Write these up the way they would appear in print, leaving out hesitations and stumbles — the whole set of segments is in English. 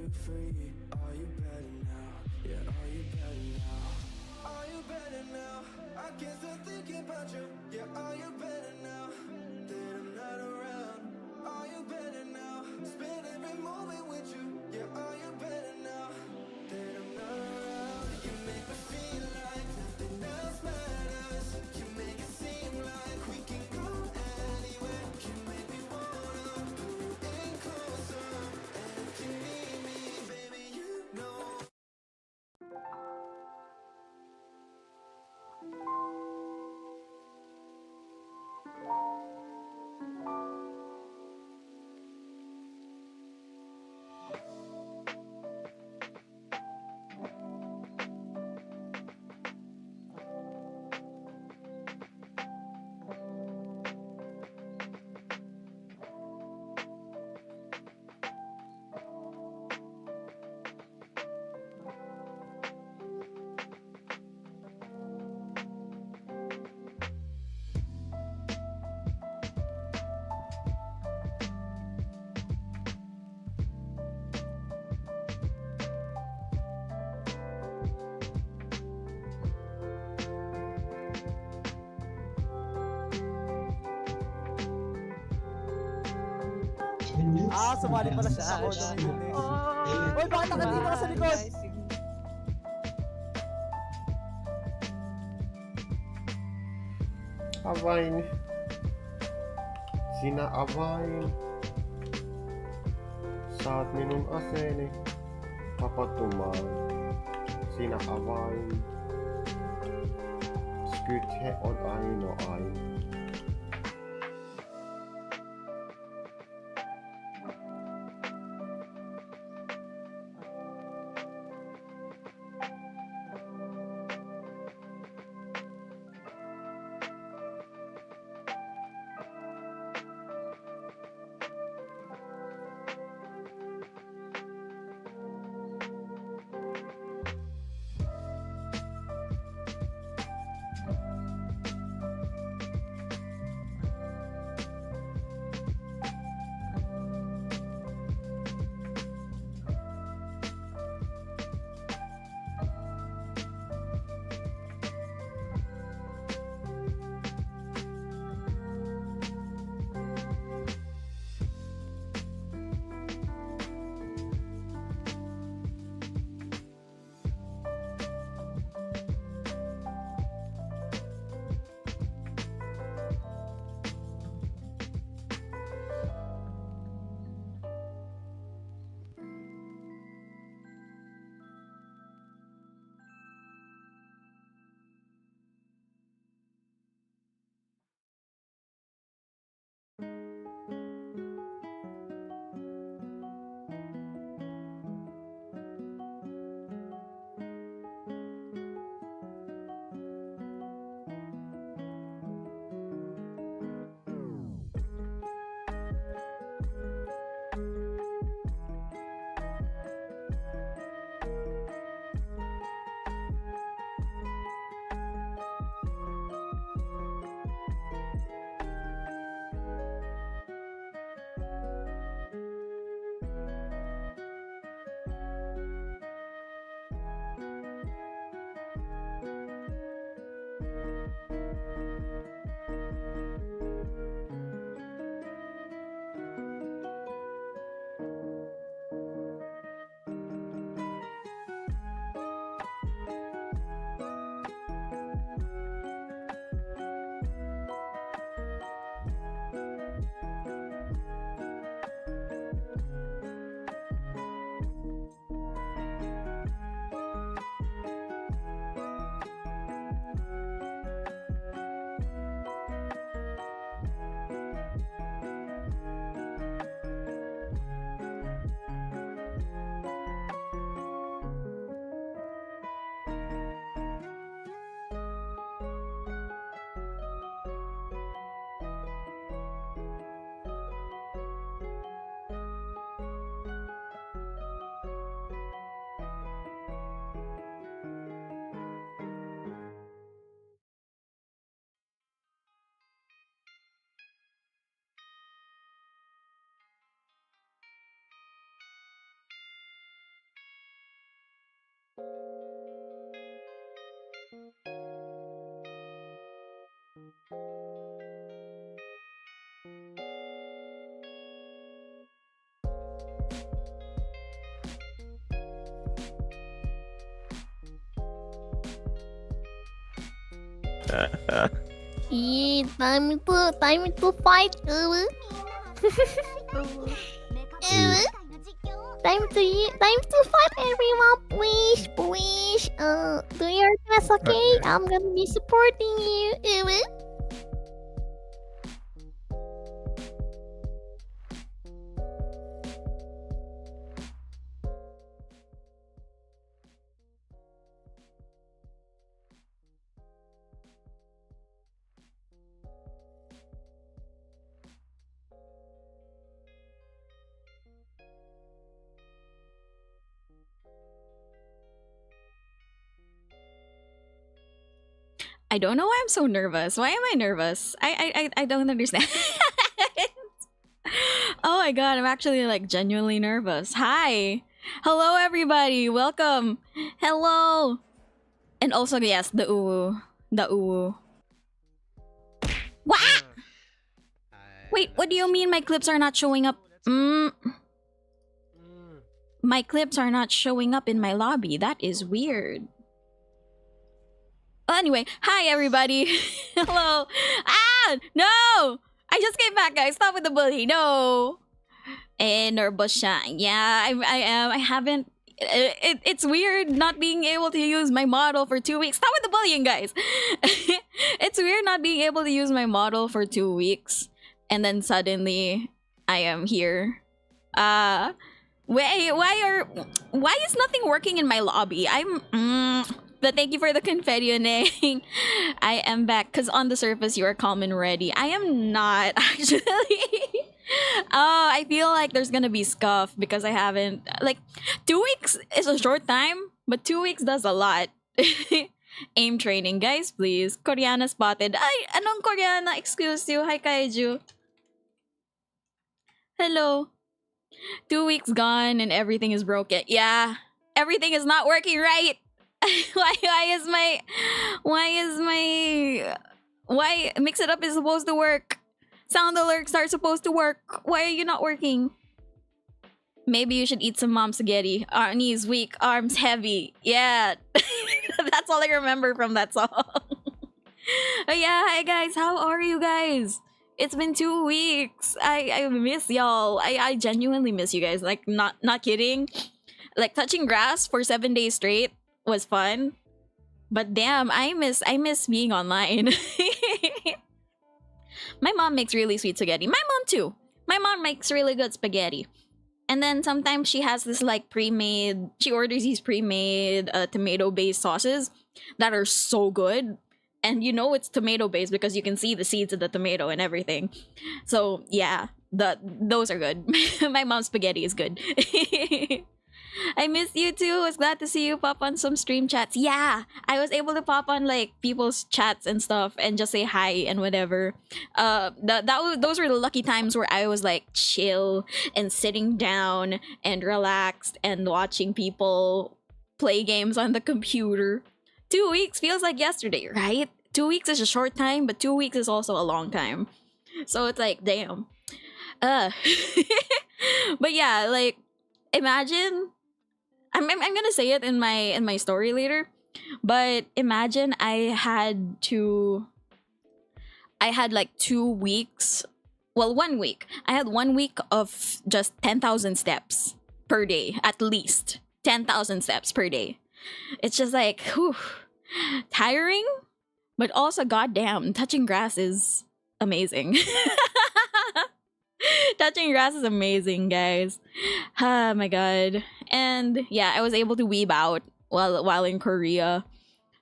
you free? Are you better now? Yeah, are you better now? Are you better now? I can't stop thinking about you. Yeah, are you better now that I'm not around? Are you better now? Spend every moment with you. Yeah, are you better now that I'm not around? You make me feel like nothing else matters. You make it seem like we can go anywhere. You make me wanna pull in closer. And if you need me, baby, you know. Sumali pala siya ako nung yun eh. Uy, bakit nakatito ka sa likod? Awain. Sina awain. Saat minun aseeni tapahtumaan. Sina avain. Skythe on ainoain. Time to fight. Time to fight, everyone. Please. Do your best, okay? I'm gonna be supporting you. I don't know why I'm so nervous. Why am I nervous? I don't understand. Oh my god, I'm actually like genuinely nervous. Hi. Hello everybody. Welcome. Hello. And also yes, the uwu. The uwu. What? Wait, what do you mean my clips are not showing up? My clips are not showing up in my lobby. That is weird. Anyway, hi everybody. Hello. No! I just came back, guys. Stop with the bully. No. Nervous siya. Yeah, I am. I haven't. It's weird not being able to use my model for 2 weeks. Stop with the bullying, guys. It's weird not being able to use my model for 2 weeks, and then suddenly I am here. Why is nothing working in my lobby? But thank you for the confetti, Neng. I am back because on the surface you are calm and ready. I am not actually. I feel like there's gonna be scuff because I haven't, like, 2 weeks is a short time, but 2 weeks does a lot. Aim training, guys, please. Koreana spotted. Ay, anong Koreana? Excuse you. Hi, Kaiju. Hello. 2 weeks gone and everything is broken. Yeah, everything is not working right. Why Mix It Up is supposed to work? Sound alerts are supposed to work. Why are you not working? Maybe you should eat some mom spaghetti. Our knees weak, arms heavy. Yeah. That's all I remember from that song. But yeah, hi guys, how are you guys? It's been 2 weeks. I miss y'all. I genuinely miss you guys. Like, not kidding. Like, touching grass for 7 days straight was fun, but damn, I miss being online. My mom makes really sweet spaghetti. My mom too. My mom makes really good spaghetti, and then sometimes she has this like pre-made. She orders these pre-made tomato-based sauces that are so good, and you know it's tomato-based because you can see the seeds of the tomato and everything. So yeah, those are good. My mom's spaghetti is good. I miss you too. I was glad to see you pop on some stream chats. Yeah, I was able to pop on like people's chats and stuff and just say hi and whatever. Those were the lucky times where I was like chill and sitting down and relaxed and watching people play games on the computer. 2 weeks feels like yesterday, right? 2 weeks is a short time, but 2 weeks is also a long time. So it's like, damn. But yeah, like, imagine. I'm gonna say it in my story later, but imagine I had like 2 weeks. Well, 1 week. I had 1 week of just 10,000 steps per day, at least 10,000 steps per day. It's just like, whew, tiring, but also goddamn, touching grass is amazing. Touching grass is amazing, guys. Oh my god. And yeah, I was able to weeb out while in Korea.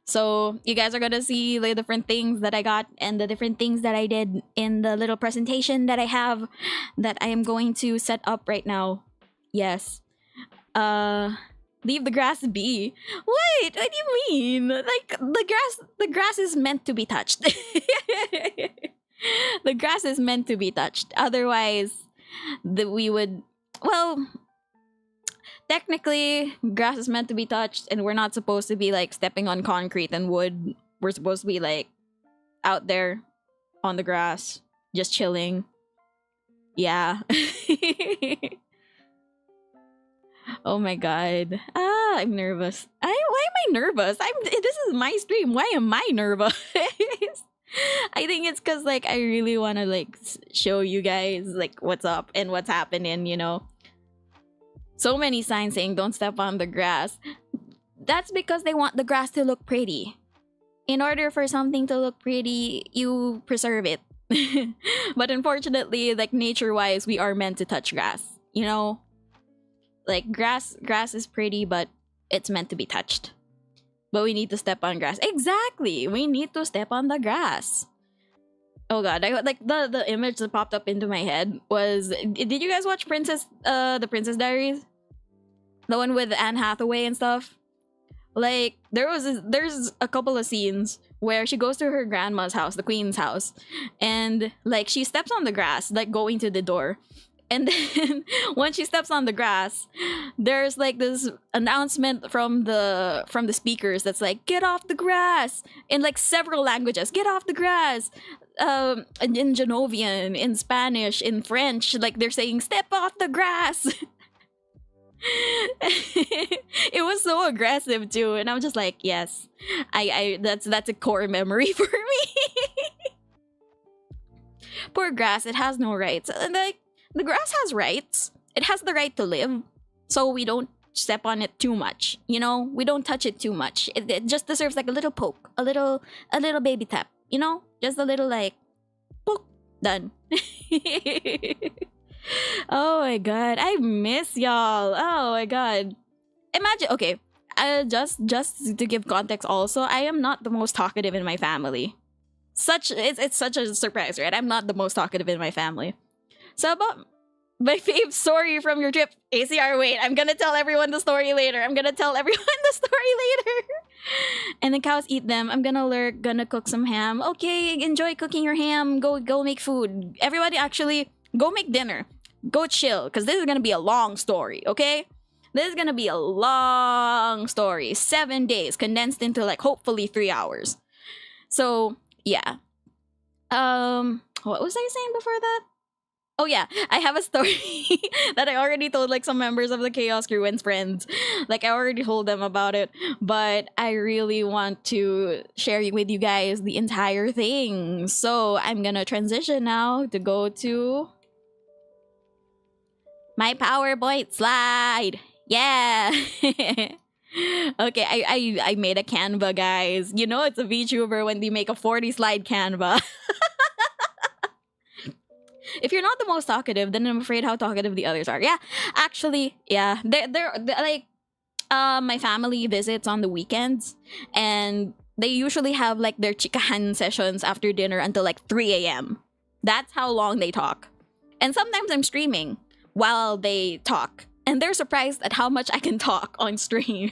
So you guys are gonna see the different things that I got and the different things that I did in the little presentation that I have that I am going to set up right now. Yes. Leave the grass be. Wait, what do you mean? Like, the grass is meant to be touched. The grass is meant to be touched. Otherwise, we would, well, technically, grass is meant to be touched, and we're not supposed to be like stepping on concrete and wood. We're supposed to be like out there on the grass, just chilling. Yeah. Oh my god. I'm nervous. Why am I nervous? This is my stream. Why am I nervous? I think it's because like I really want to like show you guys like what's up and what's happening, you know. So many signs saying don't step on the grass. That's because they want the grass to look pretty. In order for something to look pretty, you preserve it. But unfortunately, like nature-wise, we are meant to touch grass, you know? Like grass is pretty, but it's meant to be touched. But we need to step on grass. Exactly. We need to step on the grass. Oh god, I like the image that popped up into my head was, did you guys watch the Princess Diaries? The one with Anne Hathaway and stuff? Like there's a couple of scenes where she goes to her grandma's house, the queen's house, and like she steps on the grass, like going to the door. And then once she steps on the grass, there's like this announcement from the speakers that's like, get off the grass, in like several languages. Get off the grass. In Genovian, in Spanish, in French, like they're saying step off the grass. It was so aggressive too, and I'm just like, yes, I that's a core memory for me. Poor grass, it has no rights. Like the grass has rights. It has the right to live, so we don't step on it too much. You know, we don't touch it too much. It just deserves like a little poke, a little baby tap. You know, just a little like poke. Done. Oh my god, I miss y'all. Oh my god. Imagine, okay, just to give context also, I am not the most talkative in my family. It's such a surprise, right? I'm not the most talkative in my family. So about my fave story from your trip, ACR, wait, I'm gonna tell everyone the story later. And the cows eat them. I'm gonna lurk, gonna cook some ham. Okay, enjoy cooking your ham. Go make food. Everybody actually, go make dinner. Go chill, because this is gonna be a long story, okay? This is gonna be a long story. 7 days, condensed into like hopefully 3 hours. So, yeah. What was I saying before that? Oh yeah, I have a story that I already told like some members of the Chaos Crew and friends. Like I already told them about it, but I really want to share with you guys the entire thing. So I'm gonna transition now to go to my PowerPoint slide. Yeah. Okay, I made a Canva, guys. You know it's a VTuber when they make a 40 slide Canva. If you're not the most talkative, then I'm afraid how talkative the others are. Yeah, actually, yeah. They're like, my family visits on the weekends, and they usually have like their chikahan sessions after dinner until like 3 a.m. That's how long they talk. And sometimes I'm streaming while they talk, and they're surprised at how much I can talk on stream.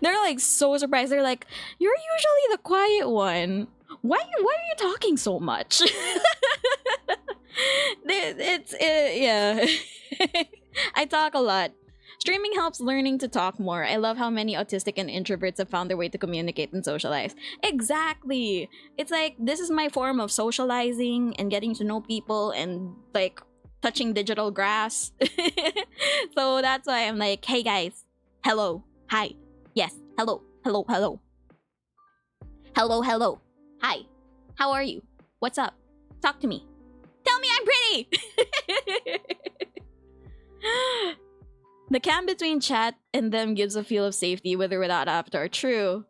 They're like so surprised. They're like, "You're usually the quiet one. Why are you talking so much?" Yeah. I talk a lot. Streaming helps learning to talk more. I love how many autistic and introverts have found their way to communicate and socialize. Exactly. It's like this is my form of socializing and getting to know people and like touching digital grass. So that's why I'm like, hey guys, hello, hi, yes, hello, hello, hello, hello, hello, hi, how are you? What's up? Talk to me. Tell me I'm pretty! The cam between chat and them gives a feel of safety with or without avatar. True.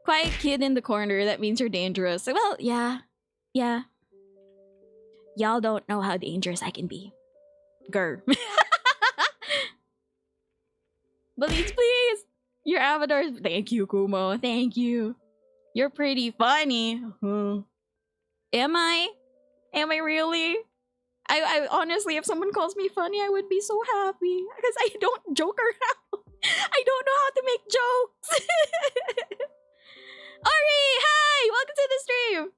Quiet kid in the corner, that means you're dangerous. Well, yeah. Yeah. Y'all don't know how dangerous I can be. Grr. Please, please! Your avatar. Thank you, Kumo. Thank you. You're pretty funny. Am I? Am I really? I honestly, if someone calls me funny, I would be so happy. Because I don't joke around. I don't know how to make jokes. Ori, hi! Welcome to the stream!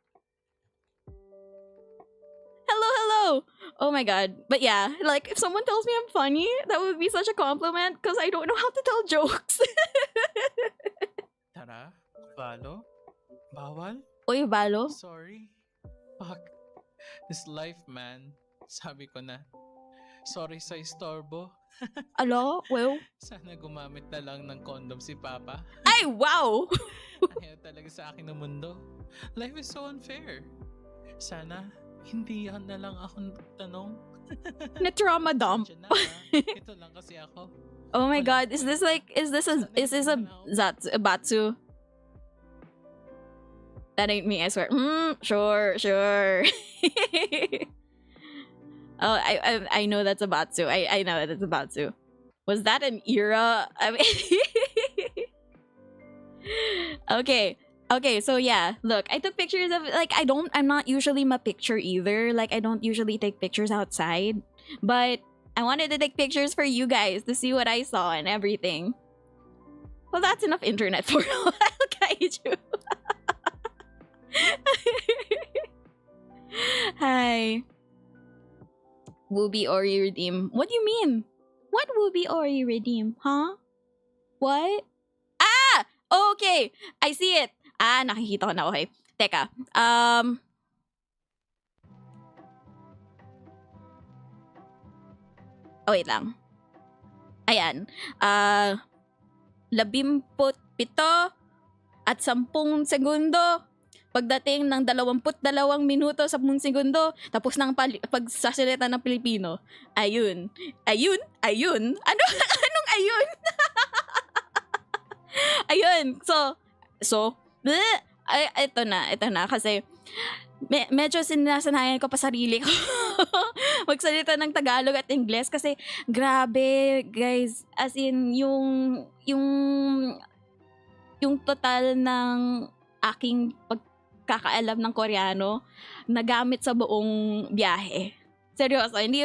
Hello, hello! Oh my god. But yeah, like, if someone tells me I'm funny, that would be such a compliment because I don't know how to tell jokes. Tara, Valo, bawal. Oy, Valo. Sorry. Fuck. This life, man. Sabi ko na. Sorry sa istorbo. Alo? Well? Sana gumamit na lang ng condom si Papa. Ay, wow! Ayaw talaga sa akin ng mundo. Life is so unfair. Sana, hindi na lang ako tanong. Na-trauma dump. Pasensya na, ha? Ito lang kasi ako. Oh my Wala god, is ko this eh. like, is this a Batsu? That ain't me, I swear. Sure. Oh, I know that's a Batsu. I know that's a Batsu. Was that an era? I mean, okay, so yeah, look, I took pictures of, like, I'm not usually my picture either. Like, I don't usually take pictures outside. But I wanted to take pictures for you guys to see what I saw and everything. Well, that's enough internet for a while, Kaiju. Hi. Wooby Ori redeem. What do you mean? What Wooby Ori redeem? Huh? What? Ah! Okay! I see it. Nakikita ko na. Okay. Teka. Wait lang. Ayan. 17 at 10 segundo. Pagdating ng 22 minuto, 10 segundo, tapos ng pagsasalita ng Pilipino. Ayun. Anong ayun? Ayun. So, ito na. Kasi, medyo sinasanayan ko pa sarili ko magsalita ng Tagalog at Ingles kasi grabe guys, as in yung total ng aking pagkakaalam ng Koreano nagamit sa buong biyahe. Seryoso, hindi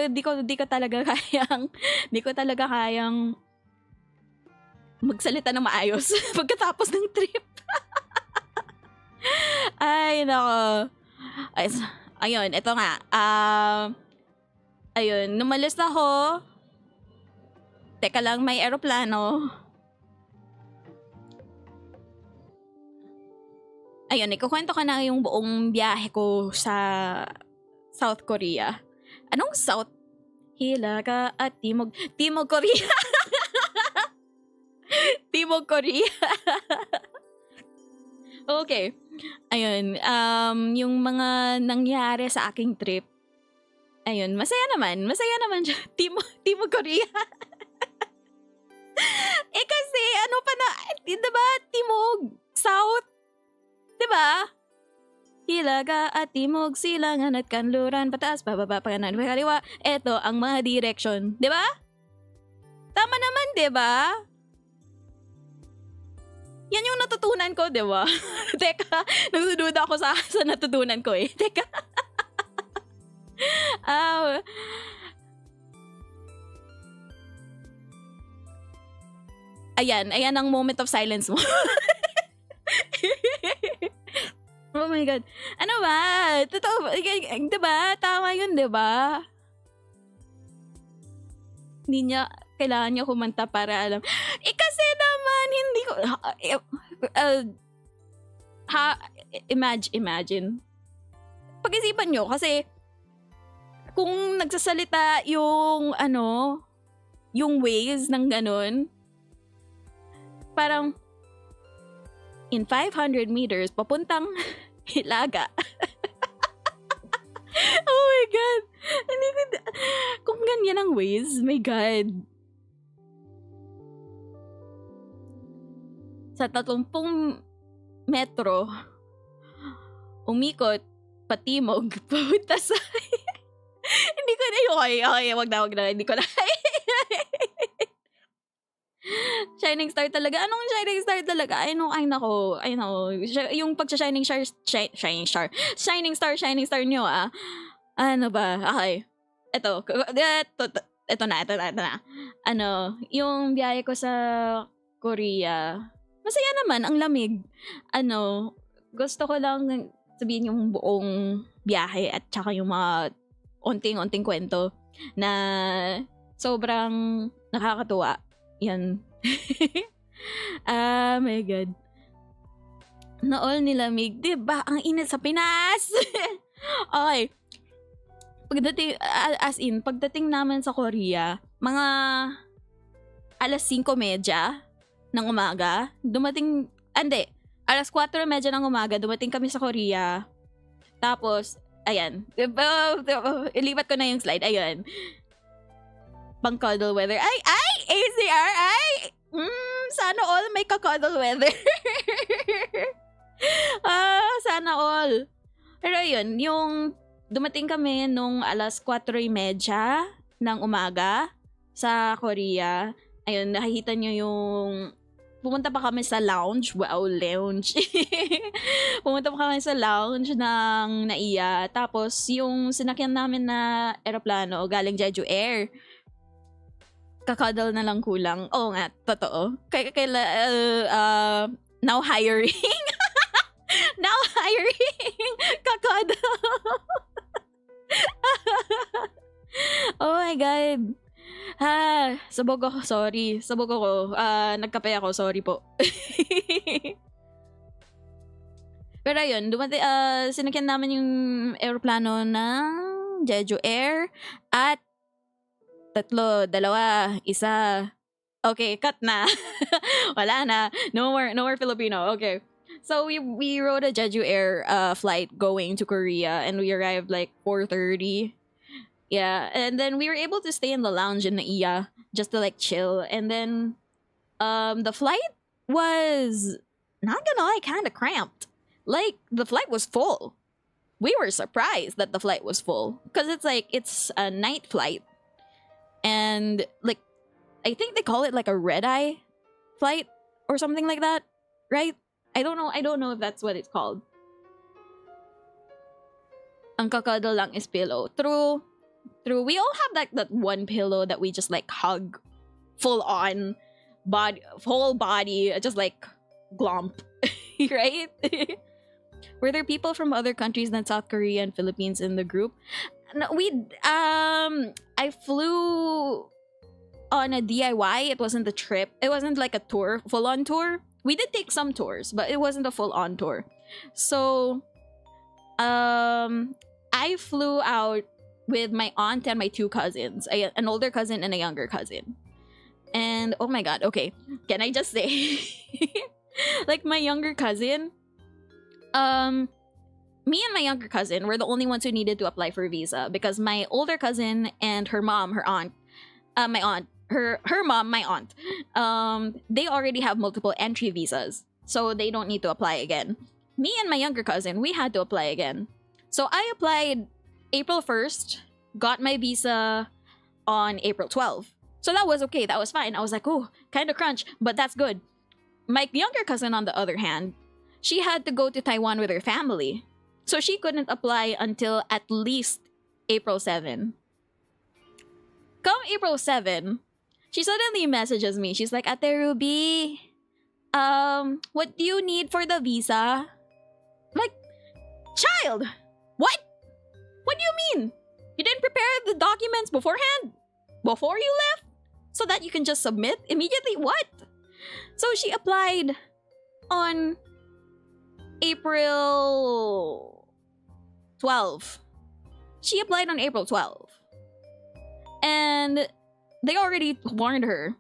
ko talaga kayang magsalita ng maayos pagkatapos ng trip. Ay, nako. Ayun, ito nga. Ayun, numalis ako. Teka lang, may aeroplano. Ayun, ikukwento ko na yung buong biyahe ko sa South Korea. Anong South? Hilaga at Timog Korea. Timog Korea. Okay. Ayun, yung mga nangyari sa aking trip. Ayun, masaya naman siya. Timog Korea. Kasi ano pa na, diba? Timog, South. Diba? Hilaga at Timog, Silangan at Kanluran, pataas, pababa, pakanan, kaliwa. Ito ang mga direction. Diba? Tama naman, diba? Yan yung natutunan ko, di ba? Teka, nagdududa ako sa natutunan ko eh. Teka. Ayan ang moment of silence mo. Oh my God. Ano ba? Totoo ba? Diba? Tama yun, diba? Hindi niya, kailangan niya kumanta para alam. Kasi naman, hindi ko, imagine. Pag-isipan nyo, kasi, kung nagsasalita yung, yung ways ng ganun, parang, in 500 meters, papuntang Hilaga. Oh my God. Kung ganyan ang ways, my God. Sa 30 metro, umikot, patimog, papunta sa... Hindi ko na yun. Okay, wag na. Hindi ko na. Shining star talaga. Anong shining star talaga? I know. Yung pag-shining star, shining star nyo Ano ba? Okay. Ito na. Yung biyahe ko sa Korea, masaya naman, ang lamig. Gusto ko lang sabihin yung buong biyahe at saka yung mga onting kwento na sobrang nakakatuwa. Yan. My God. Naol nilamig. Diba? Ang init sa Pinas. Okay. Pagdating namin sa Korea, mga 5:30 ng umaga, dumating, 4:30 ng umaga, dumating kami sa Korea. Tapos, ayan. Ilipat ko na yung slide. Ayan. Pang cuddle weather. Ay! ACR! Ay! Sana all may ka-cuddle weather. Sana all. Pero yun, yung dumating kami nung 4:30 ng umaga sa Korea. Ayun, nakikita nyo yung... Pumunta pa kami sa lounge. Wow, lounge. Pumunta pa kami sa lounge ng NAIA. Tapos, yung sinakyan namin na eroplano galing Jeju Air. Kakadal na lang kulang. Oo nga, totoo. Now hiring. Now hiring. Kakadal. Oh my God. Sabog ako, sorry. Sabog ako. Nagkape ako, sorry po. Pero ayun, sinakyan namin yung aeroplano ng Jeju Air at 3, 2, 1. Okay, cut na. Wala na. No more Filipino. Okay. So we rode a Jeju Air flight going to Korea and we arrived like 4:30. Yeah, and then we were able to stay in the lounge in NAIA just to like chill. And then the flight was, not gonna lie, kind of cramped. Like the flight was full. We were surprised that the flight was full because it's a night flight. And like I think they call it like a red-eye flight or something like that, right? I don't know if that's what it's called. Ang kakadal lang is pillow. True. We all have that one pillow that we just like hug full on whole body, just like glomp. Right? Were there people from other countries than South Korea and Philippines in the group? No, I flew on a DIY. It wasn't a trip. It wasn't like a tour, full-on tour. We did take some tours, but it wasn't a full-on tour. So, I flew out with my aunt and my 2 cousins, an older cousin and a younger cousin. And oh my God, okay, can I just say, like my younger cousin, me and my younger cousin were the only ones who needed to apply for a visa because my older cousin and her mom, her aunt, they already have multiple entry visas, so they don't need to apply again. Me and my younger cousin, we had to apply again. So I applied April 1st, got my visa on April 12th. So that was okay, that was fine. I was like, oh, kind of crunch, but that's good. My younger cousin, on the other hand, she had to go to Taiwan with her family. So she couldn't apply until at least April 7. Come April 7, she suddenly messages me. She's like, Ate Ruby, what do you need for the visa? I'm like, child, what? What do you mean? You didn't prepare the documents beforehand? Before you left? So that you can just submit immediately? What? So she applied on April 12. She applied on April 12. And they already warned her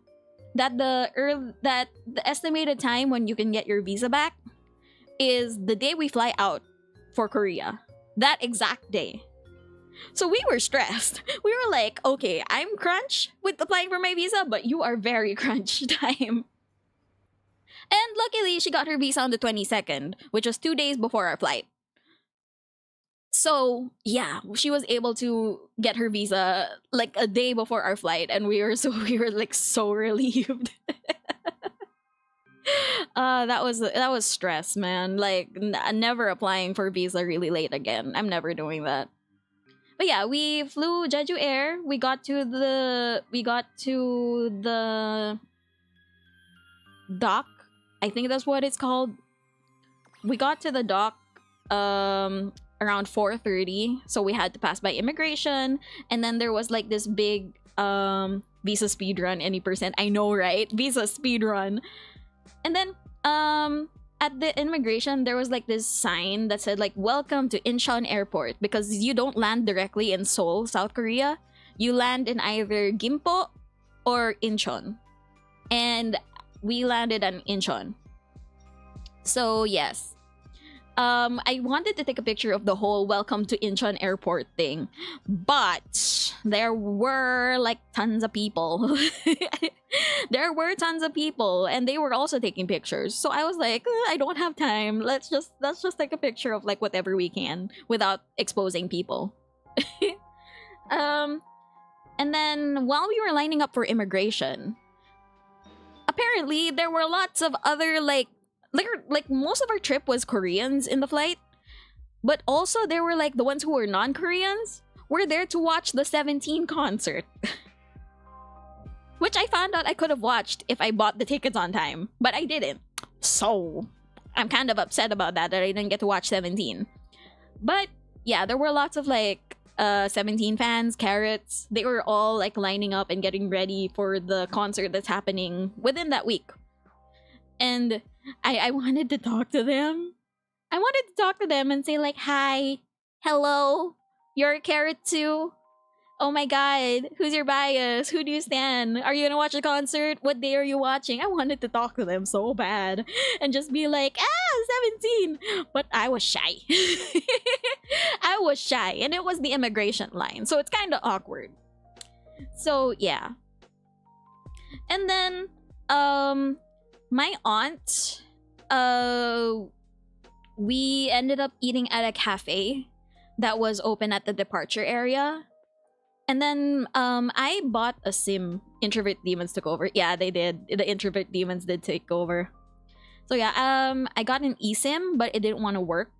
that the estimated time when you can get your visa back is the day we fly out for Korea. That exact day. So we were stressed. We were like, okay, I'm crunch with applying for my visa, but you are very crunch time. And luckily, she got her visa on the 22nd, which was 2 days before our flight. So, yeah, she was able to get her visa like a day before our flight, and we were like so relieved. That was stress, man. Like never applying for visa really late again. I'm never doing that. But yeah, we flew Jeju Air. We got to the dock. I think that's what it's called. We got to the dock around 4:30, so we had to pass by immigration, and then there was like this big visa speed run. Any percent, I know, right? Visa speed run. And then at the immigration, there was like this sign that said like, welcome to Incheon Airport, because you don't land directly in Seoul, South Korea. You land in either Gimpo or Incheon. And we landed in Incheon. So yes. I wanted to take a picture of the whole welcome to Incheon airport thing, but there were like tons of people. There were tons of people, and they were also taking pictures. So I was like, I don't have time. Let's just take a picture of like whatever we can without exposing people. And then while we were lining up for immigration, apparently there were lots of other like most of our trip was Koreans in the flight, but also there were like the ones who were non-Koreans were there to watch the 17 concert. Which I found out I could have watched if I bought the tickets on time, but I didn't. So I'm kind of upset about that I didn't get to watch 17. But yeah, there were lots of like 17 fans, carrots. They were all like lining up and getting ready for the concert that's happening within that week. And I wanted to talk to them. I wanted to talk to them and say like, hi, hello, you're a carrot too? Oh my god, who's your bias? Who do you stand? Are you gonna watch the concert? What day are you watching? I wanted to talk to them so bad and just be like, 17. But I was shy. I was shy, and it was the immigration line, so it's kind of awkward. So yeah. And then my aunt, we ended up eating at a cafe that was open at the departure area. And then I bought a sim. Introvert demons took over. Yeah, they did. The introvert demons did take over. So yeah, I got an eSIM, but it didn't want to work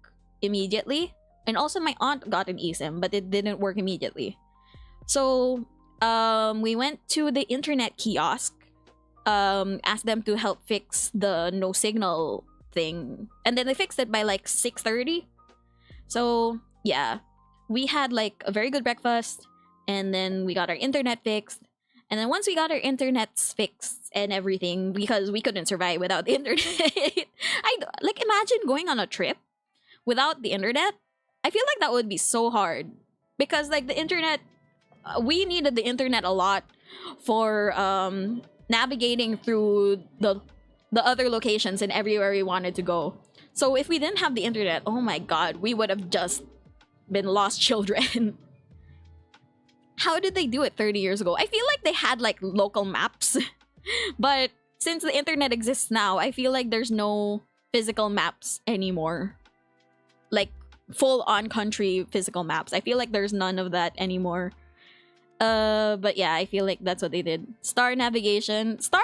immediately. And also my aunt got an eSIM, but it didn't work immediately. So we went to the internet kiosk, asked them to help fix the no signal thing, and then they fixed it by like 6:30. So yeah, we had like a very good breakfast, and then we got our internet fixed. And then once we got our internet fixed and everything, because we couldn't survive without the internet, I like imagine going on a trip without the internet. I feel like that would be so hard because like the internet, we needed the internet a lot for navigating through the other locations and everywhere we wanted to go. So if we didn't have the internet, oh my god, we would have just been lost children. How did they do it 30 years ago? I feel like they had like local maps. But since the internet exists now, I feel like there's no physical maps anymore. Like full on country physical maps. I feel like there's none of that anymore. But yeah, I feel like that's what they did. Star navigation. Star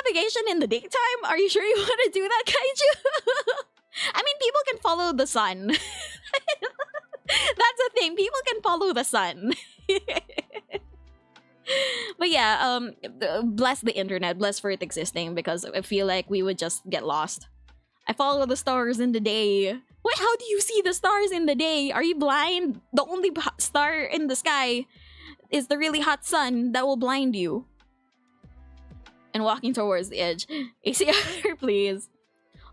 navigation in the daytime? Are you sure you want to do that, Kaiju? I mean, people can follow the sun. That's the thing. People can follow the sun. But yeah, bless the internet. Bless for it existing, because I feel like we would just get lost. I follow the stars in the day. Wait, how do you see the stars in the day? Are you blind? The only star in the sky is the really hot sun that will blind you. And walking towards the edge. ACR, please.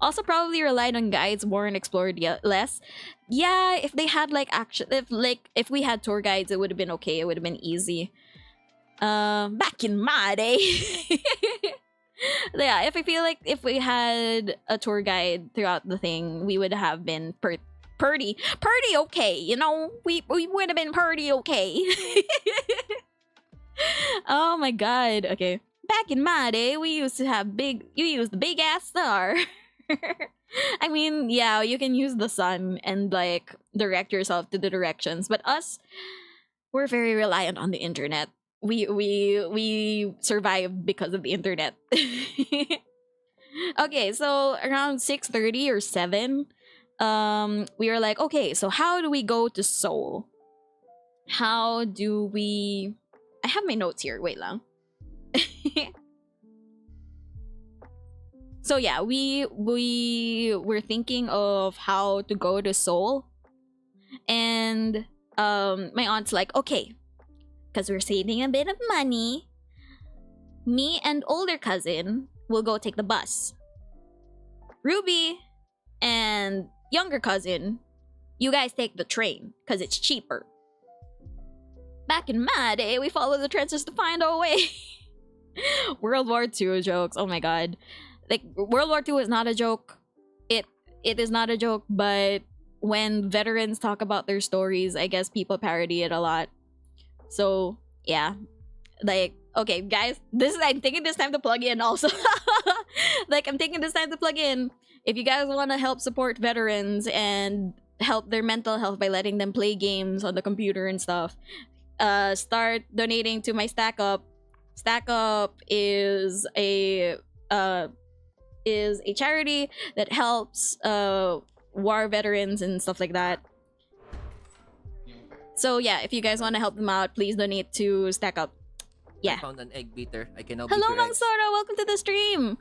Also probably relied on guides more and explored less. Yeah, if they had like if we had tour guides, it would have been okay. It would have been easy. Back in my day. Yeah, if I feel like if we had a tour guide throughout the thing, we would have been pretty okay, you know? We would have been pretty okay. Oh my god. Okay. Back in my day, we used to have you used the big ass star. I mean, yeah, you can use the sun and like direct yourself to the directions, but us, we're very reliant on the internet. We survive because of the internet. Okay, so around 6:30 or 7, we were like, okay, so how do we go to Seoul? How do we... I have my notes here. Wait lang. So yeah, we were thinking of how to go to Seoul, and my aunt's like, okay, because we're saving a bit of money, me and older cousin will go take the bus. Ruby and younger cousin, you guys take the train because it's cheaper. Back in my day, we followed the trenches to find our way. World War II jokes. Oh my god. like World War II is not a joke. It is not a joke, but when veterans talk about their stories, I guess people parody it a lot. So yeah, like okay, guys, I'm taking this time to plug in also. Like I'm taking this time to plug in. If you guys want to help support veterans and help their mental health by letting them play games on the computer and stuff, start donating to my Stack Up. Stack Up is a charity that helps war veterans and stuff like that. So yeah, if you guys want to help them out, please donate to Stack Up. Yeah. I found an egg beater. I can now Hello, beat your eggs. Mangsora, welcome to the stream.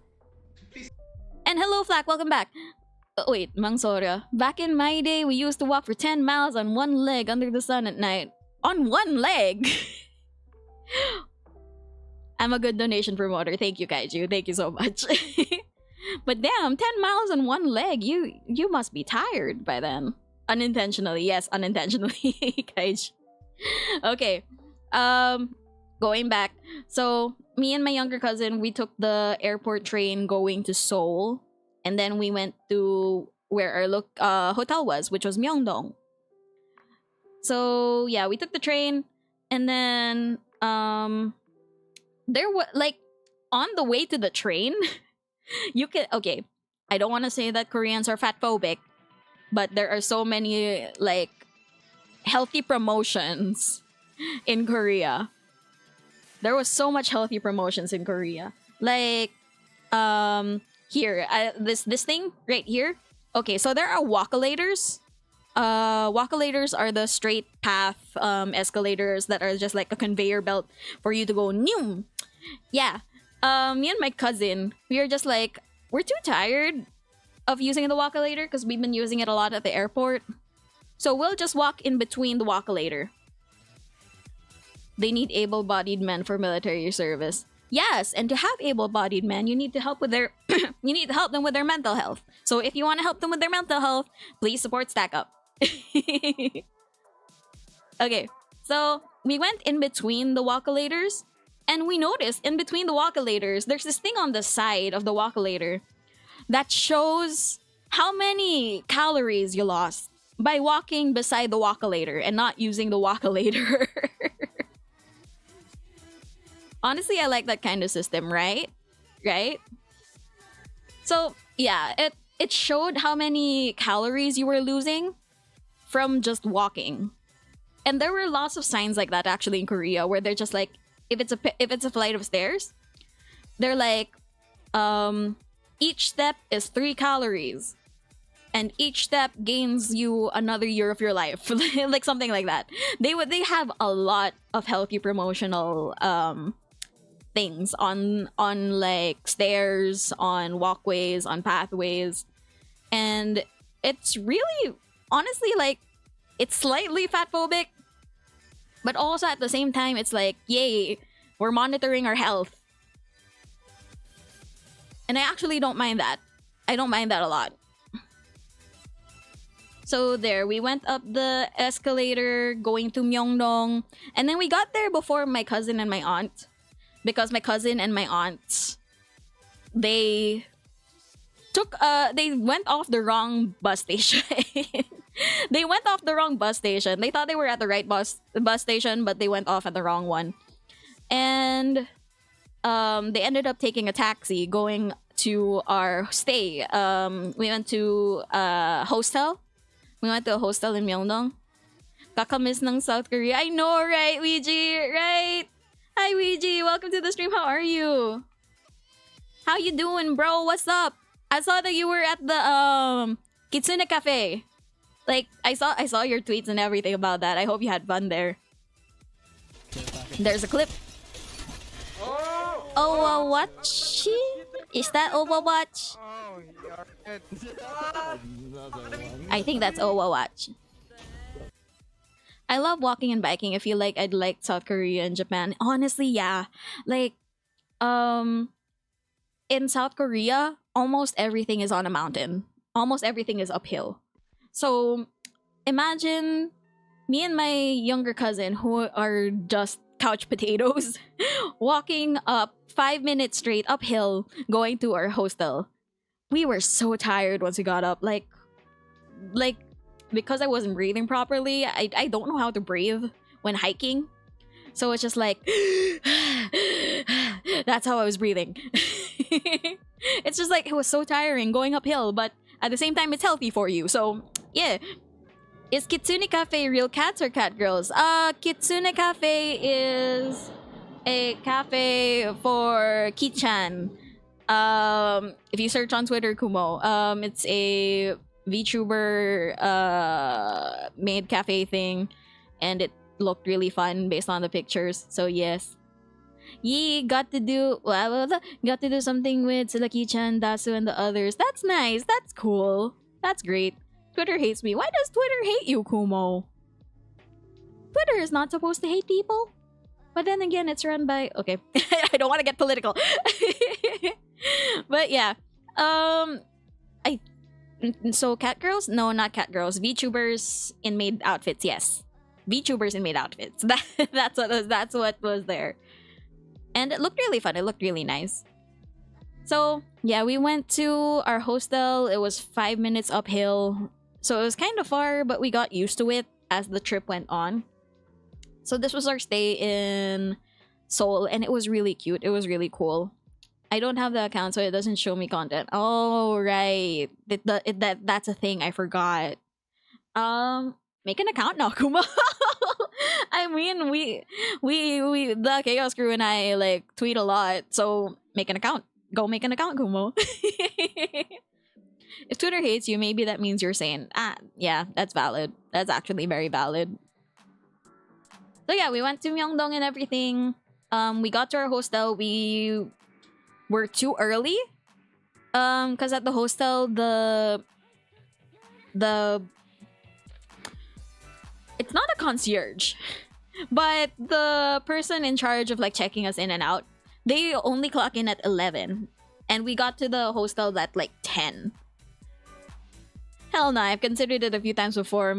And hello, Flack, welcome back. Wait, Mangsora. Back in my day, we used to walk for 10 miles on one leg under the sun at night. On one leg? I'm a good donation promoter. Thank you, Kaiju. Thank you so much. But damn, 10 miles on one leg. You must be tired by then. Unintentionally. Yes, unintentionally, Kaiju. Okay. Going back. So, me and my younger cousin, we took the airport train going to Seoul. And then we went to where our hotel was, which was Myeongdong. So, yeah, we took the train. And then, there was, like, on the way to the train, okay, I don't want to say that Koreans are fatphobic, but there are so many, like, healthy promotions in Korea. There was so much healthy promotions in Korea. Like, here, this thing right here. Okay, so there are walkolators. Walkolators are the straight path escalators that are just like a conveyor belt for you to go noom. Yeah. Me and my cousin, we are just like, we're too tired of using the walkolator because we've been using it a lot at the airport. So we'll just walk in between the walkolator. They need able-bodied men for military service. Yes, and to have able-bodied men, you need to help with their you need to help them with their mental health. So if you want to help them with their mental health, please support Stack Up. Okay, so we went in between the walkolators, and we noticed in between the walkolators, there's this thing on the side of the walkolator that shows how many calories you lost by walking beside the walkolator and not using the walkolator. Honestly, I like that kind of system, right? Right? So, yeah, it showed how many calories you were losing from just walking. And there were lots of signs like that actually in Korea where they're just like, if it's a flight of stairs, they're like, each step is 3 calories. And each step gains you another year of your life. Like something like that. They have a lot of healthy promotional things on like stairs, on walkways, on pathways. And it's really honestly like it's slightly fatphobic, but also at the same time it's like, yay, we're monitoring our health. And I actually don't mind that. I don't mind that a lot. So there, we went up the escalator going to Myeongdong, and then we got there before my cousin and my aunt, because my cousin and my aunt, they went off the wrong bus station. They went off the wrong bus station. They thought they were at the right bus station, but they went off at the wrong one. And they ended up taking a taxi going to our stay. We went to a hostel. We went to a hostel in Myeongdong. Kakamiss ng South Korea. I know, right, Ouija? Right? Hi, Ouija. Welcome to the stream. How are you? How you doing, bro? What's up? I saw that you were at the Kitsune Cafe. Like, I saw your tweets and everything about that. I hope you had fun there. There's a clip. Overwatch? Is that Overwatch? I think that's Overwatch. I love walking and biking. I feel like I'd like South Korea and Japan. Honestly, yeah. Like, in South Korea, almost everything is on a mountain. Almost everything is uphill. So, imagine me and my younger cousin who are just couch potatoes, walking up 5 minutes straight uphill, going to our hostel. We were so tired once we got up. Like because I wasn't breathing properly, I don't know how to breathe when hiking. So it's just like that's how I was breathing. It's just like it was so tiring going uphill, but at the same time it's healthy for you. So yeah. Is Kitsune Cafe real cats or cat girls? Kitsune Cafe is a cafe for Kichan. If you search on Twitter, Kumo, it's a VTuber made cafe thing, and it looked really fun based on the pictures. So yes, got to do something with Sulaki-chan, Dasu, and the others. That's nice. That's cool. That's great. Twitter hates me. Why does Twitter hate you, Kumo? Twitter is not supposed to hate people. But then again, it's run by... Okay, I don't want to get political. But yeah. So cat girls? No, not cat girls. VTubers in maid outfits, yes. VTubers in maid outfits. That's what was there. And it looked really fun. It looked really nice. So, yeah, we went to our hostel. It was 5 minutes uphill. So it was kind of far, but we got used to it as the trip went on. So this was our stay in Seoul, and it was really cute. It was really cool. I don't have the account, so it doesn't show me content. Oh, right. That's a thing. I forgot. Make an account now, Kuma. I mean, we the Chaos Crew and I like tweet a lot, so make an account. Go make an account, Kumo. If Twitter hates you, maybe that means you're sane. Yeah, that's valid. That's actually very valid. So yeah, we went to Myeongdong and everything. We got to our hostel. We were too early. Cause at the hostel the it's not a concierge, but the person in charge of like checking us in and out, they only clock in at 11, and we got to the hostel at like 10. Hell no, I've considered it a few times before.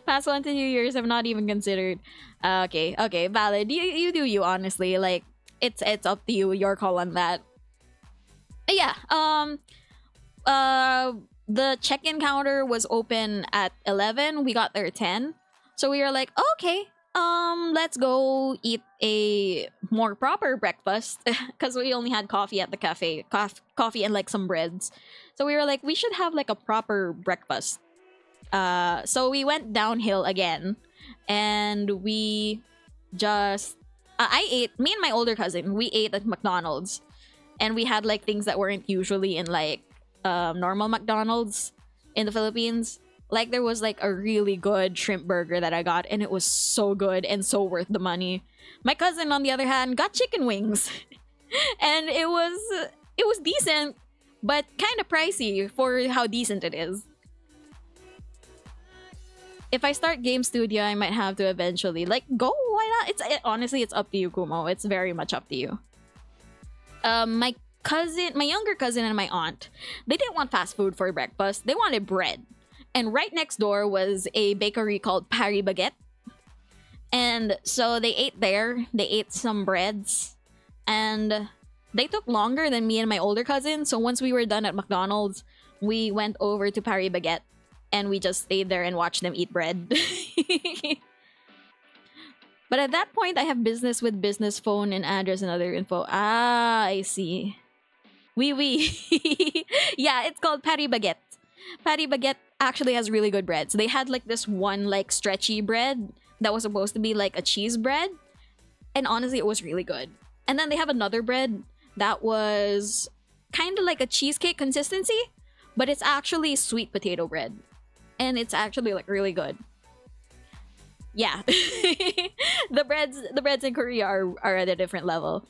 Past 1 to 2 years, I've not even considered. Okay, valid. You do you, honestly. Like, it's up to you. Your call on that. But yeah, the check-in counter was open at 11. We got there at 10. So we were like, okay, let's go eat a more proper breakfast. Because we only had coffee at the cafe. Coffee and like some breads. So we were like, we should have like a proper breakfast. So we went downhill again. And we just... I ate... Me and my older cousin, we ate at McDonald's. And we had like things that weren't usually in like normal McDonald's in the Philippines. Like there was like a really good shrimp burger that I got, and it was so good and so worth the money. My cousin, on the other hand, got chicken wings. And it was decent, but kind of pricey for how decent it is. If I start Game Studio, I might have to eventually. Like, go, why not? Honestly, it's up to you, Kumo. It's very much up to you. My younger cousin and my aunt, they didn't want fast food for breakfast. They wanted bread. And right next door was a bakery called Paris Baguette. And so they ate there. They ate some breads. And they took longer than me and my older cousin. So once we were done at McDonald's, we went over to Paris Baguette. And we just stayed there and watched them eat bread. But at that point, I have business with business phone and address and other info. Ah, I see. Oui. Yeah, it's called Paris Baguette. Paris Baguette actually has really good breads. They had like this one like stretchy bread that was supposed to be like a cheese bread. And honestly, it was really good. And then they have another bread that was kind of like a cheesecake consistency, but it's actually sweet potato bread. And it's actually like really good. Yeah. the breads in Korea are at a different level.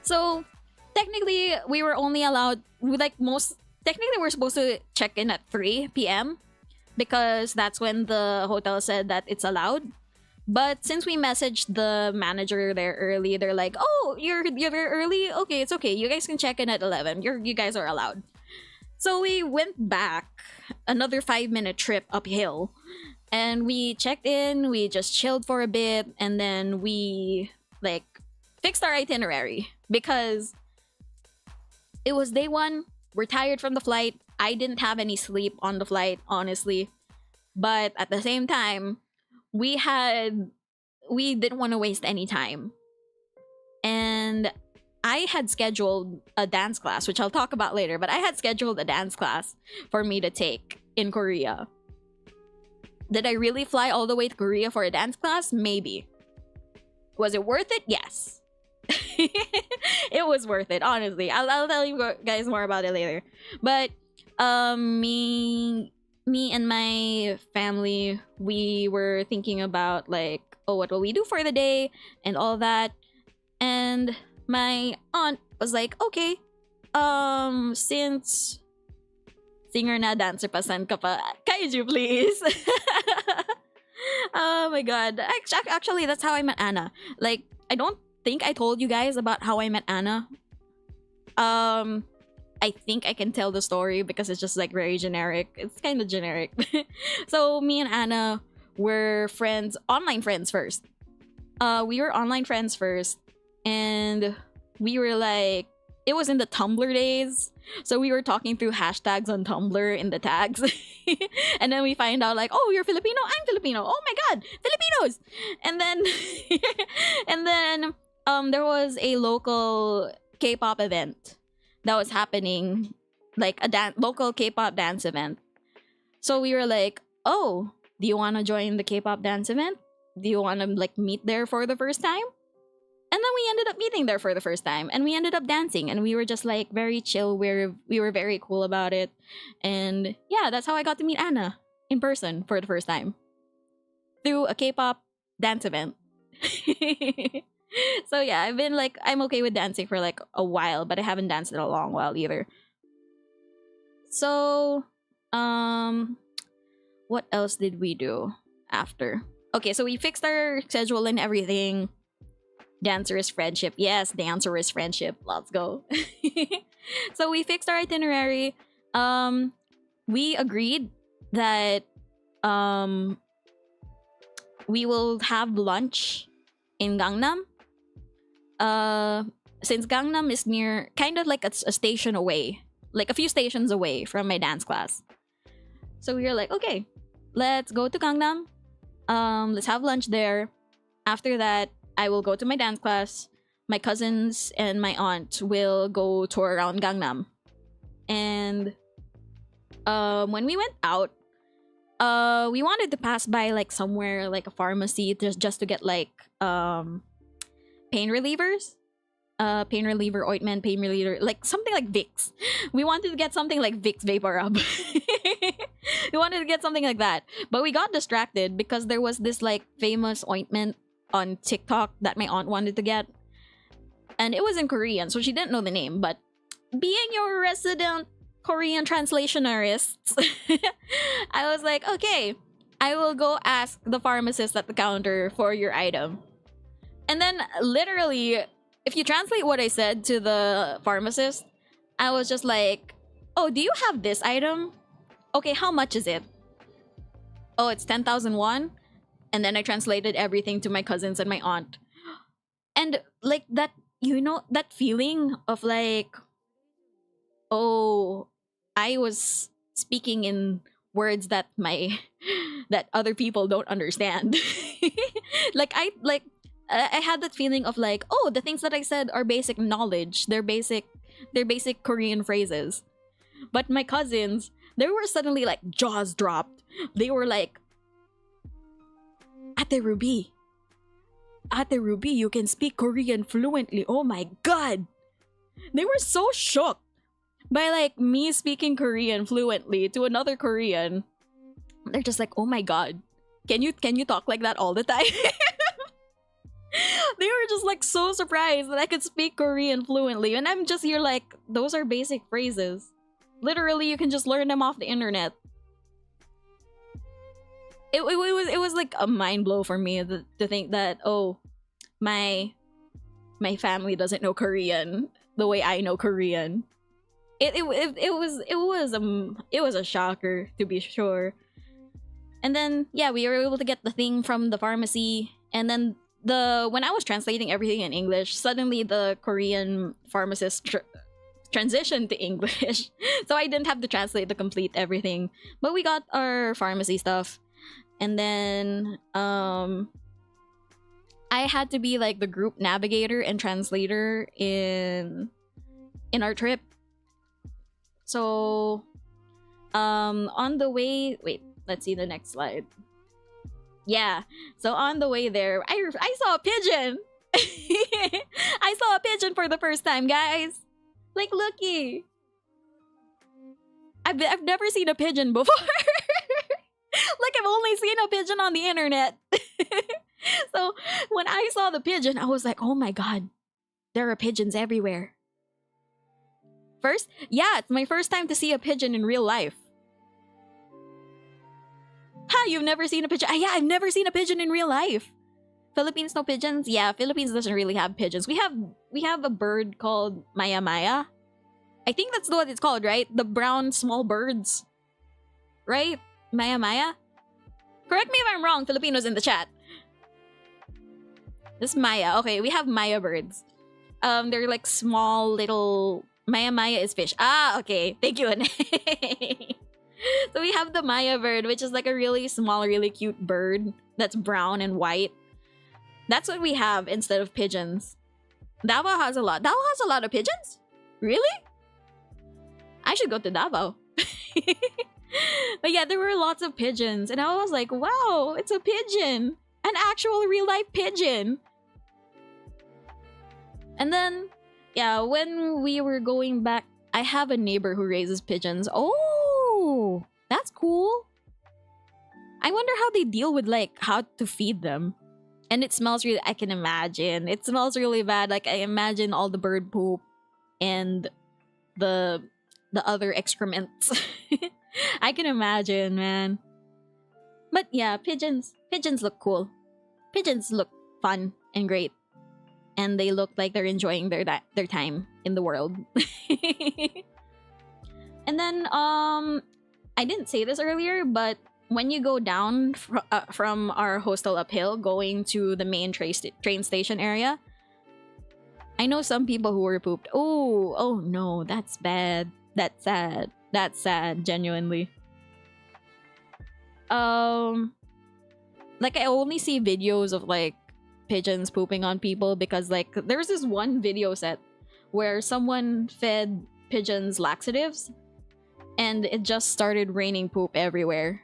So technically we were only allowed technically we're supposed to check in at 3 p.m. because that's when the hotel said that it's allowed. But since we messaged the manager there early, they're like, "Oh, you're there early? Okay, it's okay. You guys can check in at 11. You guys are allowed." So we went back another 5-minute trip uphill And we checked in, we just chilled for a bit, and then we like fixed our itinerary because it was day one. We're tired from the flight. I didn't have any sleep on the flight, honestly. But at the same time, we didn't want to waste any time. And I had scheduled a dance class, which I'll talk about later, but I had scheduled a dance class for me to take in Korea. Did I really fly all the way to Korea for a dance class? Maybe. Was it worth it? Yes. It was worth it, honestly. I'll tell you guys more about it later. But me and my family, we were thinking about like, oh, what will we do for the day and all that. And my aunt was like, okay, since singer na, dancer pa, san ka pa, kaiju please. Oh my god. Actually, that's how I met Anna. Like, I don't think I told you guys about how I met Anna. I think I can tell the story because it's just like very generic. It's kind of generic. So me and Anna were friends, online friends first. We were online friends first, and we were like, it was in the Tumblr days. So we were talking through hashtags on Tumblr in the tags. And then we find out like, oh, you're Filipino, I'm Filipino. Oh my god, Filipinos. And then and then there was a local K-pop event that was happening, like a local K-pop dance event. So we were like, oh, do you want to join the K-pop dance event? Do you want to like meet there for the first time? And then we ended up meeting there for the first time, and we ended up dancing, and we were just like very chill. We were very cool about it, and yeah, that's how I got to meet Anna in person for the first time through a K-pop dance event. So yeah, I'm okay with dancing for like a while, but I haven't danced in a long while either. So, what else did we do after? Okay, so we fixed our schedule and everything. Dancer is friendship. Yes, dancer is friendship. Let's go. So we fixed our itinerary. We agreed that we will have lunch in Gangnam. Since Gangnam is near, kind of like a station away, like a few stations away from my dance class. So we were like, okay, let's go to Gangnam. Let's have lunch there. After that, I will go to my dance class. My cousins and my aunt will go tour around Gangnam. And when we went out, we wanted to pass by like somewhere like a pharmacy just to get like pain relievers. Pain reliever ointment, pain reliever, like something like Vicks. We wanted to get something like Vicks Vapor Rub. We wanted to get something like that. But we got distracted because there was this like famous ointment on TikTok that my aunt wanted to get. And it was in Korean, so she didn't know the name. But being your resident Korean translationarists, I was like, okay, I will go ask the pharmacist at the counter for your item. And then literally, if you translate what I said to the pharmacist, I was just like, oh, do you have this item? Okay, how much is it? Oh, it's 10,000 won. And then I translated everything to my cousins and my aunt. And like that, you know, that feeling of like, oh, I was speaking in words that that other people don't understand. I had that feeling of like, oh, the things that I said are basic knowledge. They're basic Korean phrases. But my cousins, they were suddenly like jaws dropped. They were like, Ate Ruby, you can speak Korean fluently. Oh my god. They were so shocked by like me speaking Korean fluently to another Korean. They're just like, oh my god. Can you talk like that all the time? They were just like so surprised that I could speak Korean fluently, and I'm just here like, those are basic phrases. Literally, you can just learn them off the internet. It was like a mind blow for me to think that, oh, my family doesn't know Korean the way I know Korean. It was a shocker, to be sure. And then yeah, we were able to get the thing from the pharmacy, and then when I was translating everything in English, suddenly the Korean pharmacist transitioned to English. So I didn't have to translate to complete everything. But we got our pharmacy stuff. And then I had to be like the group navigator and translator in our trip. So on the way, wait, let's see the next slide. Yeah, so on the way there, I saw a pigeon. I saw a pigeon for the first time, guys. Like, looky. I've never seen a pigeon before. Like, I've only seen a pigeon on the internet. So when I saw the pigeon, I was like, oh my god, there are pigeons everywhere. Yeah, it's my first time to see a pigeon in real life. Ha, you've never seen a pigeon? Yeah, I've never seen a pigeon in real life. Philippines, no pigeons? Yeah, Philippines doesn't really have pigeons. We have a bird called Maya Maya. I think that's what it's called, right? The brown small birds. Right? Maya Maya? Correct me if I'm wrong, Filipinos in the chat. This Maya. Okay, we have Maya birds. They're like small little... Maya Maya is fish. Ah, okay. Thank you, Anay. So we have the Maya bird, which is like a really small, really cute bird that's brown and white. That's what we have instead of pigeons. Davao has a lot. Davao has a lot of pigeons? Really? I should go to Davao. But yeah, there were lots of pigeons. And I was like, wow, it's a pigeon. An actual real-life pigeon. And then, yeah, when we were going back, I have a neighbor who raises pigeons. Oh, that's cool. I wonder how they deal with, like, how to feed them. And it smells really... I can imagine. It smells really bad. Like, I imagine all the bird poop and the other excrements. I can imagine, man. But yeah, pigeons look cool. Pigeons look fun and great. And they look like they're enjoying their time in the world. And then, I didn't say this earlier, but when you go down from our hostel uphill, going to the main train station area, I know some people who were pooped. Oh no, that's bad. That's sad. That's sad, genuinely. Like, I only see videos of, like, pigeons pooping on people because, like, there's this one video set where someone fed pigeons laxatives and it just started raining poop everywhere.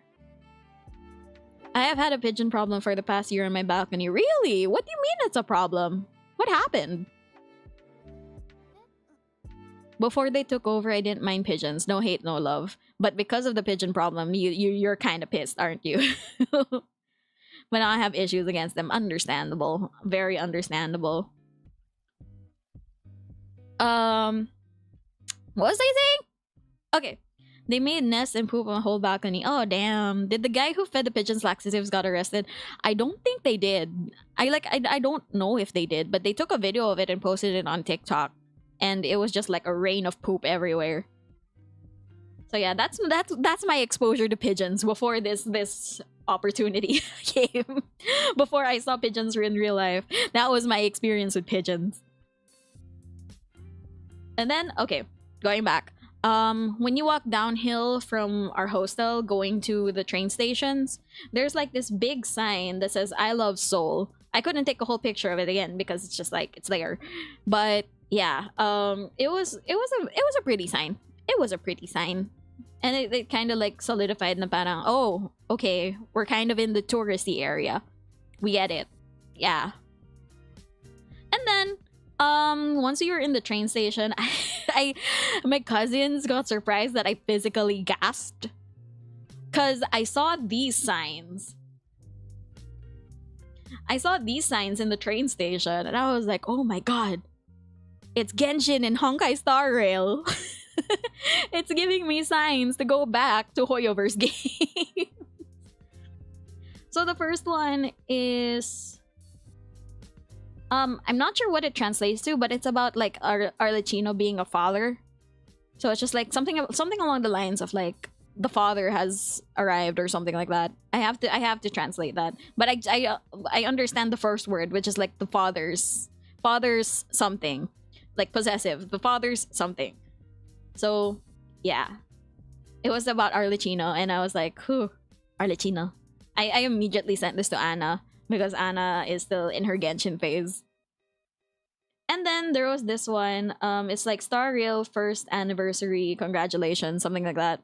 I have had a pigeon problem for the past year on my balcony. Really? What do you mean it's a problem? What happened? Before they took over, I didn't mind pigeons. No hate, no love. But because of the pigeon problem, you're kind of pissed, aren't you? But now I have issues against them. Understandable. Very understandable. What was I saying? Okay. They made nests and poop on the whole balcony. Oh, damn. Did the guy who fed the pigeons laxatives got arrested? I don't think they did. I don't know if they did, but they took a video of it and posted it on TikTok. And it was just like a rain of poop everywhere. So yeah, that's my exposure to pigeons before this opportunity came. Before I saw pigeons in real life. That was my experience with pigeons. And then, okay, going back. When you walk downhill from our hostel going to the train stations, there's like this big sign that says I love Seoul. I couldn't take a whole picture of it again because it's just like it's there. But yeah, it was a pretty sign. It was a pretty sign. And it kind of like solidified na parang, oh, okay, we're kind of in the touristy area. We get it. Yeah. And then once we were in the train station, my cousins got surprised that I physically gasped because I saw these signs. I saw these signs in the train station and I was like, oh my god, it's Genshin and Honkai Star Rail. It's giving me signs to go back to Hoyoverse game. So the first one is I'm not sure what it translates to, but it's about like Arlecchino being a father. So it's just like something along the lines of like the father has arrived or something like that. I have to translate that. But I understand the first word, which is like the father's something, like possessive. The father's something. So yeah, it was about Arlecchino, and I was like, whew, Arlecchino. I immediately sent this to Anna because Anna is still in her Genshin phase. And then there was this one. It's like Star Rail first anniversary, congratulations, something like that.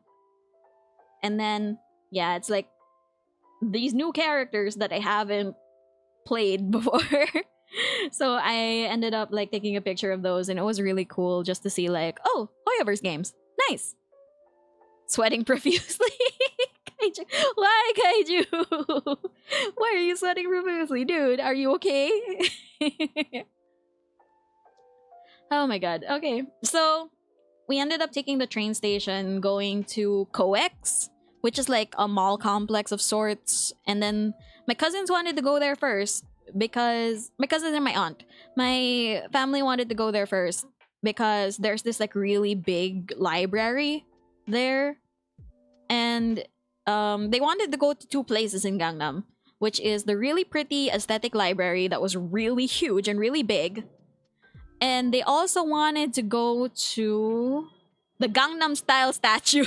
And then yeah, it's like these new characters that I haven't played before. So I ended up like taking a picture of those, and it was really cool just to see like, oh, Hoyoverse games, nice. Sweating profusely. Kaiju. Why, Kaiju? Why are you sweating profusely, dude? Are you okay? Oh my god. Okay, so we ended up taking the train station, going to Coex, which is like a mall complex of sorts. And then my cousins wanted to go there first because my cousins and my aunt, my family wanted to go there first because there's this like really big library there, and they wanted to go to two places in Gangnam, which is the really pretty aesthetic library that was really huge and really big. And they also wanted to go to the Gangnam Style statue.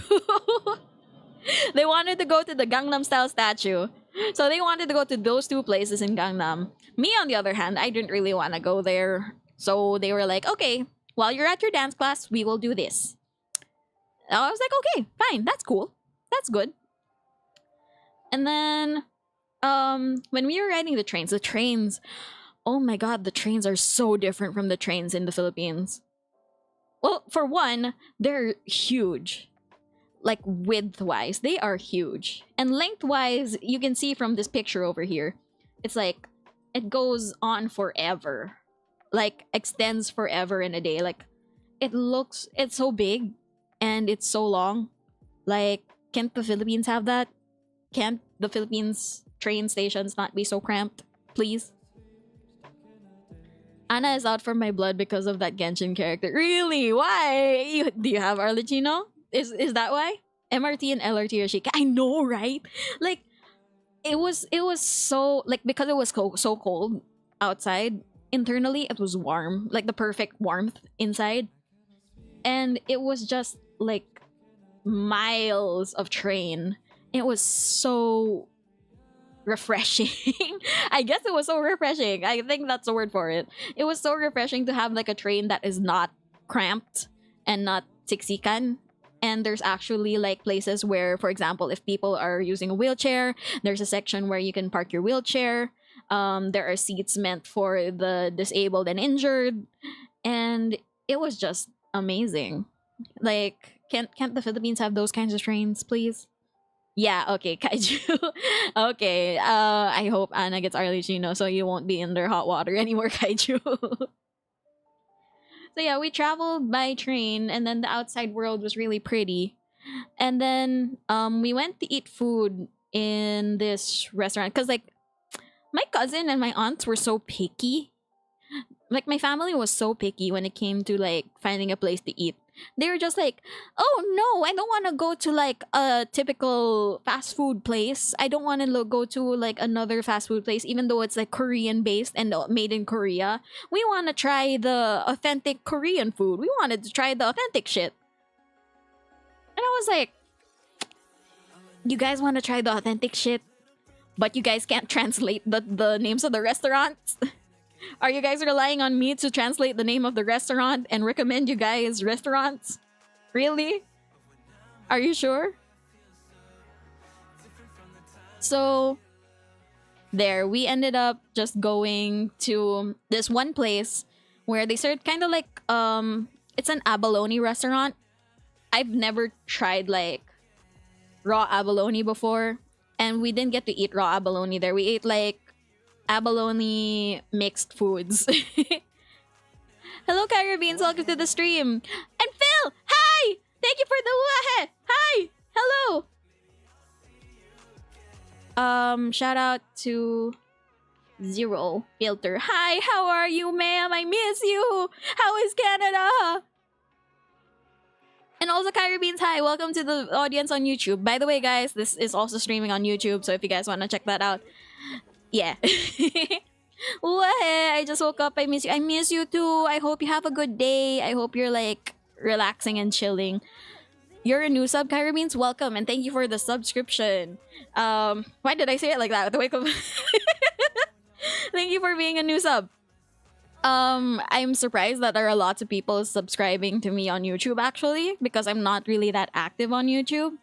They wanted to go to the Gangnam Style statue. So they wanted to go to those two places in Gangnam. Me, on the other hand, I didn't really want to go there. So they were like, okay, while you're at your dance class, we will do this. I was like, okay, fine, that's cool. That's good. And then when we were riding the trains, oh my god, the trains are so different from the trains in the Philippines. Well, for one, they're huge. Like width-wise, they are huge. And length-wise, you can see from this picture over here, it's like, it goes on forever. Like, extends forever in a day. Like, it's so big, and it's so long. Like, can't the Philippines have that? Can't the Philippines train stations not be so cramped? Please? Anna is out for my blood because of that Genshin character. Really? Why? Do you have Arlecchino? Is that why? MRT and LRT are chic. I know, right? Like, it was so, like, because it was so cold outside, internally it was warm. Like, the perfect warmth inside. And it was just, like, miles of train. It was so refreshing. I guess it was so refreshing. I think that's the word for it. It was so refreshing to have like a train that is not cramped and not siksikan. And there's actually like places where, for example, if people are using a wheelchair, there's a section where you can park your wheelchair. There are seats meant for the disabled and injured. And it was just amazing. Like, can't the Philippines have those kinds of trains, please? Yeah, okay, Kaiju. Okay, I hope Anna gets Arlecchino so you won't be in their hot water anymore, Kaiju. So yeah, we traveled by train, and then the outside world was really pretty. And then we went to eat food in this restaurant because like my cousin and my aunts were so picky. Like my family was so picky when it came to like finding a place to eat. They were just like, oh no, I don't want to go to like a typical fast food place. I don't want to go to like another fast food place, even though it's like Korean based and made in Korea. We want to try the authentic Korean food. We wanted to try the authentic shit. And I was like, you guys want to try the authentic shit, but you guys can't translate the names of the restaurants? Are you guys relying on me to translate the name of the restaurant and recommend you guys restaurants? Really? Are you sure? So, there, we ended up just going to this one place where they served kind of like, it's an abalone restaurant. I've never tried like raw abalone before, and we didn't get to eat raw abalone there. We ate like abalone mixed foods. Hello, Caribbeans. Welcome to the stream. And Phil, hi! Thank you for the wahe. Hi! Hello! Shout out to Zero Filter. Hi, how are you, ma'am? I miss you. How is Canada? And also, Kyrie Beans, hi. Welcome to the audience on YouTube. By the way, guys, this is also streaming on YouTube. So if you guys want to check that out, yeah. What? I just woke up. I miss you. I miss you too. I hope you have a good day. I hope you're like relaxing and chilling. You're a new sub, Kyrie Beans. Welcome and thank you for the subscription. Why did I say it like that? Wake up. Thank you for being a new sub. I'm surprised that there are lots of people subscribing to me on YouTube actually, because I'm not really that active on YouTube.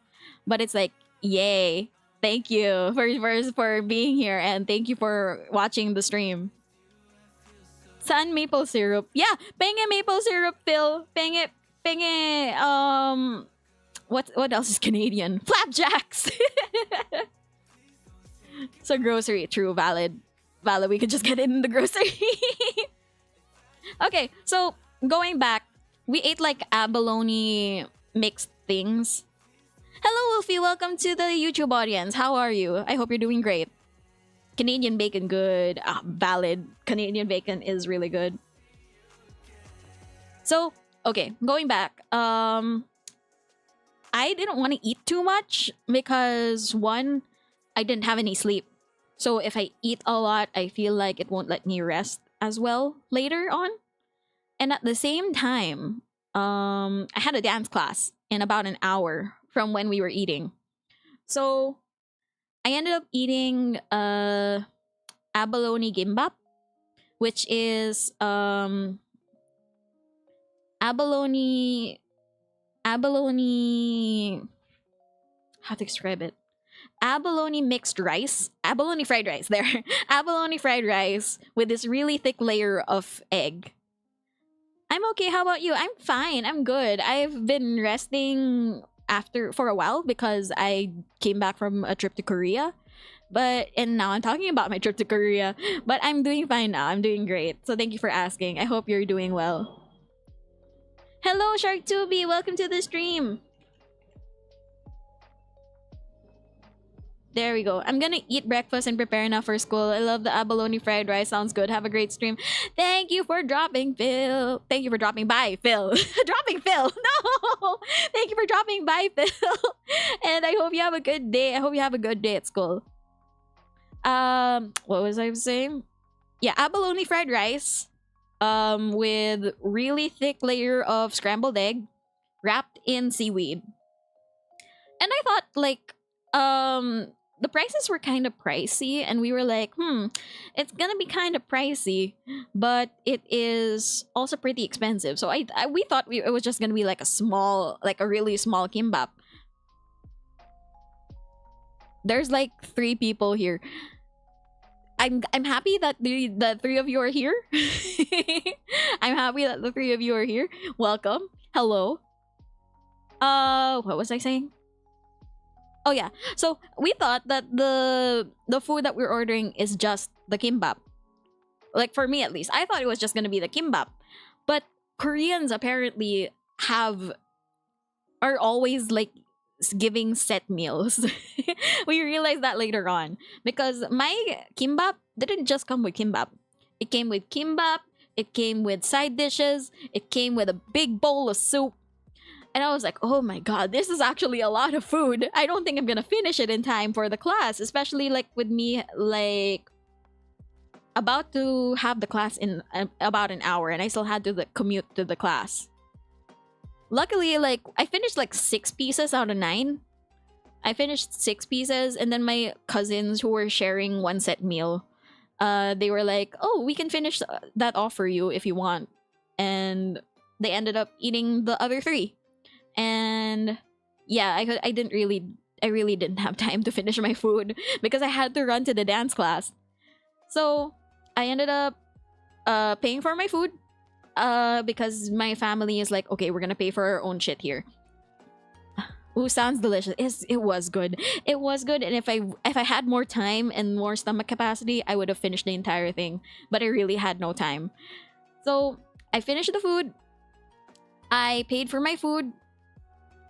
But it's like, yay. Thank you for being here and thank you for watching the stream. Sun maple syrup. Yeah, penge maple syrup, Phil. Penge what else is Canadian? Flapjacks. So grocery, true, valid. We could just get it in the grocery. Okay, so going back, we ate like abalone mixed things. Hello, Wolfie. Welcome to the YouTube audience. How are you? I hope you're doing great. Canadian bacon, good. Valid. Canadian bacon is really good. So, okay, going back. I didn't want to eat too much because one, I didn't have any sleep. So if I eat a lot, I feel like it won't let me rest as well later on. And at the same time, I had a dance class in about an hour from when we were eating. So I ended up eating abalone gimbap, which is abalone, how to describe it? Abalone mixed rice, abalone fried rice there. Abalone fried rice with this really thick layer of egg. I'm okay. How about you? I'm fine. I'm good. I've been resting for a while because I came back from a trip to Korea. And now I'm talking about my trip to Korea. But I'm doing fine now. I'm doing great. So thank you for asking. I hope you're doing well. Hello, SharkTubi. Welcome to the stream. There we go. I'm gonna eat breakfast and prepare now for school. I love the abalone fried rice. Sounds good. Have a great stream. Thank you for dropping, Phil. Thank you for dropping by, Phil. Dropping Phil. No. Thank you for dropping by, Phil. And I hope you have a good day. I hope you have a good day at school. What was I saying? Yeah, abalone fried rice. With really thick layer of scrambled egg wrapped in seaweed. And I thought like the prices were kind of pricey and we were like, it's gonna be kind of pricey, but it is also pretty expensive. So we thought it was just gonna be like a really small kimbap. There's like 3 people here. I'm happy that the 3 of you are here. I'm happy that the 3 of you are here. Welcome. Hello. What was I saying? Oh yeah. So we thought that the food that we're ordering is just the kimbap. Like for me at least, I thought it was just gonna be the kimbap. But Koreans apparently are always like giving set meals. We realized that later on because my kimbap didn't just come with kimbap. It came with kimbap, it came with side dishes, it came with a big bowl of soup. And I was like, oh my god, this is actually a lot of food. I don't think I'm gonna finish it in time for the class, especially like with me like about to have the class in about an hour and I still had to commute to the class. Luckily, like I finished like 6 pieces out of 9. I finished 6 pieces and then my cousins who were sharing one set meal, they were like, oh, we can finish that off for you if you want. And they ended up eating the other 3. And yeah, I really didn't have time to finish my food because I had to run to the dance class. So I ended up paying for my food because my family is like, okay, we're gonna pay for our own shit here. Ooh, sounds delicious. It was good. It was good, and if I had more time and more stomach capacity, I would have finished the entire thing. But I really had no time. So I finished the food. I paid for my food.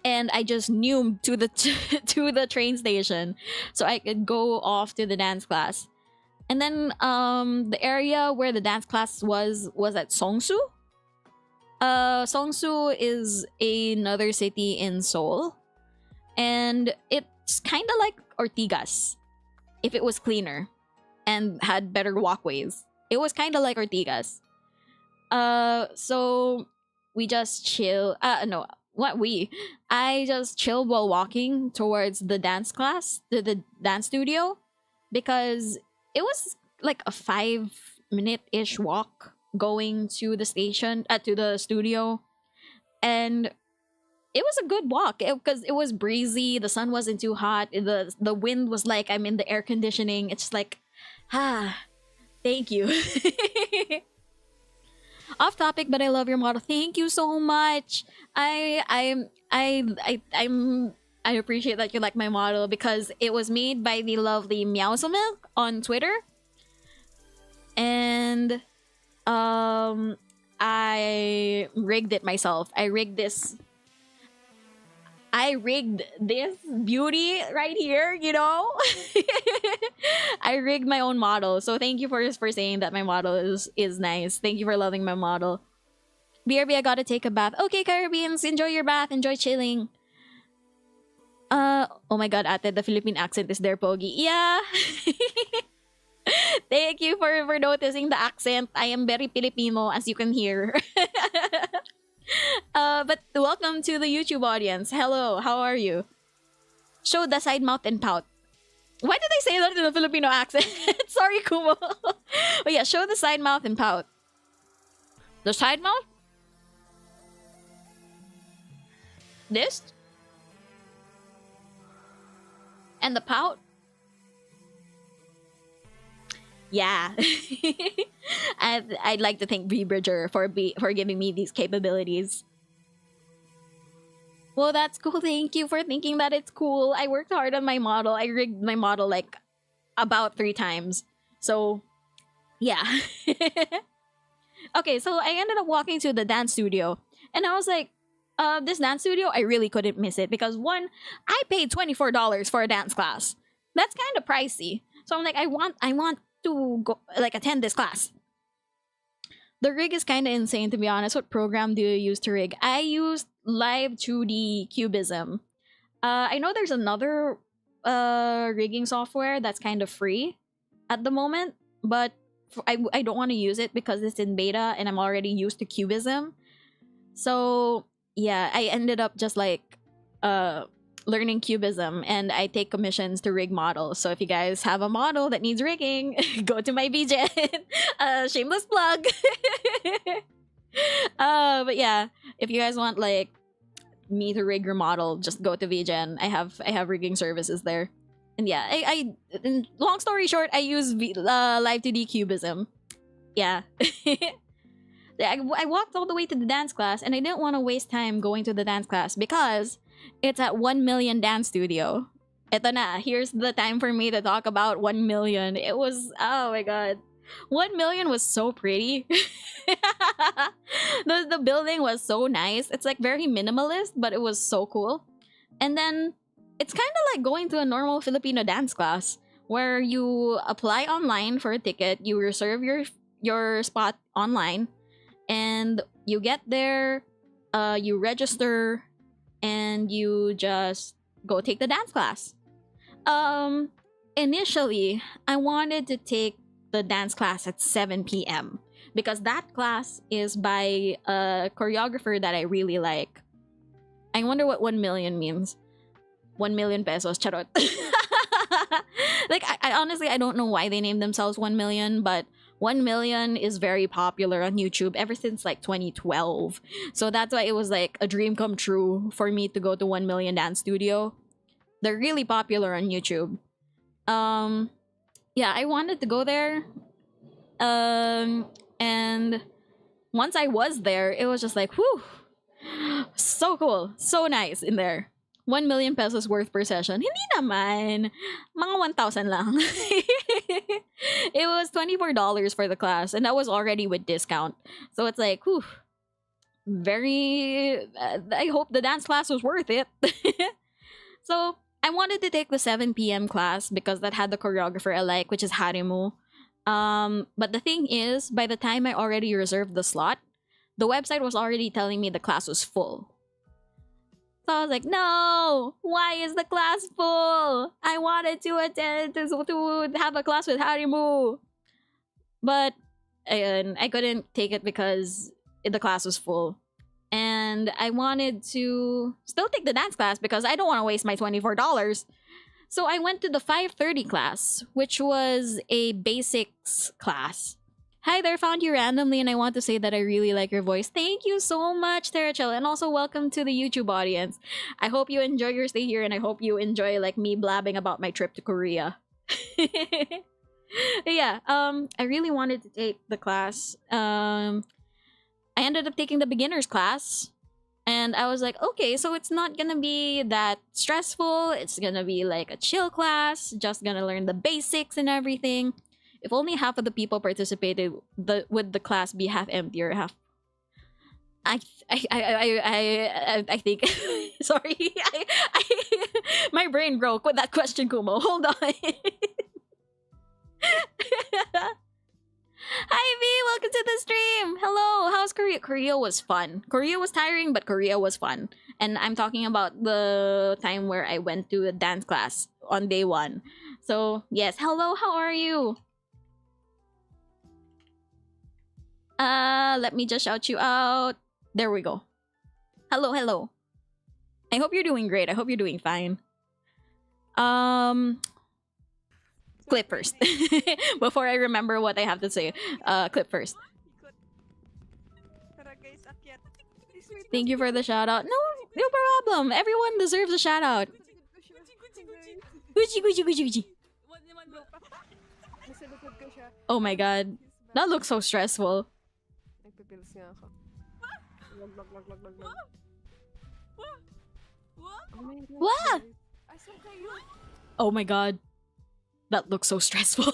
And I just zoomed to the to the train station so I could go off to the dance class. And then the area where the dance class was at Songsu. Seongsu is another city in Seoul, and it's kind of like Ortigas if it was cleaner and had better walkways. It was kind of like Ortigas. So we just chill. No, what we? I just chilled while walking towards the dance class, the dance studio, because it was like a 5-minute ish walk going to the station, to the studio, and it was a good walk because it was breezy. The sun wasn't too hot. The wind was like I'm in the air conditioning. It's just like, thank you. Off topic, but I love your model. Thank you so much. I appreciate that you like my model because it was made by the lovely Meowsomilk on Twitter, and I rigged it myself. I rigged this beauty right here, you know? I rigged my own model. So thank you for saying that my model is nice. Thank you for loving my model. BRB, I gotta take a bath. Okay, Caribbeans, enjoy your bath. Enjoy chilling. Oh my god, ate, the Philippine accent is there, Pogi. Yeah. Thank you for noticing the accent. I am very Filipino, as you can hear. But welcome to the YouTube audience. Hello, how are you? Show the side mouth and pout. Why did I say that in a Filipino accent? Sorry, Kumo. But yeah, show the side mouth and pout. The side mouth? This? And the pout? Yeah. I'd like to thank Bridger for giving me these capabilities. Well, that's cool. Thank you for thinking that it's cool. I worked hard on my model. I rigged my model like about 3 times. So, yeah. Okay, so I ended up walking to the dance studio. And I was like, this dance studio, I really couldn't miss it. Because one, I paid $24 for a dance class. That's kind of pricey. So I'm like, I want to go like attend this class. The rig is kind of insane, to be honest. What program do you use to rig? I used Live 2D Cubism. I know there's another rigging software that's kind of free at the moment, but I don't want to use it because it's in beta and I'm already used to Cubism. So yeah, I ended up just like learning Cubism, and I take commissions to rig models. So if you guys have a model that needs rigging, go to my VGen. Shameless plug. But yeah, if you guys want like me to rig your model, just go to VGen. I have rigging services there. And yeah, I long story short, I use Live 2D Cubism. Yeah. I walked all the way to the dance class, and I didn't want to waste time going to the dance class because it's at 1 Million Dance Studio. Eto na, here's the time for me to talk about 1 Million. It was, oh my god. 1 Million was so pretty. The building was so nice. It's like very minimalist, but it was so cool. And then it's kind of like going to a normal Filipino dance class where you apply online for a ticket, you reserve your spot online, and you get there, you register, and you just go take the dance class. Initially, I wanted to take the dance class at 7 p.m. because that class is by a choreographer that I really like. I wonder what 1 million means. 1 million pesos, charot. Like, I honestly, I don't know why they named themselves 1 million, but 1 million is very popular on YouTube ever since like 2012. So that's why it was like a dream come true for me to go to 1 Million Dance Studio. They're really popular on YouTube. Yeah, I wanted to go there. And once I was there, it was just like, whew, so cool, so nice in there. 1 million pesos worth per session. Hindi naman. Mga 1,000 lang. It was $24 for the class, and that was already with discount. So it's like, whew, very... I hope the dance class was worth it. So I wanted to take the 7 p.m. class because that had the choreographer I like, which is Harimu. But the thing is, by the time I already reserved the slot, the website was already telling me the class was full. So I was like, no, why is the class full? I wanted to attend to have a class with Harimu. But I couldn't take it because the class was full. And I wanted to still take the dance class because I don't want to waste my $24. So I went to the 5:30 class, which was a basics class. Hi there, found you randomly, and I want to say that I really like your voice. Thank you so much, Terachel, and also welcome to the YouTube audience. I hope you enjoy your stay here, and I hope you enjoy like me blabbing about my trip to Korea. Yeah, I really wanted to take the class. I ended up taking the beginners class. And I was like, okay, so it's not gonna be that stressful. It's gonna be like a chill class, just gonna learn the basics and everything. If only half of the people participated, would the class be half empty or half? I think. Sorry, my brain broke with that question, Kumo. Hold on. Hi V, welcome to the stream. Hello, how's Korea? Korea was fun. Korea was tiring, but Korea was fun. And I'm talking about the time where I went to a dance class on day 1. So yes, hello, how are you? Let me just shout you out. There we go. Hello, hello. I hope you're doing great. I hope you're doing fine. Clip first. Before I remember what I have to say. Clip first. Thank you for the shout out. No problem. Everyone deserves a shout out. Gucci. Oh my god. That looks so stressful. What? Oh my god. That looks so stressful.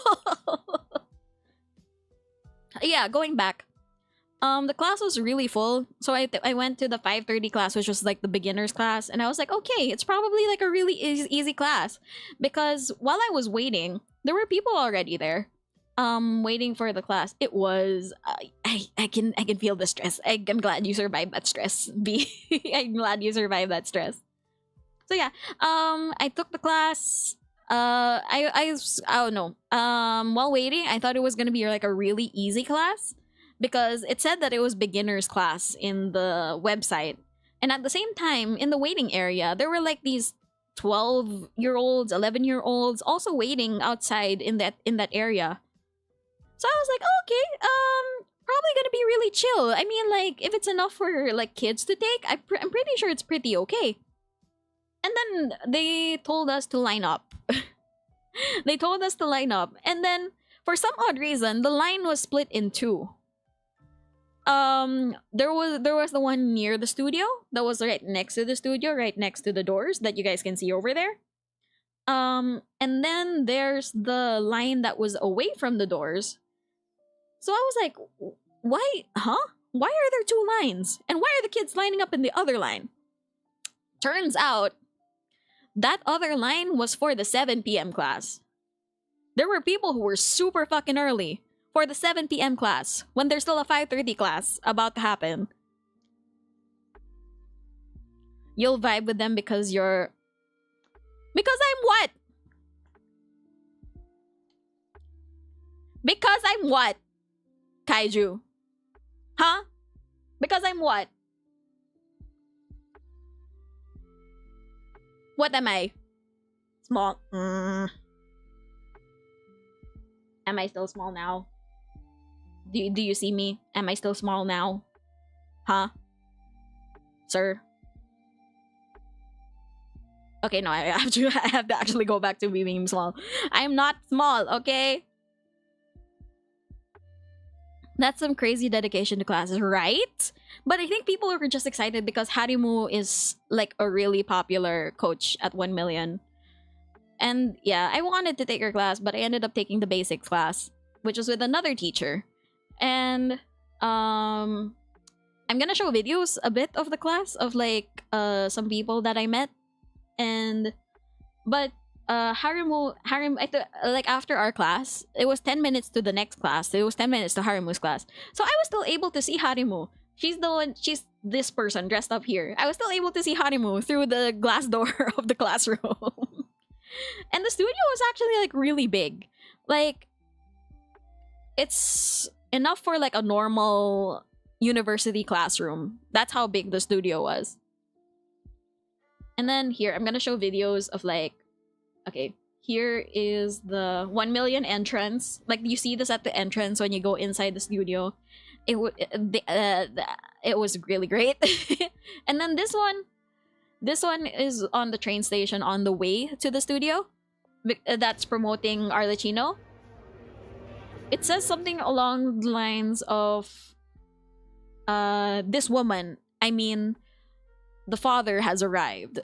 Yeah, going back. The class was really full. So I went to the 5:30 class, which was like the beginners class. And I was like, okay, it's probably like a really easy class. Because while I was waiting, there were people already there. Waiting for the class. It was... I can feel the stress. I'm glad you survived that stress, B. I'm glad you survived that stress. So yeah, I took the class... I don't know. While waiting, I thought it was gonna be like a really easy class because it said that it was beginners class in the website, and at the same time, in the waiting area, there were like these 12-year-olds, 11-year-olds also waiting outside in that area. So I was like, okay, probably gonna be really chill. I mean, like if it's enough for like kids to take, I'm pretty sure it's pretty okay. And then they told us to line up. They told us to line up. And then, for some odd reason, the line was split in 2. There was the one near the studio. That was right next to the studio, right next to the doors that you guys can see over there. And then there's the line that was away from the doors. So I was like, why? Huh? Why are there 2 lines? And why are the kids lining up in the other line? Turns out, that other line was for the 7 p.m. class. There were people who were super fucking early for the 7 p.m. class when there's still a 5:30 class about to happen. You'll vibe with them because you're... Because I'm what? Because I'm what? Kaiju. Huh? Because I'm what? What am I? Small. Am I still small now? Do you see me? Am I still small now? Huh? Sir? Okay, no, I have to actually go back to being small. I'm not small, okay? That's some crazy dedication to classes, right? But I think people were just excited because Harimu is like a really popular coach at 1 million. And yeah, I wanted to take her class, but I ended up taking the basics class, which was with another teacher. And I'm gonna show videos a bit of the class of like some people that I met. But Harimu, like after our class, it was 10 minutes to the next class. It was 10 minutes to Harimu's class. So I was still able to see Harimu She's the one. She's this person dressed up here. I was still able to see Harimu through the glass door of the classroom. And the studio was actually like really big. Like, it's enough for like a normal university classroom. That's how big the studio was. And then here, I'm gonna show videos of like, okay, here is the 1 million entrance. Like, you see this at the entrance when you go inside the studio. It was really great. And then this one is on the train station on the way to the studio. That's promoting Arlecchino. It says something along the lines of, this woman, I mean, the father has arrived.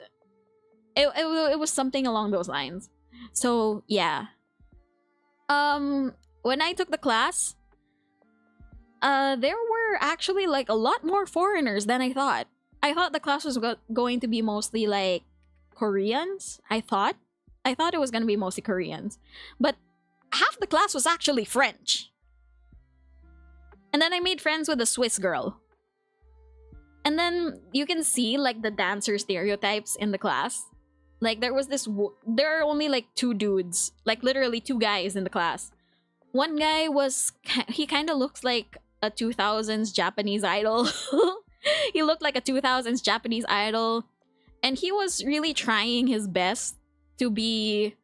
It was something along those lines. So yeah. When I took the class, there were actually like a lot more foreigners than I thought. I thought the class was going to be mostly like Koreans. I thought it was going to be mostly Koreans, but half the class was actually French. And then I made friends with a Swiss girl. And then you can see like the dancer stereotypes in the class. Like, there are only like 2 dudes, like literally 2 guys in the class. One guy he kind of looks like a 2000s Japanese idol. He looked like a 2000s Japanese idol. And he was really trying his best to be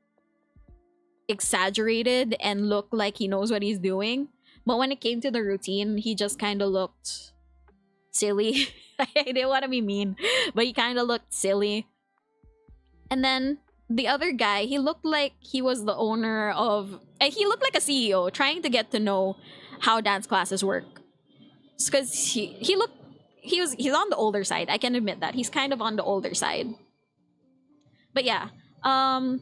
exaggerated and look like he knows what he's doing. But when it came to the routine, he just kind of looked silly. I didn't want to be mean, but he kind of looked silly. And then the other guy, he looked like he was the owner of... he looked like a CEO trying to get to know how dance classes work. Because he's on the older side. I can admit that. He's kind of on the older side. But yeah. And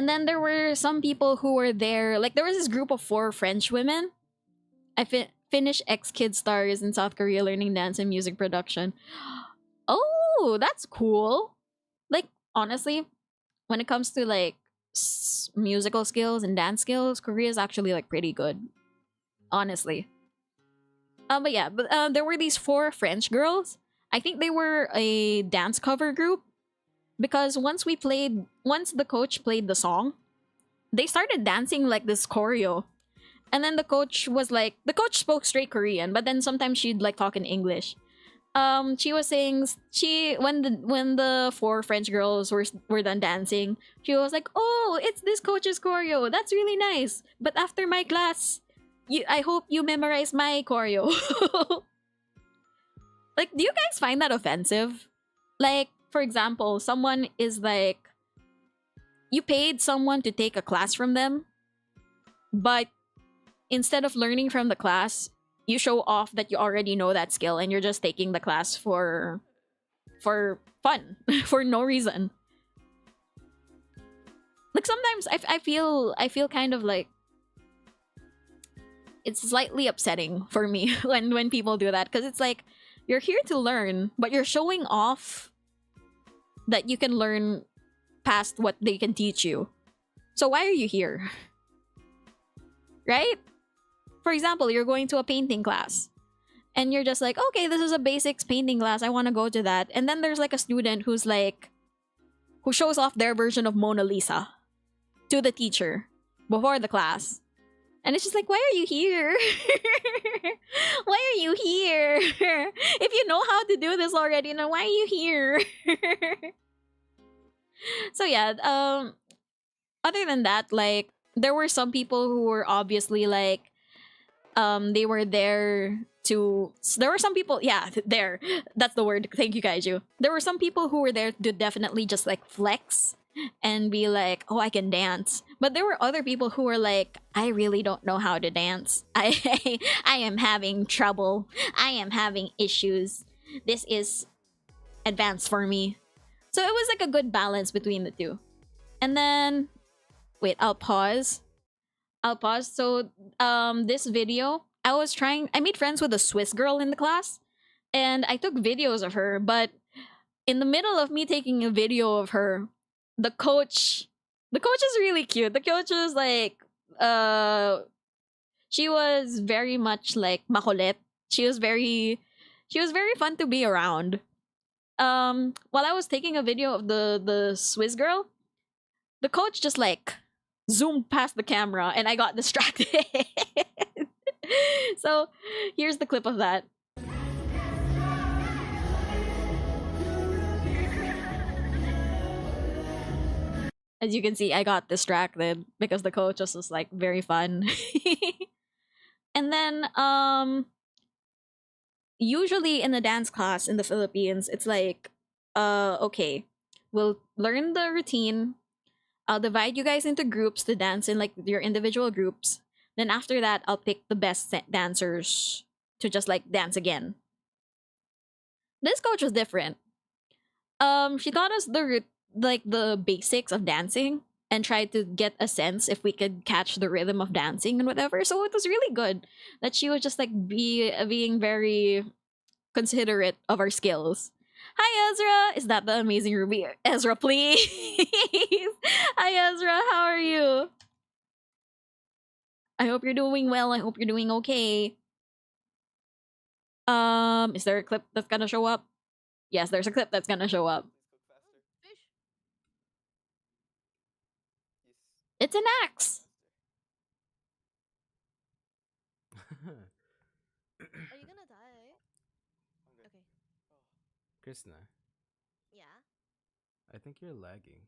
then there were some people who were there. Like, there was this group of 4 French women. Finnish ex-kid stars in South Korea learning dance and music production. Oh, that's cool. Like, honestly, when it comes to like musical skills and dance skills, Korea is actually like pretty good. Honestly. But yeah, there were these 4 French girls. I think they were a dance cover group. Because once the coach played the song, they started dancing like this choreo. And then the coach spoke straight Korean, but then sometimes she'd like talk in English. She was saying, when the 4 French girls were done dancing, she was like, "Oh, it's this coach's choreo. That's really nice. But after my class, I hope you memorize my choreo." Like, do you guys find that offensive? Like, for example, someone is like, you paid someone to take a class from them, but instead of learning from the class, you show off that you already know that skill and you're just taking the class for fun, for no reason. Like, sometimes I feel kind of like it's slightly upsetting for me when people do that, because it's like, you're here to learn, but you're showing off that you can learn past what they can teach you. So why are you here? Right? For example, you're going to a painting class and you're just like, okay, this is a basics painting class, I want to go to that. And then there's like a student who shows off their version of Mona Lisa to the teacher before the class. And it's just like, why are you here? Why are you here? If you know how to do this already, then why are you here? So yeah, other than that, like, there were some people who were obviously like, they were there to... There were some people... Yeah, there. That's the word. Thank you, Kaiju. There were some people who were there to definitely just like flex and be like, oh, I can dance. But there were other people who were like, I really don't know how to dance. I am having trouble. I am having issues. This is advanced for me. So it was like a good balance between the two. And then... Wait, I'll pause. So, this video, I made friends with a Swiss girl in the class, and I took videos of her, but in the middle of me taking a video of her, the coach is really cute. The coach was like, she was very much like makulit. She was very fun to be around. While I was taking a video of the Swiss girl, the coach just like zoomed past the camera and I got distracted. So here's the clip of that. As you can see, I got distracted because the coach was just like very fun. And then usually in a dance class in the Philippines, it's like okay, we'll learn the routine. I'll divide you guys into groups to dance in like your individual groups. Then after that, I'll pick the best dancers to just like dance again. This coach was different. She taught us the basics of dancing and tried to get a sense if we could catch the rhythm of dancing and whatever. So it was really good that she was just like being very considerate of our skills. Hi Ezra, is that the amazing Ruby? Ezra, please. Hi Ezra, how are you? I hope you're doing well. I hope you're doing okay. Is there a clip that's gonna show up? Yes, there's a clip that's gonna show up. It's an axe. Are you gonna die? Okay. Krishna, Yeah, I think you're lagging.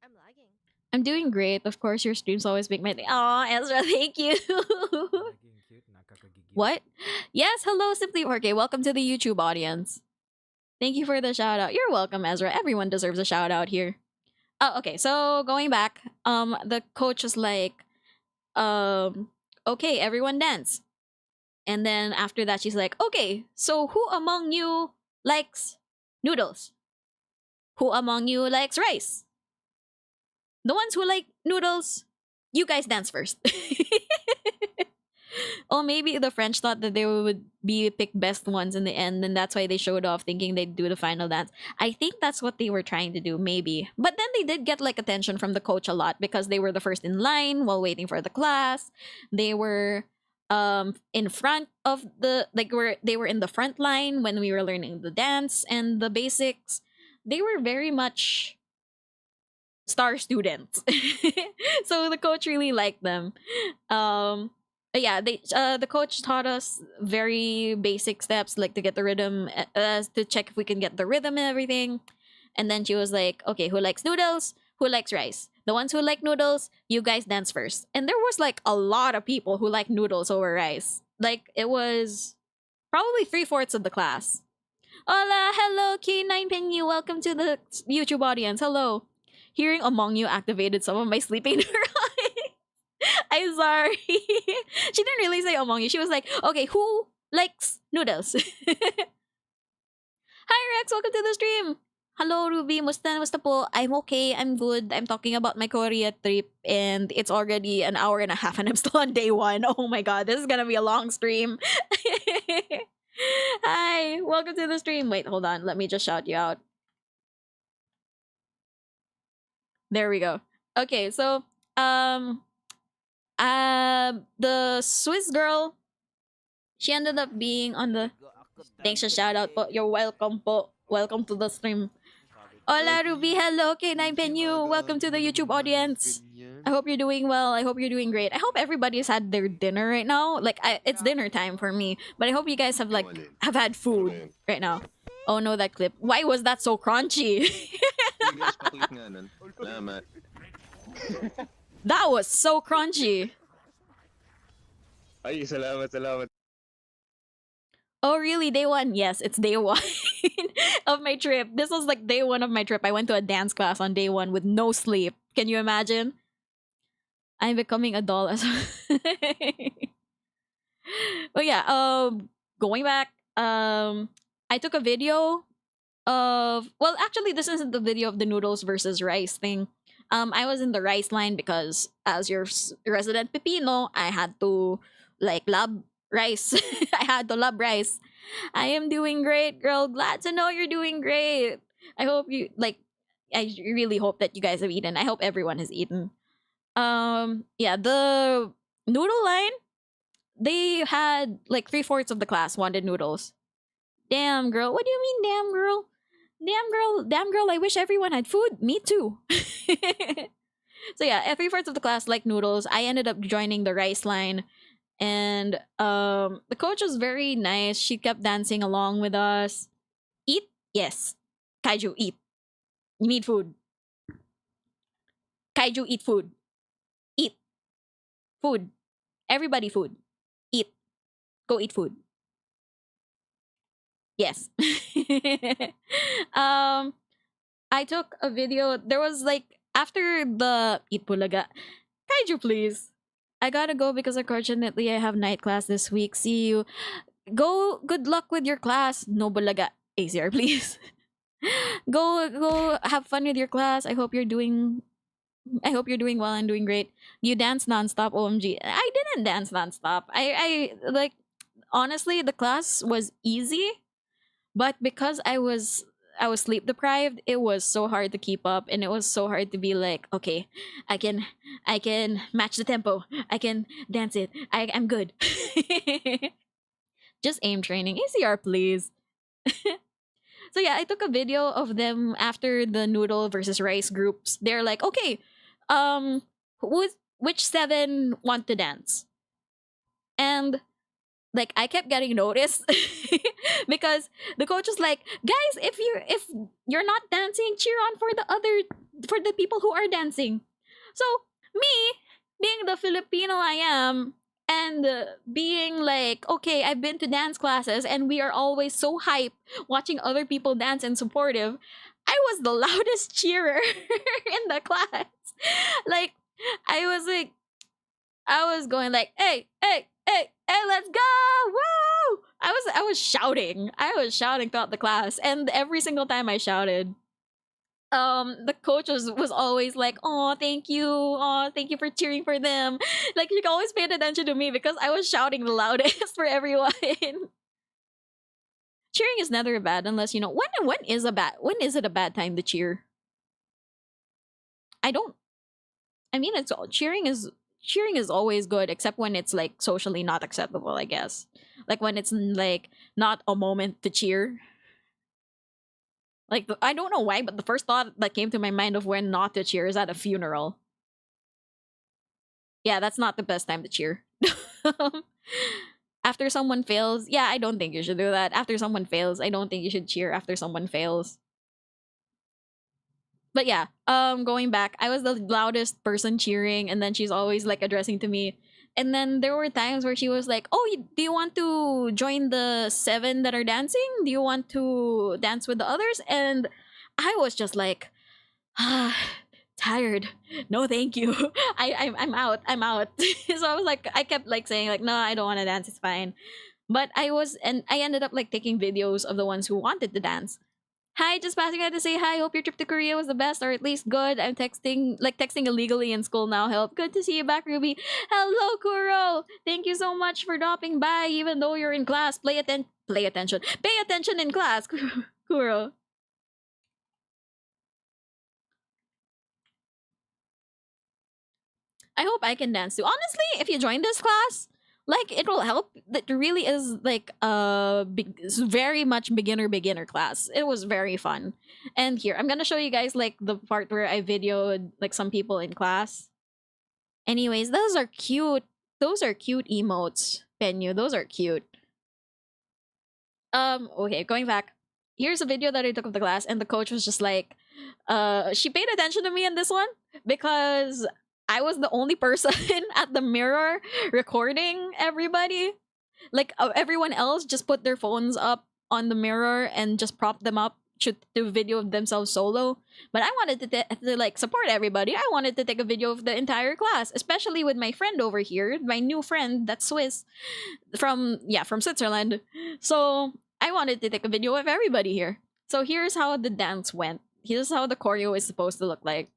I'm lagging. I'm doing great. Of course, your streams always make my day. Aw, Ezra, thank you. Lagging cute, nakakagigil. What? Yes, hello, Simply Orke. Welcome to the YouTube audience. Thank you for the shout out. You're welcome, Ezra. Everyone deserves a shout out here. Oh, okay. So going back, the coach was like, okay, everyone dance. And then after that, she's like, okay, so who among you likes noodles? Who among you likes rice? The ones who like noodles, you guys dance first. Or maybe the French thought that they would be picked best ones in the end, and that's why they showed off thinking they'd do the final dance. I think that's what they were trying to do, maybe. But then they did get like attention from the coach a lot because they were the first in line while waiting for the class. They were in front of they were in the front line when we were learning the dance and the basics. They were very much star students. So the coach really liked them. But yeah, the coach taught us very basic steps like to get the rhythm, to check if we can get the rhythm and everything. And then she was like, okay, who likes noodles? Who likes rice? The ones who like noodles, you guys dance first. And there was like a lot of people who like noodles over rice. Like it was probably 3/4 of the class. Hola, hello, K9 Penny. Welcome to the YouTube audience. Hello. Hearing among you activated some of my sleeping neurons. I'm sorry. She didn't really say among you. She was like, okay, who likes noodles? Hi, Rex. Welcome to the stream. Hello, Ruby. Musta po? I'm okay. I'm good. I'm talking about my Korea trip and it's already an hour and a half and I'm still on day 1. Oh my god, this is gonna be a long stream. Hi. Welcome to the stream. Wait, hold on. Let me just shout you out. There we go. Okay, so the Swiss girl, she ended up being on the thanks for shout out po. You're welcome po. Welcome to the stream. Hola Ruby, hello K9 Penyu. Welcome to the YouTube audience. I hope you're doing well. I hope you're doing great. I hope everybody's had their dinner right now. Like it's dinner time for me, but I hope you guys have had food right now. Oh no, that clip. Why was that so crunchy? That was so crunchy. Ay, salamat. Oh really? Day 1? Yes, it's day 1 of my trip. This was like day 1 of my trip. I went to a dance class on day 1 with no sleep. Can you imagine? I'm becoming a doll as But yeah, going back, I took a video of, well, actually this isn't the video of the noodles versus rice thing. I was in the rice line because as your resident Pipino, I had to like lab rice. I had to lab rice. I am doing great, girl. Glad to know you're doing great. I hope you I really hope that you guys have eaten. I hope everyone has eaten. Yeah, the noodle line, they had like 3/4 of the class wanted noodles. Damn girl, what do you mean damn girl? Damn girl, I wish everyone had food. Me too. So yeah, 3/4 of the class like noodles. I ended up joining the rice line, and the coach was very nice. She kept dancing along with us. Eat? Yes. Kaiju, eat. You need food. Kaiju, eat food. Eat. Food. Everybody food. Eat. Go eat food. Yes. I took a video. There was like after the eat bulaga. Kaiju, please. I gotta go because unfortunately I have night class this week. See you. Go. Good luck with your class. No bulaga. ACR, please. Go. Have fun with your class. I hope you're doing well and doing great. You dance nonstop. OMG. I didn't dance nonstop. I like honestly the class was easy, but because I was sleep deprived, it was so hard to keep up, and it was so hard to be like, okay, I can match the tempo. I can dance it. I'm good. Just aim training. ACR, please. So yeah, I took a video of them after the noodle versus rice groups. They're like, okay, which 7 want to dance? And like I kept getting noticed because the coach was like, guys, if you're not dancing, cheer on for the people who are dancing. So me, being the Filipino I am, and being like, okay, I've been to dance classes and we are always so hype watching other people dance and supportive, I was the loudest cheerer in the class. Like I was going like, hey, let's go! Woo! I was shouting. I was shouting throughout the class, and every single time I shouted, the coach was always like, oh, thank you for cheering for them. Like she always paid attention to me because I was shouting the loudest for everyone. Cheering is never bad unless you know when is it a bad time to cheer? I mean it's all cheering is always good except when it's like socially not acceptable, I guess. Like when it's like not a moment to cheer. Like I don't know why, but the first thought that came to my mind of when not to cheer is at a funeral. Yeah, that's not the best time to cheer. After someone fails, yeah, I don't think you should do that. After someone fails, I don't think you should cheer after someone fails. But yeah, going back, I was the loudest person cheering, and then she's always like addressing to me. And then there were times where she was like, oh, do you want to join the 7 that are dancing? Do you want to dance with the others? And I was just like, tired. No, thank you. I'm out. So I was like, I kept like saying like, no, I don't want to dance. It's fine. But I ended up like taking videos of the ones who wanted to dance. Hi, just passing out to say hi. Hope your trip to Korea was the best, or at least good. I'm texting illegally in school now. Help. Good to see you back, Ruby. Hello, Kuro. Thank you so much for dropping by, even though you're in class. Pay attention. Pay attention in class, Kuro. I hope I can dance too. Honestly, if you join this class, like it will help. That really is like very much beginner class. It was very fun. And here I'm gonna show you guys like the part where I videoed like some people in class. Anyways, those are cute emotes, Penyu. Those are cute. Okay, going back. Here's a video that I took of the class, and the coach was just like, she paid attention to me in this one because I was the only person at the mirror recording everybody. Like everyone else just put their phones up on the mirror and just prop them up to video of themselves solo. But I wanted to like support everybody. I wanted to take a video of the entire class, especially with my friend over here, my new friend that's Swiss from Switzerland. So I wanted to take a video of everybody here. So here's how the dance went. Here's how the choreo is supposed to look like.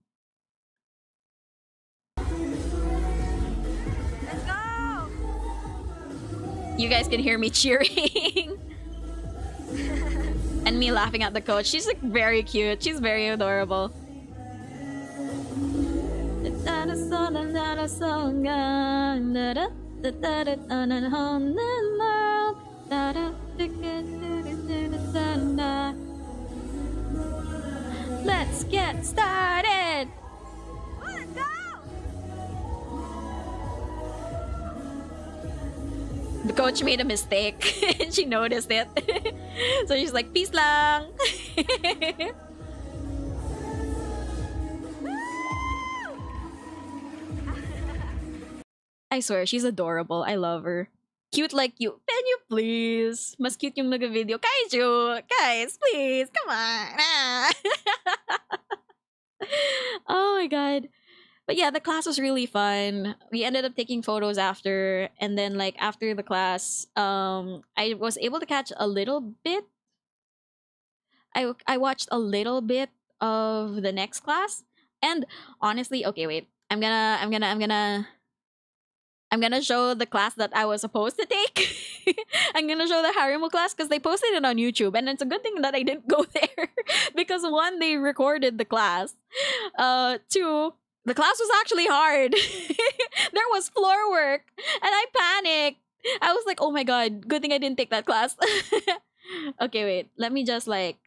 You guys can hear me cheering. And me laughing at the coach. She's like very cute. She's very adorable. Let's get started. The coach made a mistake. She noticed it. So she's like, peace lang. I swear, she's adorable. I love her. Cute like you. Can you please? Mas cute yung nag-video. Kaiju! Guys, please! Come on! Ah. Oh my god. But yeah, the class was really fun. We ended up taking photos after, and then like after the class, I was able to catch a little bit. I watched a little bit of the next class, and honestly, okay, wait. I'm gonna show the class that I was supposed to take. I'm gonna show the Harimu class because they posted it on YouTube, and it's a good thing that I didn't go there because one, they recorded the class. Two, the class was actually hard. There was floor work, and I panicked. I was like, "Oh my god, good thing I didn't take that class." Okay, wait. Let me just like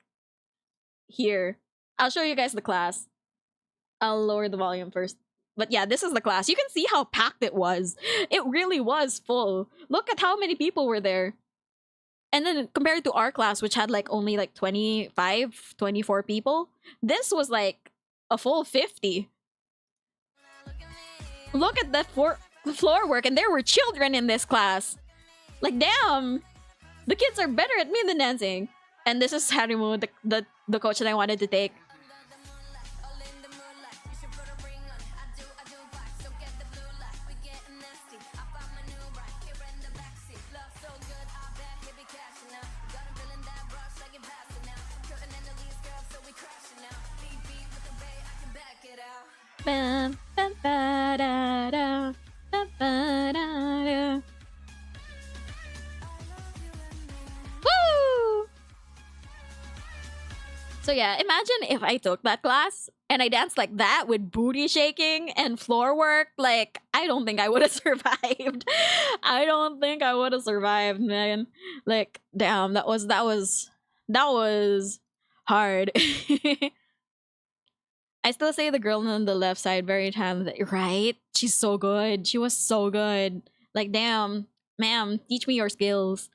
here. I'll show you guys the class. I'll lower the volume first. But yeah, this is the class. You can see how packed it was. It really was full. Look at how many people were there. And then compared to our class, which had like only like 25, 24 people, this was like a full 50. Look at the floor work, and there were children in this class. Like, damn. The kids are better at me than dancing. And this is Harimu, the coach that I wanted to take. Bam, bam, ba-da-da, bam, ba-da-da. Woo! So yeah, imagine if I took that class and I danced like that with booty shaking and floor work. Like, I don't think I would have survived. I don't think I would have survived, man. Like, damn, that was hard. I still say the girl on the left side very talented, right? She's so good. She was so good. Like, damn, ma'am, teach me your skills.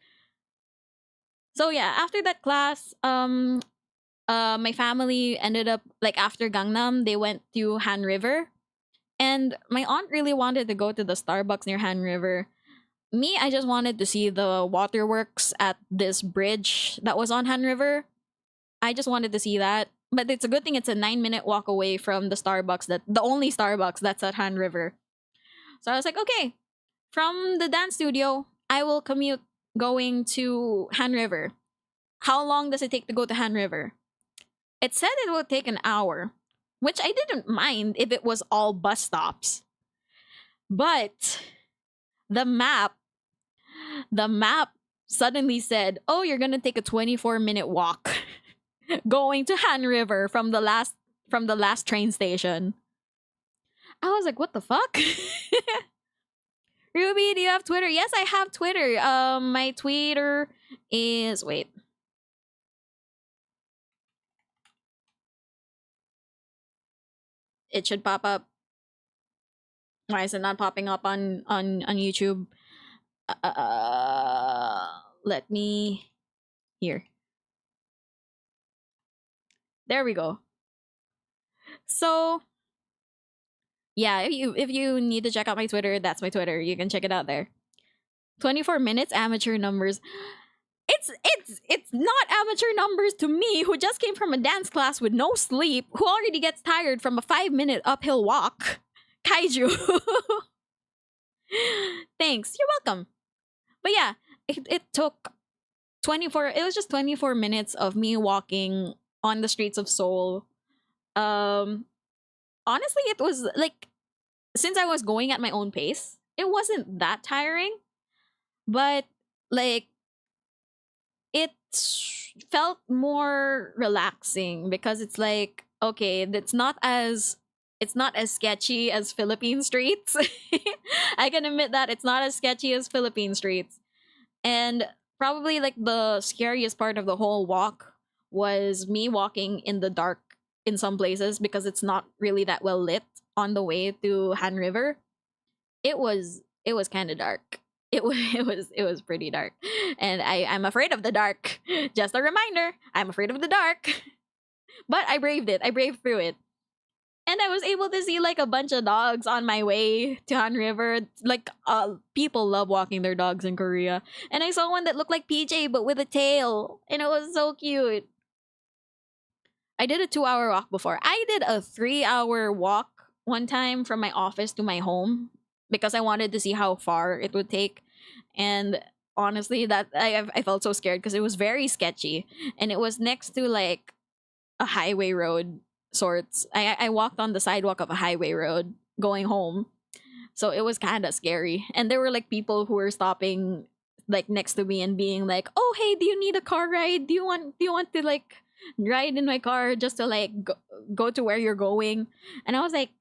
So yeah, after that class, my family ended up like after Gangnam, they went to Han River, and my aunt really wanted to go to the Starbucks near Han River. Me, I just wanted to see the waterworks at this bridge that was on Han River. I just wanted to see that. But it's a good thing it's a 9-minute walk away from the Starbucks, the only Starbucks that's at Han River. So I was like, okay, from the dance studio, I will commute going to Han River. How long does it take to go to Han River? It said it would take an hour, which I didn't mind if it was all bus stops. But the map suddenly said, oh, you're going to take a 24-minute walk. Going to Han River from the last train station. I was like, what the fuck? Ruby, do you have Twitter? Yes, I have Twitter. My Twitter is it should pop up. Why is it not popping up on YouTube? Let me here. There we go. So yeah, if you need to check out my Twitter, that's my Twitter. You can check it out there. 24 minutes amateur numbers. It's not amateur numbers to me, who just came from a dance class with no sleep, who already gets tired from a 5-minute uphill walk. Kaiju. Thanks. You're welcome. But yeah, it took 24, it was just 24 minutes of me walking on the streets of Seoul. Honestly, it was like, since I was going at my own pace, it wasn't that tiring, but like it felt more relaxing because it's like, okay, it's not as sketchy as Philippine streets. I can admit that it's not as sketchy as Philippine streets. And probably like the scariest part of the whole walk was me walking in the dark in some places because it's not really that well lit on the way to Han River. It was kind of dark. It was pretty dark. And I'm afraid of the dark. Just a reminder, I'm afraid of the dark. But I braved it. I braved through it. And I was able to see like a bunch of dogs on my way to Han River. Like people love walking their dogs in Korea. And I saw one that looked like PJ but with a tail, and it was so cute. I did a 2-hour walk before. I did a 3-hour walk one time from my office to my home because I wanted to see how far it would take. And honestly, that I felt so scared because it was very sketchy, and it was next to like a highway road sorts. I walked on the sidewalk of a highway road going home. So it was kind of scary. And there were like people who were stopping like next to me and being like, "Oh, hey, do you need a car ride? Do you want to like ride in my car just to like go to where you're going?" And I was like,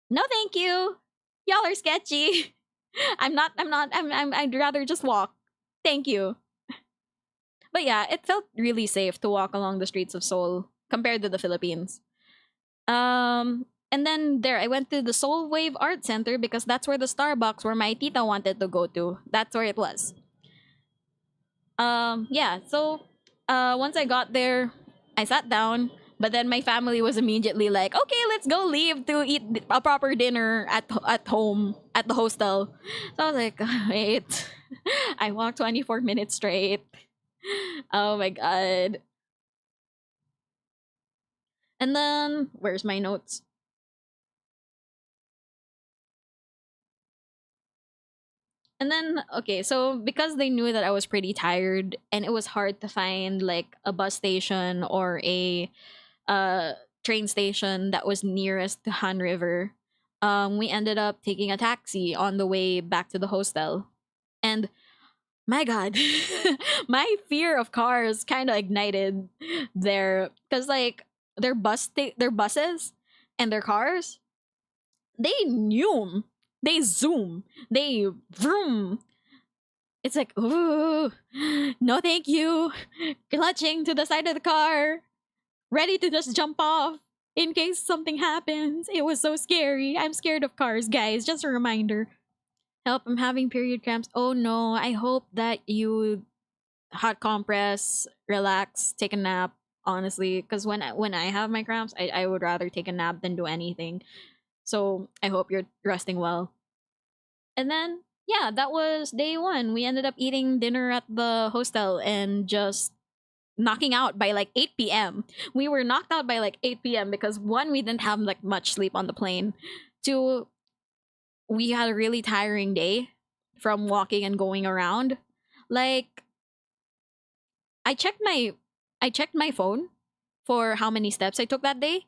"No, thank you. Y'all are sketchy. I'd rather just walk. Thank you." But yeah, it felt really safe to walk along the streets of Seoul compared to the Philippines. And then there, I went to the Seoul Wave Art Center because that's where the Starbucks where my tita wanted to go to. That's where it was. Yeah, so once I got there, I sat down, but then my family was immediately like, "Okay, let's go leave to eat a proper dinner at home at the hostel." So I was like, "Wait." I walked 24 minutes straight. Oh my god. And then where's my notes? And then okay, so because they knew that I was pretty tired and it was hard to find like a bus station or a uh train station that was nearest to Han River, we ended up taking a taxi on the way back to the hostel. And my god, my fear of cars kind of ignited there because like their buses and their cars, they zoom, they zoom, they vroom. It's like, ooh, no, thank you. Clutching to the side of the car, ready to just jump off in case something happens. It was so scary. I'm scared of cars, guys. Just a reminder. Help, I'm having period cramps. Oh no, I hope that you hot compress, relax, take a nap. Honestly, because when I have my cramps, I would rather take a nap than do anything. So I hope you're resting well. And then yeah, that was day one. We ended up eating dinner at the hostel and just knocking out by like 8 p.m. We were knocked out by like 8 p.m. because one, we didn't have like much sleep on the plane. Two, we had a really tiring day from walking and going around. Like I checked my I checked my phone for how many steps I took that day,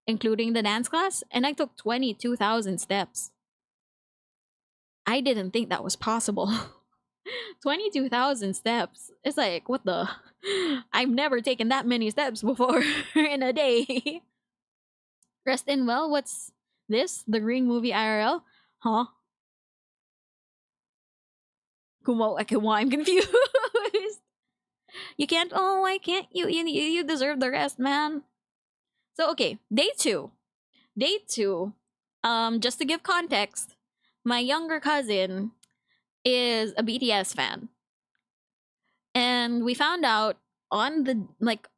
including the dance class, and I took 22,000 steps. I didn't think that was possible. 22,000 steps. It's like, what the? I've never taken that many steps before in a day. Rest in well, what's this? The Ring movie IRL? Huh? Kumo, I'm confused. You can't, oh, I can't, you deserve the rest, man. So, okay, day two. Day two, just to give context, my younger cousin is a BTS fan. And we found out on the like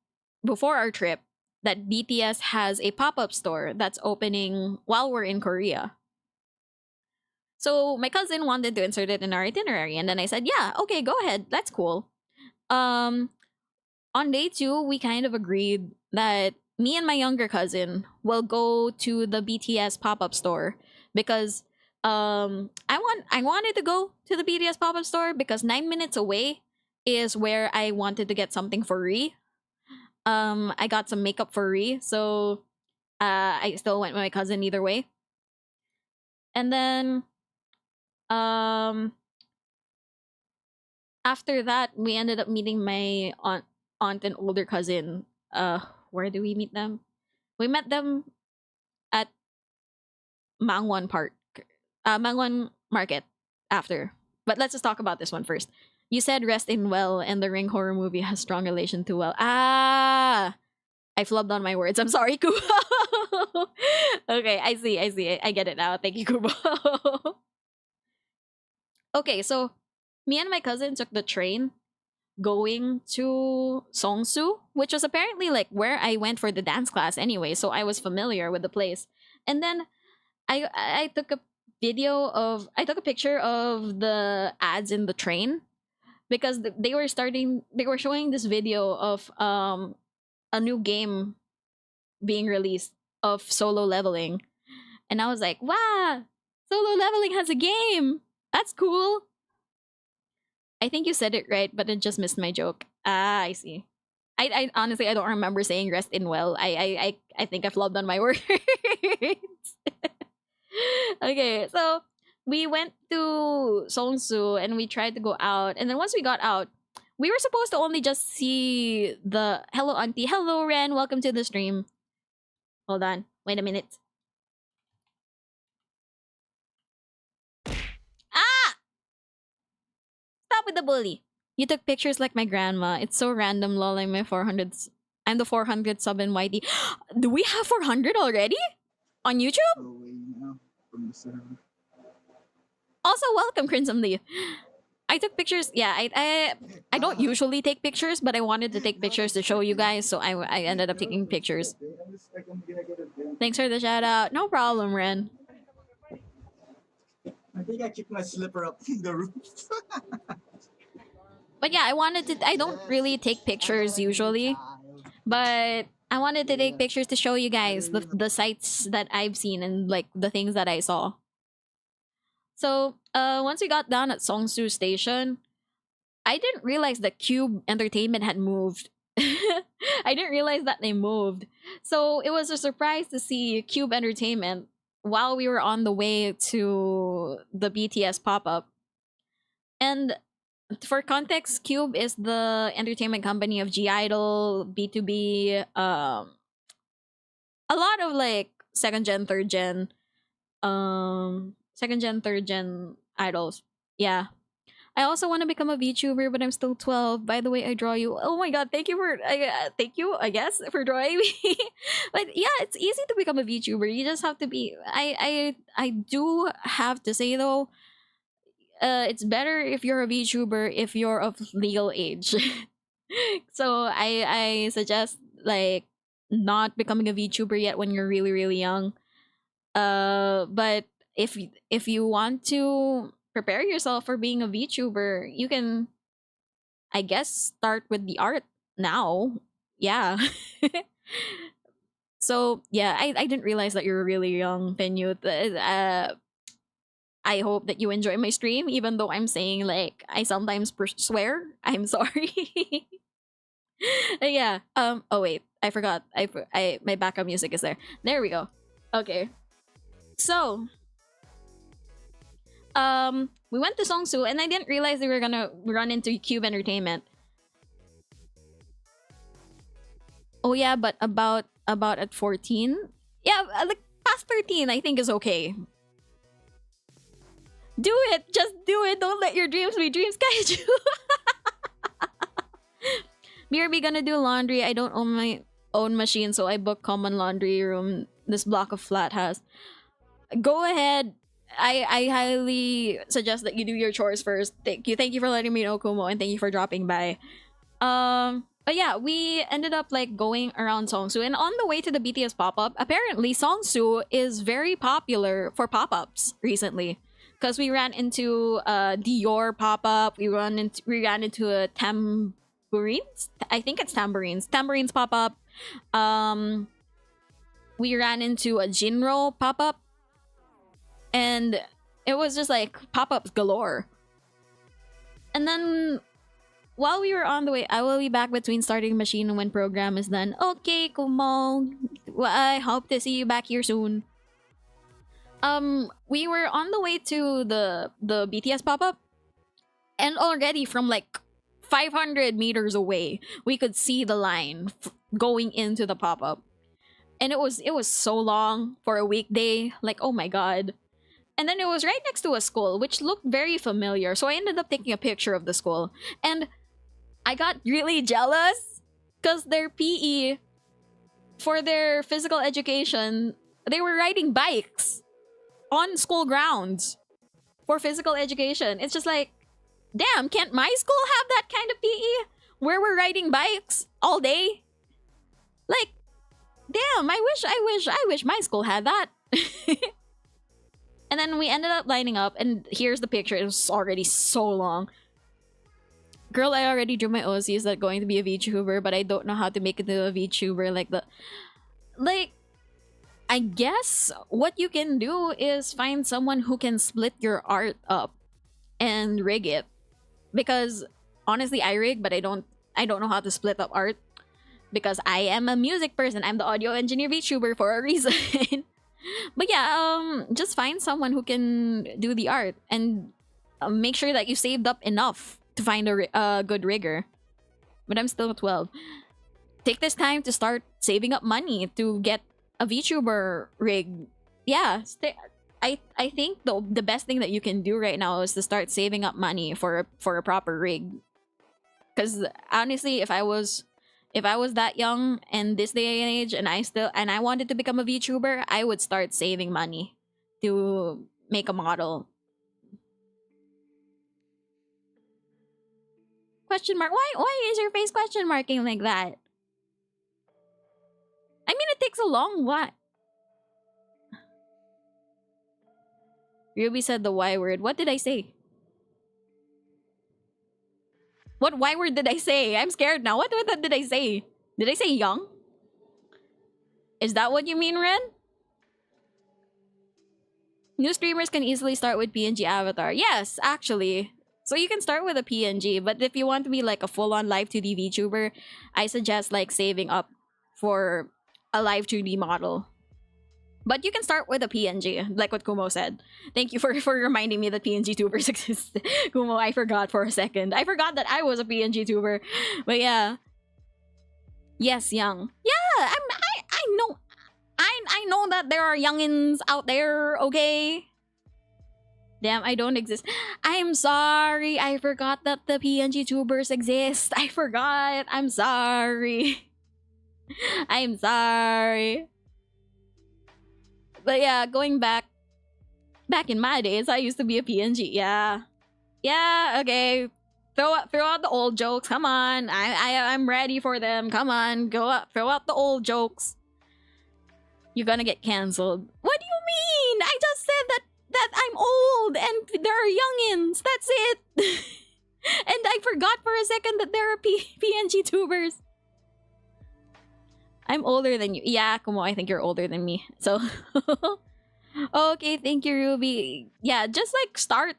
before our trip that BTS has a pop-up store that's opening while we're in Korea. So my cousin wanted to insert it in our itinerary, and then I said, "Yeah, okay, go ahead. That's cool." Um on day 2, we kind of agreed that me and my younger cousin will go to the BTS pop-up store because I wanted to go to the BTS pop-up store because 9 minutes away is where I wanted to get something for Ri. I got some makeup for Ri, so I still went with my cousin either way. And then after that, we ended up meeting my aunt and older cousin. Where do we meet them? We met them at Mangwon Park. Mangwon mark it after. But let's just talk about this one first. You said rest in well, and the Ring horror movie has strong relation to well. I flubbed on my words. I'm sorry, Kubo. Okay, I see. I get it now. Thank you, Kubo. Okay, so me and my cousin took the train going to Songsu, which was apparently like where I went for the dance class anyway, so I was familiar with the place. And then I took a picture of the ads in the train because they were showing this video of a new game being released of solo leveling. And I was like, wow, solo leveling has a game. That's cool. I think you said it right, but I just missed my joke. Ah, I see. I honestly I don't remember saying rest in well. I think I flubbed on my words. Okay, so we went to Songsu and we tried to go out, and then once we got out, we were supposed to only just see the hello auntie, hello Ren, welcome to the stream. Hold on, wait a minute. Ah! Stop with the bully. You took pictures like my grandma. It's so random, lol. I'm my 400s. I'm the 400 sub in YT. Do we have 400 already? On YouTube? Also, welcome, Crimson Lee. I took pictures. Yeah, I don't usually take pictures, but I wanted to take pictures to show you guys, so I ended up taking pictures. Thanks for the shout out. No problem, Ren. I think I kicked my slipper up in the roof. But yeah, I don't really take pictures usually, but I wanted to take pictures to show you guys the sights that I've seen and like the things that I saw. So once we got down at Songsu Station, I didn't realize that Cube Entertainment had moved. I didn't realize that they moved. So it was a surprise to see Cube Entertainment while we were on the way to the BTS pop-up. And for context, Cube is the entertainment company of G-Idol, B2B, a lot of like second gen, third gen idols. Yeah. I also want to become a VTuber, but I'm still 12. By the way, I draw you. Oh my god, thank you, I guess, for drawing me. But yeah, it's easy to become a VTuber. You just have to be I do have to say though, it's better if you're a VTuber if you're of legal age. So I suggest like not becoming a VTuber yet when you're really, really young. But if you want to prepare yourself for being a VTuber, you can, I guess, start with the art now. Yeah. So yeah, I didn't realize that you're really young, Penyut. I hope that you enjoy my stream, even though I'm saying like I sometimes swear. I'm sorry. Yeah. Oh wait, I forgot. My backup music is there. There we go. Okay. So we went to Songsu and I didn't realize they were gonna run into Cube Entertainment. Oh yeah, but about at 14? Yeah, like past 13 I think is okay. Do it! Just do it! Don't let your dreams be dreams, Kaiju! BRB gonna do laundry. I don't own my own machine, so I book common laundry room this block of flat has. Go ahead. I highly suggest that you do your chores first. Thank you for letting me know, Kumo, and thank you for dropping by. But yeah, we ended up like going around Songsu, and on the way to the BTS pop-up, apparently Songsu is very popular for pop-ups recently. Because we ran into Dior pop-up, we ran into a Tambourines? I think it's Tambourines pop-up. We ran into a Jinro pop-up. And it was just like pop-ups galore. And then while we were on the way, I will be back between starting machine when program is done. Okay, Kumo. Well, I hope to see you back here soon. We were on the way to the BTS pop-up, and already from like 500 meters away, we could see the line going into the pop-up. And it was so long for a weekday. Like, oh my god. And then it was right next to a school, which looked very familiar. So I ended up taking a picture of the school. And I got really jealous because their PE, for their physical education, they were riding bikes on school grounds for physical education. It's just like, damn, can't my school have that kind of PE where we're riding bikes all day? Like, damn, I wish my school had that. And then we ended up lining up, and here's the picture. It was already so long. Girl, I already drew my OCs that going to be a VTuber, but I don't know how to make it into a VTuber. Like, I guess what you can do is find someone who can split your art up and rig it. Because honestly, I rig, but I don't know how to split up art. Because I am a music person. I'm the audio engineer VTuber for a reason. But yeah, just find someone who can do the art and make sure that you saved up enough to find a good rigger. But I'm still 12. Take this time to start saving up money to get a VTuber rig. Yeah, I think the best thing that you can do right now is to start saving up money for a proper rig. Because honestly, if I was that young and this day and age, and I wanted to become a VTuber, I would start saving money to make a model. Question mark? Why is your face question marking like that? I mean, it takes a long what? Ruby said the Y word. What did I say? What Y word did I say? I'm scared now. What did I say? Did I say young? Is that what you mean, Ren? New streamers can easily start with PNG avatar. Yes, actually. So you can start with a PNG, but if you want to be like a full-on live 2D VTuber, I suggest like saving up for a live 2D model. But you can start with a PNG, like what Kumo said. Thank you for reminding me that PNG tubers exist. Kumo, I forgot for a second. I forgot that I was a PNG tuber. But yeah. Yes, young. Yeah, I know. I know that there are youngins out there, okay? Damn, I don't exist. I'm sorry. I forgot that the PNG tubers exist. I forgot. I'm sorry. I'm sorry. But yeah, going back in my days, I used to be a PNG. Yeah. Yeah, okay. Throw out the old jokes. Come on. I'm ready for them. Come on. Throw out the old jokes. You're gonna get cancelled. What do you mean? I just said that I'm old and there are youngins. That's it. And I forgot for a second that there are PNG tubers. I'm older than you. Yeah, Kumo, I think you're older than me. So, okay, thank you, Ruby. Yeah, just like start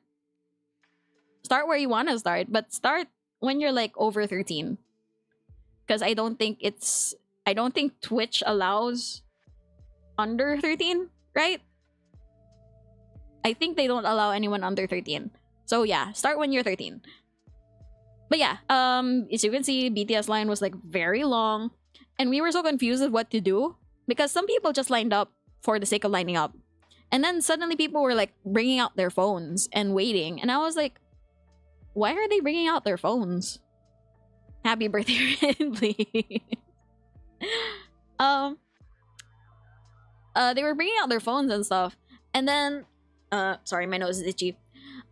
where you want to start, but start when you're like over 13. Because I don't think Twitch allows under 13, right? I think they don't allow anyone under 13. So yeah, start when you're 13. But yeah, as you can see, BTS line was like very long. And we were so confused with what to do because some people just lined up for the sake of lining up. And then suddenly people were like bringing out their phones and waiting. And I was like, why are they bringing out their phones? Happy birthday, Ren, please. They were bringing out their phones and stuff. And then, sorry, my nose is itchy.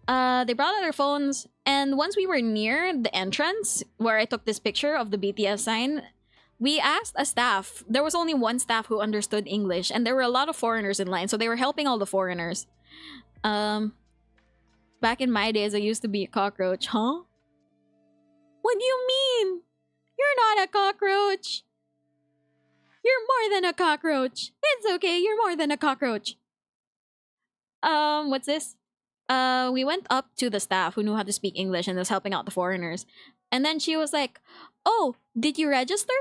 They brought out their phones. And once we were near the entrance where I took this picture of the BTS sign, we asked a staff. There was only one staff who understood English, and there were a lot of foreigners in line, so they were helping all the foreigners. Back in my days, I used to be a cockroach. Huh? What do you mean? You're not a cockroach. You're more than a cockroach. It's okay, you're more than a cockroach. What's this? We went up to the staff who knew how to speak English and was helping out the foreigners. And then she was like, oh, did you register?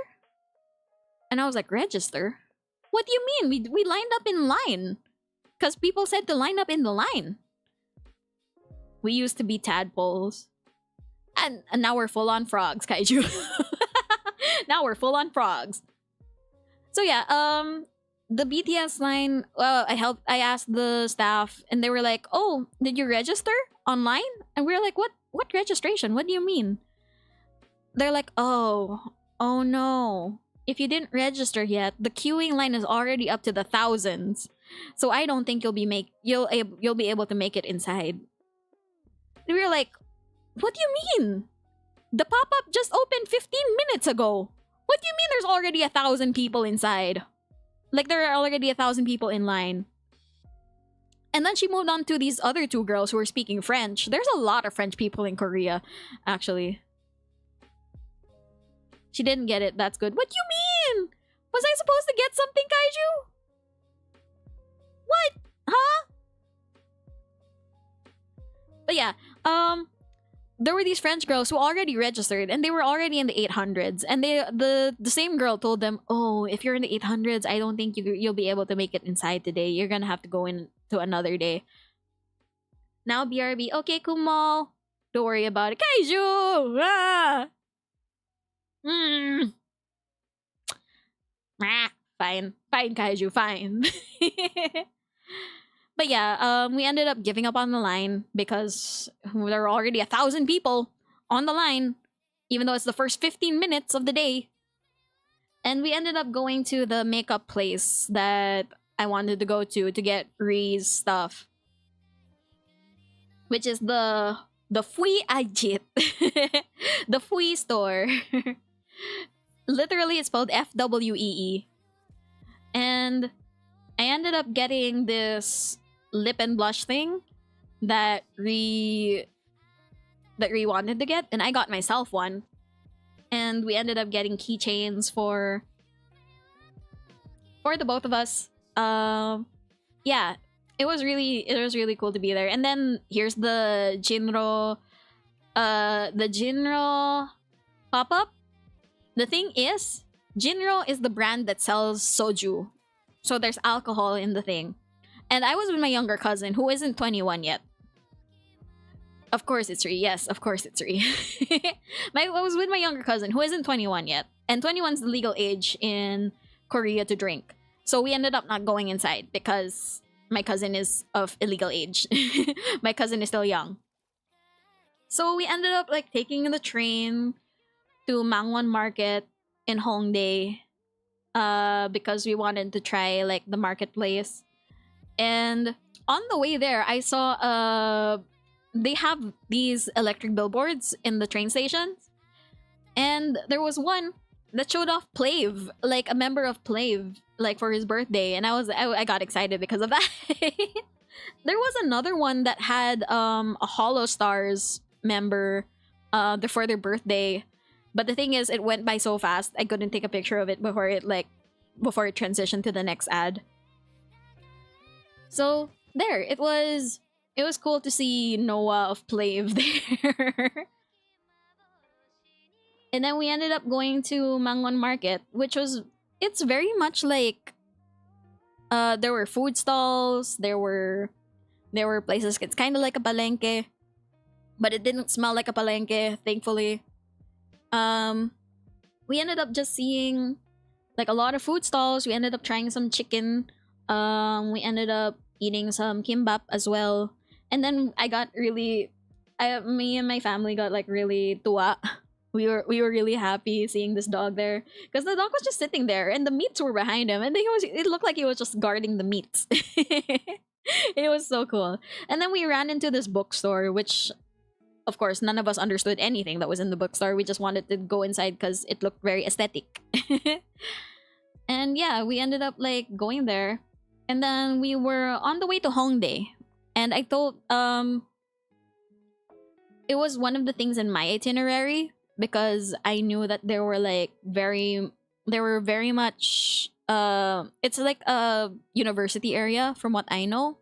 And I was like, register? What do you mean? We lined up in line. Because people said to line up in the line. We used to be tadpoles. And now we're full-on frogs, Kaiju. Now we're full-on frogs. So yeah, the BTS line, I asked the staff and they were like, "Oh, did you register online?" And we were like, "What registration? What do you mean?" They're like, "Oh no. If you didn't register yet, the queuing line is already up to the thousands. So I don't think you'll be able to make it inside." And we were like, "What do you mean? The pop-up just opened 15 minutes ago. What do you mean there's already 1,000 people inside? Like, there are already 1,000 people in line." And then she moved on to these other two girls who were speaking French. There's a lot of French people in Korea, actually. She didn't get it. That's good. What do you mean? Was I supposed to get something, Kaiju? What? Huh? But yeah, there were these French girls who already registered and they were already in the 800s, and the same girl told them, "Oh, if you're in the 800s, I don't think you'll be able to make it inside today. You're gonna have to go in to another day." Now BRB, "Okay, Kumo, don't worry about it." Kaiju! Ah! Fine, Kaiju, fine. But yeah, we ended up giving up on the line because there were already 1,000 people on the line, even though it's the first 15 minutes of the day. And we ended up going to the makeup place that I wanted to go to get Ree's stuff, which is the Fui Ajit, the Fui store. Literally, it's spelled FWEE. And I ended up getting this lip and blush thing that Ree wanted to get, and I got myself one. And we ended up getting keychains for the both of us. Yeah, it was really cool to be there. And then here's the Jinro pop-up. The thing is, Jinro is the brand that sells soju. So there's alcohol in the thing. And I was with my younger cousin who isn't 21 yet. Of course it's Ree. Yes, of course it's Ree. I was with my younger cousin who isn't 21 yet. And 21 is the legal age in Korea to drink. So we ended up not going inside because my cousin is of illegal age. My cousin is still young. So we ended up like taking the train to Mangwon Market in Hongdae because we wanted to try like the marketplace. And on the way there, I saw they have these electric billboards in the train stations, and there was one that showed off Plav, like a member of Plav, like for his birthday, and I got excited because of that. There was another one that had a Hollow Stars member for their birthday. But the thing is, it went by so fast, I couldn't take a picture of it before it transitioned to the next ad. So there, it was cool to see Noah of Plav there. And then we ended up going to Mangwon Market, it's very much like there were food stalls, there were places, it's kind of like a palengke, but it didn't smell like a palengke, thankfully. We ended up just seeing like a lot of food stalls. We ended up trying some chicken. We ended up eating some kimbap as well. And then me and my family got like really tuwa. We were really happy seeing this dog there because the dog was just sitting there and the meats were behind him, and it looked like he was just guarding the meats. It was so cool. And then we ran into this bookstore, which of course, none of us understood anything that was in the bookstore. We just wanted to go inside because it looked very aesthetic. And yeah, we ended up like going there. And then we were on the way to Hongdae. And I thought it was one of the things in my itinerary because I knew that there were very much it's like a university area from what I know.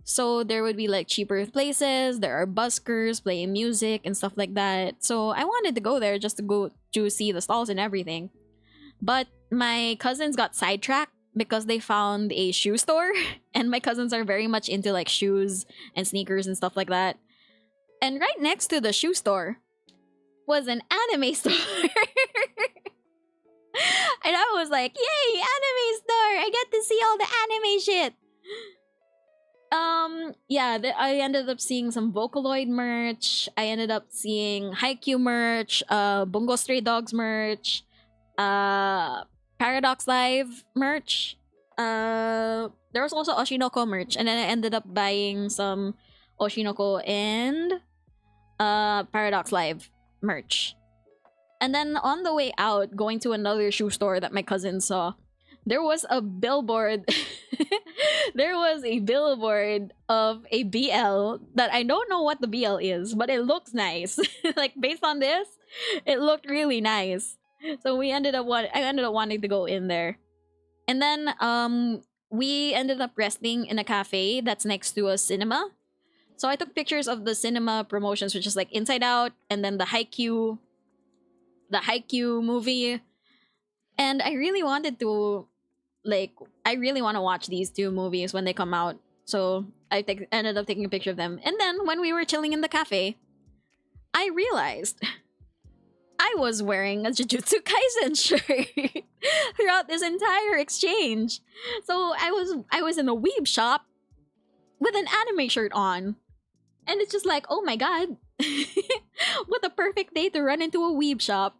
So there would be like cheaper places, there are buskers playing music and stuff like that. So I wanted to go there just to go to see the stalls and everything. But my cousins got sidetracked because they found a shoe store. And my cousins are very much into like shoes and sneakers and stuff like that. And right next to the shoe store was an anime store. And I was like, yay, anime store! I get to see all the anime shit. Yeah, I ended up seeing some Vocaloid merch. I ended up seeing Haikyuu merch, Bungo Stray Dogs merch, Paradox Live merch. There was also Oshinoko merch, and then I ended up buying some Oshinoko and Paradox Live merch. And then on the way out, going to another shoe store that my cousin saw, there was a billboard. There was a billboard of a BL that I don't know what the BL is, but it looks nice. Like based on this, it looked really nice. So I ended up wanting to go in there. And then we ended up resting in a cafe that's next to a cinema. So I took pictures of the cinema promotions, which is like Inside Out and then the Haikyuu movie. And I really wanted to watch these two movies when they come out. So I ended up taking a picture of them. And then when we were chilling in the cafe, I realized I was wearing a Jujutsu Kaisen shirt throughout this entire exchange. So I was in a weeb shop with an anime shirt on. And it's just like, oh my god. What a perfect day to run into a weeb shop.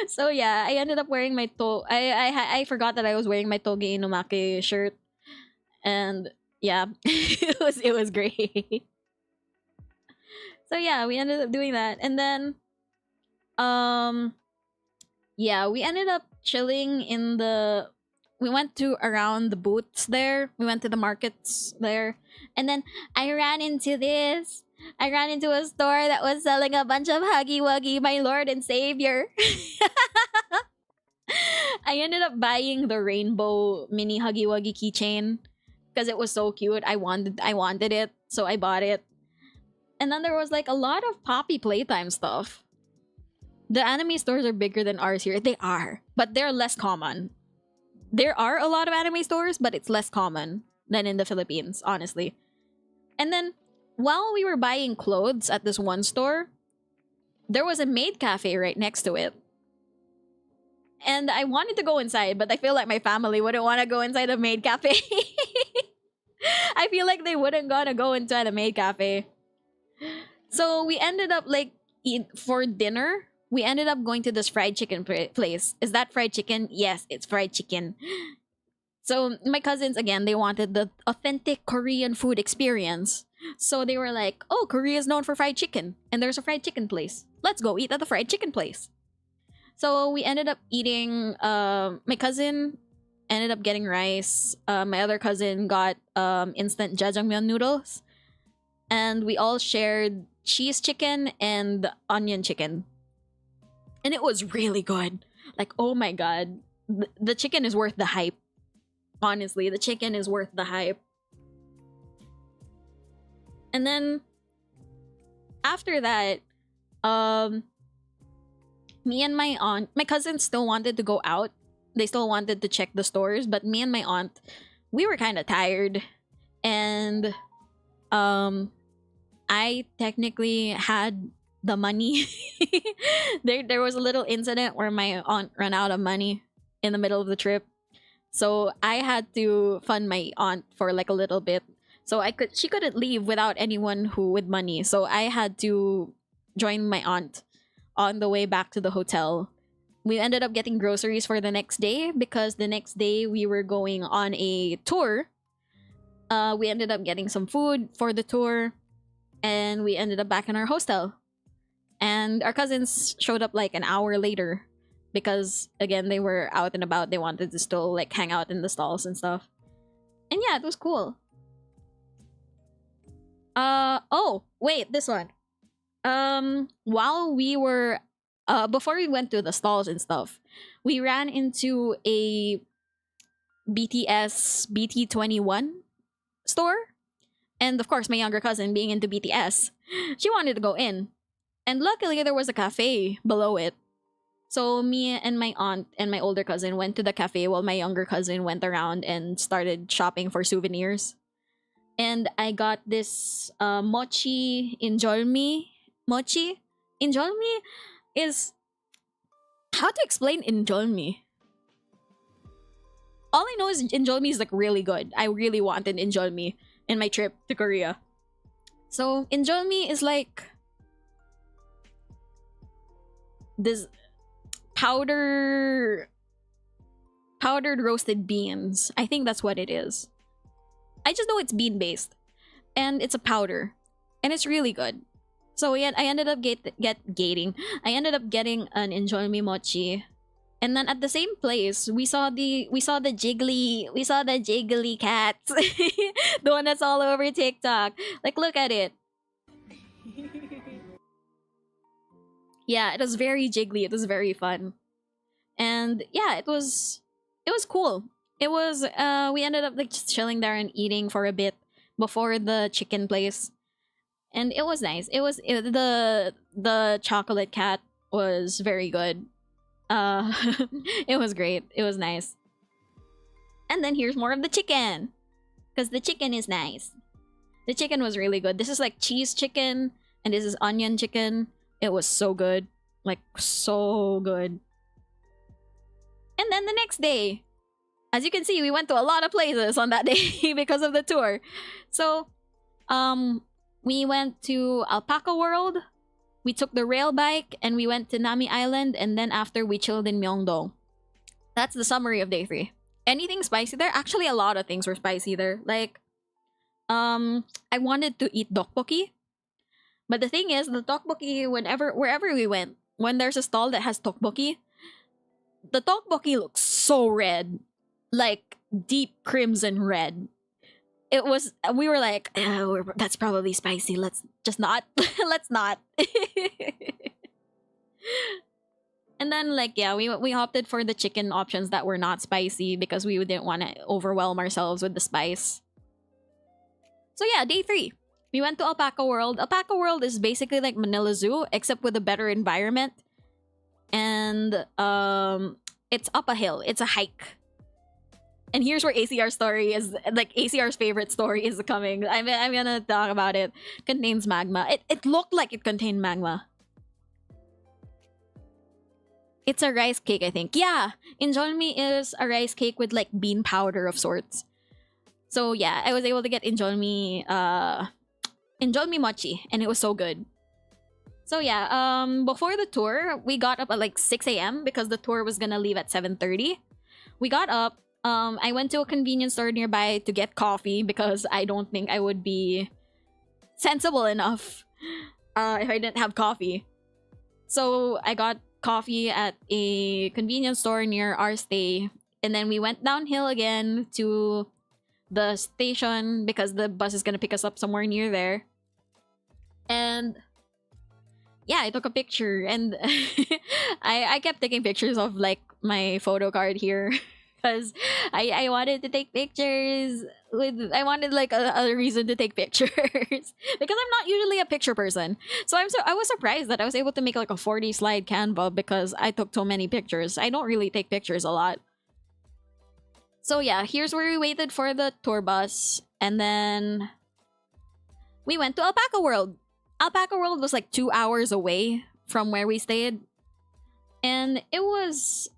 So yeah, I ended up wearing my I forgot that I was wearing my Toge Inumake shirt. And yeah, it was great. So yeah, we ended up doing that. And then yeah, we ended up chilling in we went to around the booths there. We went to the markets there. And then I ran into a store that was selling a bunch of Huggy Wuggy, my lord and savior. I ended up buying the rainbow mini Huggy Wuggy keychain because it was so cute. I wanted it, so I bought it. And then there was like a lot of Poppy Playtime stuff. The anime stores are bigger than ours here. They are, but they're less common. There are a lot of anime stores, but it's less common than in the Philippines, honestly. And then while we were buying clothes at this one store, there was a maid cafe right next to it. And I wanted to go inside, but I feel like my family wouldn't want to go inside a maid cafe. I feel like they wouldn't gonna go inside a maid cafe. So we ended up for dinner, we ended up going to this fried chicken place. Is that fried chicken? Yes, it's fried chicken. So my cousins, again, they wanted the authentic Korean food experience. So they were like, oh, Korea is known for fried chicken. And there's a fried chicken place. Let's go eat at the fried chicken place. So we ended up eating, my cousin ended up getting rice. My other cousin got instant jjajangmyeon noodles. And we all shared cheese chicken and onion chicken. And it was really good. Like, oh my god. The chicken is worth the hype. Honestly, the chicken is worth the hype. And then after that, me and my aunt, my cousins still wanted to go out. They still wanted to check the stores, but me and my aunt, we were kind of tired. And I technically had the money. there was a little incident where my aunt ran out of money in the middle of the trip. So I had to fund my aunt for like a little bit. So she couldn't leave without anyone with money. So I had to join my aunt on the way back to the hotel. We ended up getting groceries for the next day because the next day we were going on a tour. We ended up getting some food for the tour and we ended up back in our hostel. And our cousins showed up like an hour later because, again, they were out and about. They wanted to still like hang out in the stalls and stuff. And yeah, it was cool. Oh, wait, this one. While we were before we went to the stalls and stuff, we ran into a BTS BT21 store. And of course, my younger cousin, being into BTS, she wanted to go in. And luckily, there was a cafe below it. So me and my aunt and my older cousin went to the cafe while my younger cousin went around and started shopping for souvenirs. And I got this mochi injolmi. Mochi injolmi is how to explain Injolmi? All I know is Injolmi is like really good. I really wanted Injolmi in my trip to Korea. So Injolmi is like this powdered roasted beans. I think that's what it is. I just know it's bean based, and it's a powder, and it's really good. So yeah, I ended up getting an Injolmi mochi, and then at the same place we saw the jiggly cats, the one that's all over TikTok. Like, look at it. Yeah, it was very jiggly. It was very fun, and yeah, it was cool. It was we ended up like just chilling there and eating for a bit before the chicken place, and it was nice. The chocolate cat was very good. It was great. It was nice. And then here's more of the chicken, because the chicken is nice. The chicken was really good. This is like cheese chicken, and this is onion chicken. It was so good, like so good. And then the next day, as you can see, we went to a lot of places on that day because of the tour. So, we went to Alpaca World, we took the rail bike, and we went to Nami Island, and then after we chilled in Myeongdong. That's the summary of day 3. Anything spicy there? Actually, a lot of things were spicy there. Like, I wanted to eat tteokbokki, but the thing is, the tteokbokki, wherever we went, when there's a stall that has tteokbokki, the tteokbokki looks so red. Like deep crimson red. It was, we were like, oh, that's probably spicy. Let's just not. Let's not. And then like, yeah, we opted for the chicken options that were not spicy because we didn't want to overwhelm ourselves with the spice. So yeah, day 3. We went to Alpaca World. Alpaca World is basically like Manila Zoo, except with a better environment. And it's up a hill. It's a hike. And here's where ACR story is, like ACR's favorite story is coming. I'm gonna talk about it. Contains magma. It looked like it contained magma. It's a rice cake, I think. Yeah, Injolmi is a rice cake with like bean powder of sorts. So yeah, I was able to get Injolmi mochi, and it was so good. So yeah, before the tour, we got up at like 6 a.m. because the tour was gonna leave at 7:30. We got up. I went to a convenience store nearby to get coffee because I don't think I would be sensible enough if I didn't have coffee. So I got coffee at a convenience store near our stay, and then we went downhill again to the station because the bus is gonna pick us up somewhere near there. And yeah, I took a picture, and I kept taking pictures of like my photo card here. Because I wanted to take pictures I wanted like a reason to take pictures because I'm not usually a picture person. So I was surprised that I was able to make like a 40 slide Canva because I took so many pictures. I don't really take pictures a lot. So yeah, here's where we waited for the tour bus, and then we went to Alpaca World. Alpaca World was like 2 hours away from where we stayed, and it was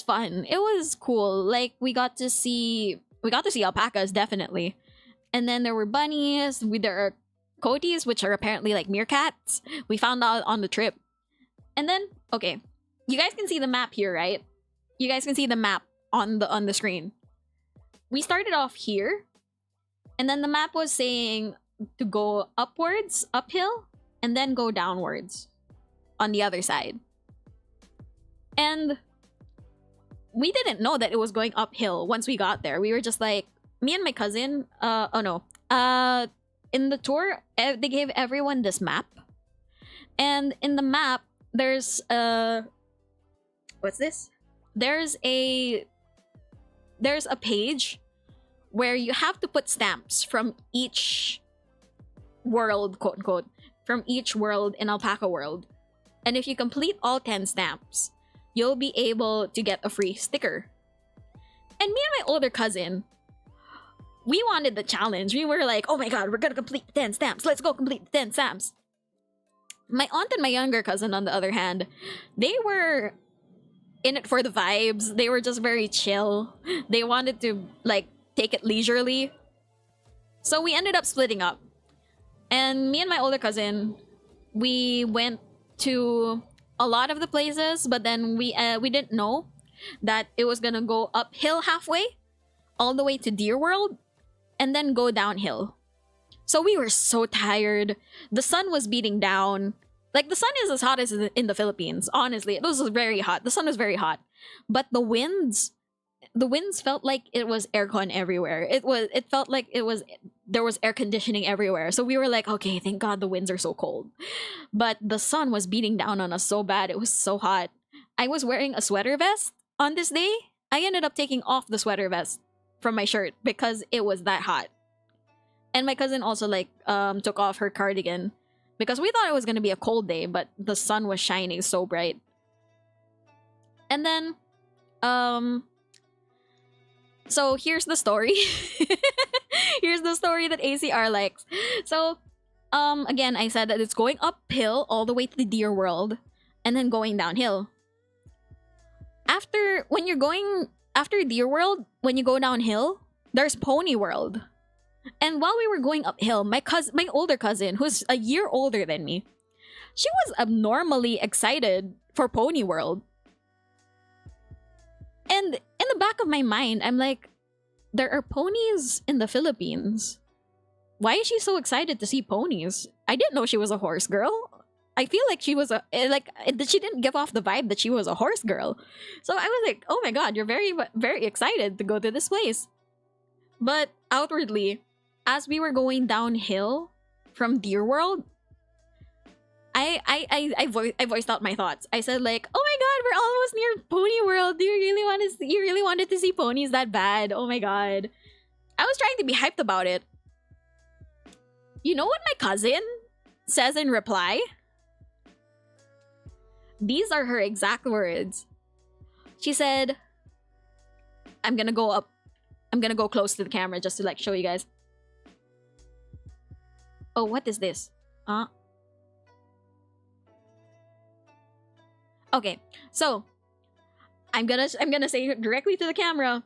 fun. It was cool. Like we got to see alpacas, definitely. And then there were bunnies. There are coatis, which are apparently like meerkats. We found out on the trip. And then, okay, you guys can see the map here, right? You guys can see the map on the screen. We started off here, and then the map was saying to go upwards, uphill, and then go downwards on the other side. And we didn't know that it was going uphill once we got there. We were just like, me and my cousin, in the tour, they gave everyone this map. And in the map, there's what's this? There's a page where you have to put stamps from each world, quote unquote, from each world in Alpaca World. And if you complete all 10 stamps, you'll be able to get a free sticker. And me and my older cousin, we wanted the challenge. We were like, oh my god, we're gonna complete 10 stamps. Let's go complete 10 stamps. My aunt and my younger cousin, on the other hand, they were in it for the vibes. They were just very chill. They wanted to like take it leisurely. So we ended up splitting up. And me and my older cousin, we went to a lot of the places, but then we didn't know that it was gonna go uphill halfway, all the way to Deer World, and then go downhill. So we were so tired. The sun was beating down. Like, the sun is as hot as in the Philippines. Honestly, it was very hot. The sun was very hot, but the winds felt like it was aircon everywhere. It felt like there was air conditioning everywhere. So we were like, okay, thank God the winds are so cold. But the sun was beating down on us so bad. It was so hot. I was wearing a sweater vest on this day. I ended up taking off the sweater vest from my shirt because it was that hot. And my cousin also like took off her cardigan because we thought it was going to be a cold day, but the sun was shining so bright. And then so here's the story. Here's the story that ACR likes. So again, I said that it's going uphill all the way to the Deer World and then going downhill. After Deer World, when you go downhill, there's Pony World. And while we were going uphill, my older cousin, who's a year older than me, she was abnormally excited for Pony World. And in the back of my mind, I'm like, there are ponies in the Philippines. Why is she so excited to see ponies? I didn't know she was a horse girl. I feel like she was she didn't give off the vibe that she was a horse girl. So I was like, oh my God, you're very, very excited to go to this place. But outwardly, as we were going downhill from Deer World, I voiced out my thoughts. I said like, oh my God, we're almost near Pony World. Do you really wanted to see ponies that bad? Oh my God. I was trying to be hyped about it. You know what my cousin says in reply? These are her exact words. She said, I'm gonna go close to the camera just to like show you guys. Oh, what is this? Okay, so I'm gonna say directly to the camera.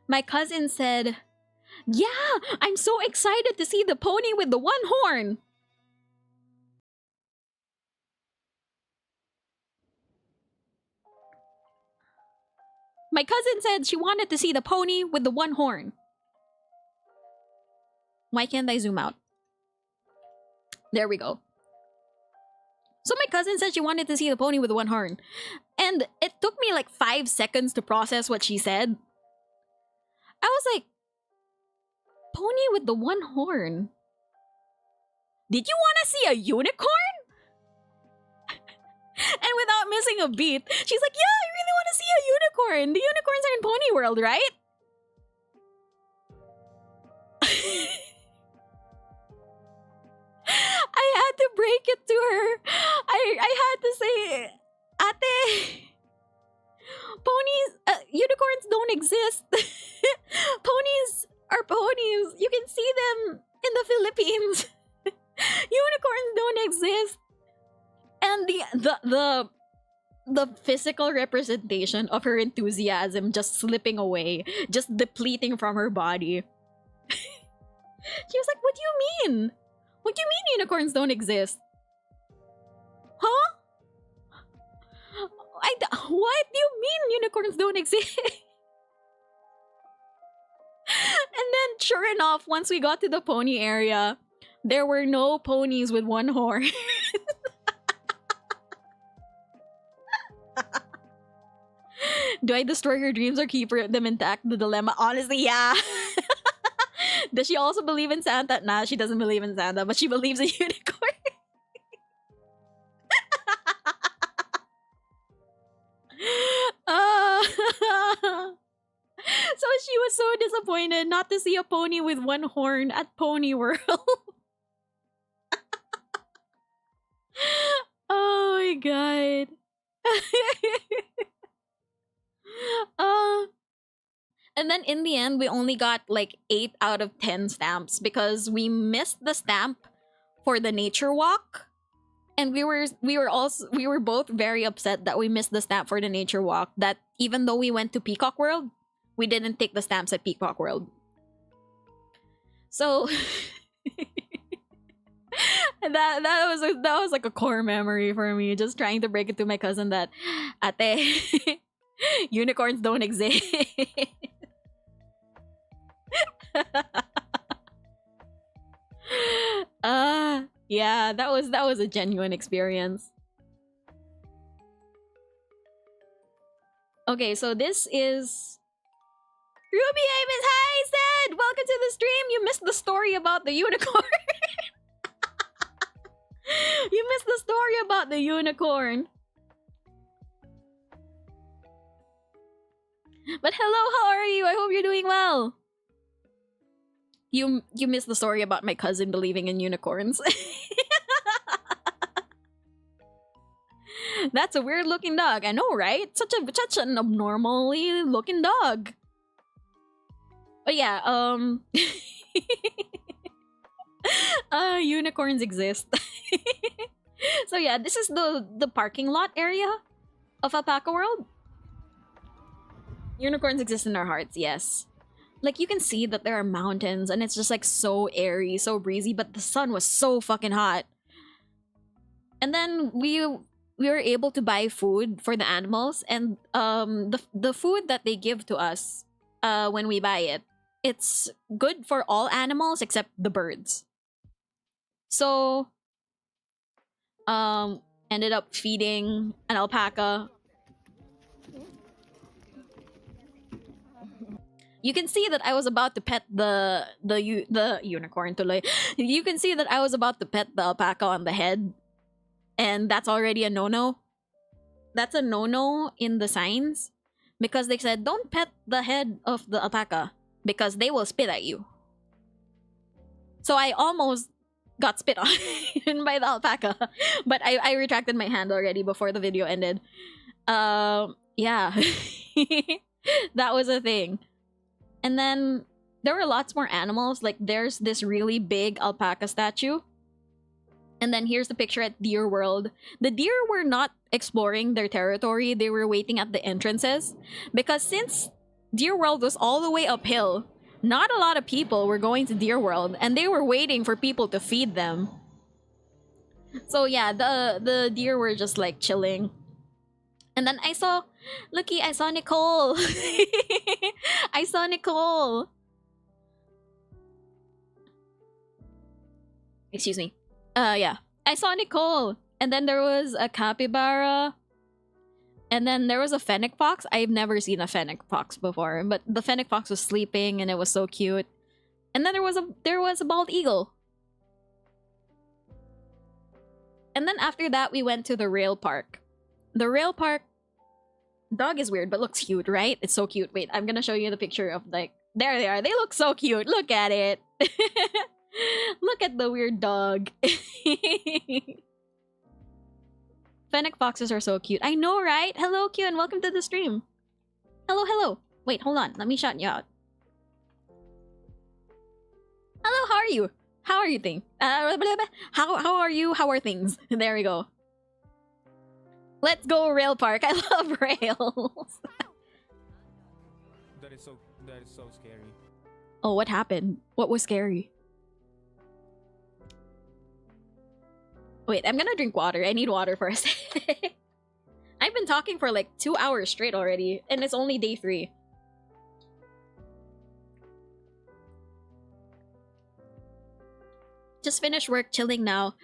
My cousin said, yeah, I'm so excited to see the pony with the one horn. My cousin said she wanted to see the pony with the one horn. Why can't I zoom out? There we go. So my cousin said she wanted to see the pony with the one horn. And it took me like 5 seconds to process what she said. I was like, pony with the one horn? Did you want to see a unicorn? And without missing a beat, she's like, yeah, I really want to see a unicorn. The unicorns are in Pony World, right? I had to break it to her. I had to say, ate, ponies, unicorns don't exist. Ponies are ponies. You can see them in the Philippines. Unicorns don't exist. And the physical representation of her enthusiasm just slipping away, just depleting from her body. She was like, what do you mean? What do you mean unicorns don't exist? Huh? What do you mean unicorns don't exist? And then, sure enough, once we got to the pony area, there were no ponies with one horn. Do I destroy her dreams or keep them intact? The dilemma. Honestly, yeah. Does she also believe in Santa? Nah, she doesn't believe in Santa, but she believes in unicorn. So she was so disappointed not to see a pony with one horn at Pony World. Oh my God. And then in the end, we only got like 8 out of 10 stamps because we missed the stamp for the nature walk. And we were both very upset that we missed the stamp for the nature walk. That even though we went to Peacock World, we didn't take the stamps at Peacock World. So that was like a core memory for me, just trying to break it to my cousin that ate unicorns don't exist. Yeah, that was a genuine experience. Okay, so this is Ruby Amos. Hi, Zed! Welcome to the stream. You missed the story about the unicorn. You missed the story about the unicorn. But hello, how are you? I hope you're doing well. You missed the story about my cousin believing in unicorns. That's a weird looking dog. I know, right? Such an abnormally looking dog. But yeah, unicorns exist. So yeah, this is the parking lot area of Alpaca World. Unicorns exist in our hearts, yes. Like, you can see that there are mountains and it's just like so airy, so breezy, but the sun was so fucking hot. And then we were able to buy food for the animals, and the food that they give to us when we buy it, it's good for all animals except the birds. So ended up feeding an alpaca. You can see that I was about to pet the unicorn tuloy. You can see that I was about to pet the alpaca on the head, and that's already a no-no. That's a no-no in the signs, because they said don't pet the head of the alpaca because they will spit at you. So I almost got spit on by the alpaca, but I retracted my hand already before the video ended. Yeah. That was a thing. And then there were lots more animals. Like, there's this really big alpaca statue. And then here's the picture at Deer World. The deer were not exploring their territory. They were waiting at the entrances. Because since Deer World was all the way uphill, not a lot of people were going to Deer World. And they were waiting for people to feed them. So yeah, the deer were just like chilling. And then I saw Nicole. I saw Nicole. Excuse me. Yeah. I saw Nicole. And then there was a capybara. And then there was a fennec fox. I've never seen a fennec fox before, but the fennec fox was sleeping and it was so cute. And then there was a bald eagle. And then after that, we went to the rail park. The rail park dog is weird, but looks cute, right? It's so cute. Wait, I'm gonna show you the picture of, like, there they are. They look so cute. Look at it. Look at the weird dog. Fennec foxes are so cute. I know, right? Hello, Q, and welcome to the stream. Hello, hello. Wait, hold on. Let me shout you out. Hello, how are you? How are you thing? How are you? How are things? There we go. Let's go rail park. I love rails. That is so scary. Oh, what happened? What was scary? Wait, I'm gonna drink water. I need water for a sec. I've been talking for like 2 hours straight already, and it's only day 3. Just finished work, chilling now.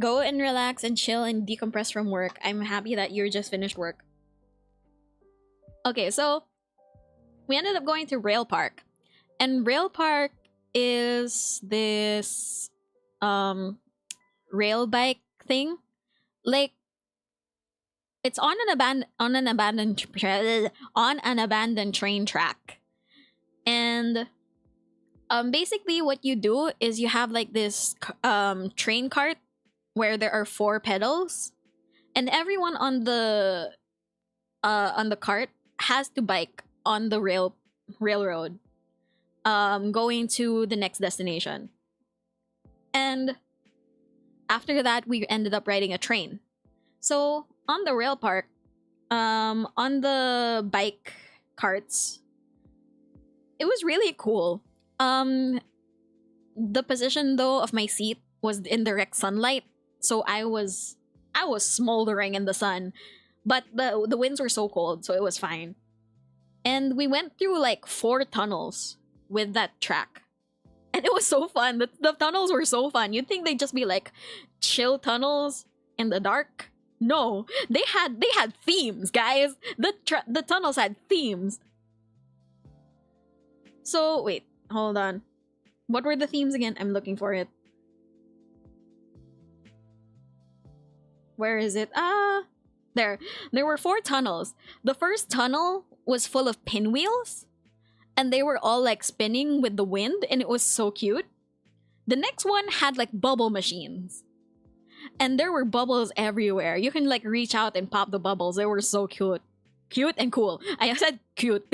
Go and relax and chill and decompress from work. I'm happy that you're just finished work. Okay, so we ended up going to Rail Park. And Rail Park is this rail bike thing. Like, it's on an abandoned train track. And basically what you do is you have like this train cart where there are 4 pedals, and everyone on the cart has to bike on the railroad going to the next destination. And after that, we ended up riding a train. So on the rail park, on the bike carts, it was really cool. The position though of my seat was in direct sunlight, so I was smoldering in the sun, but the winds were so cold, so it was fine. And we went through like 4 tunnels with that track. And it was so fun. The tunnels were so fun. You'd think they'd just be like chill tunnels in the dark. No, they had themes, guys. The tunnels had themes. So wait, hold on. What were the themes again? I'm looking for it. Where is it? There. There were 4 tunnels. The first tunnel was full of pinwheels, and they were all like spinning with the wind, and it was so cute. The next one had like bubble machines, and there were bubbles everywhere. You can like reach out and pop the bubbles. They were so cute. Cute and cool. I said cute.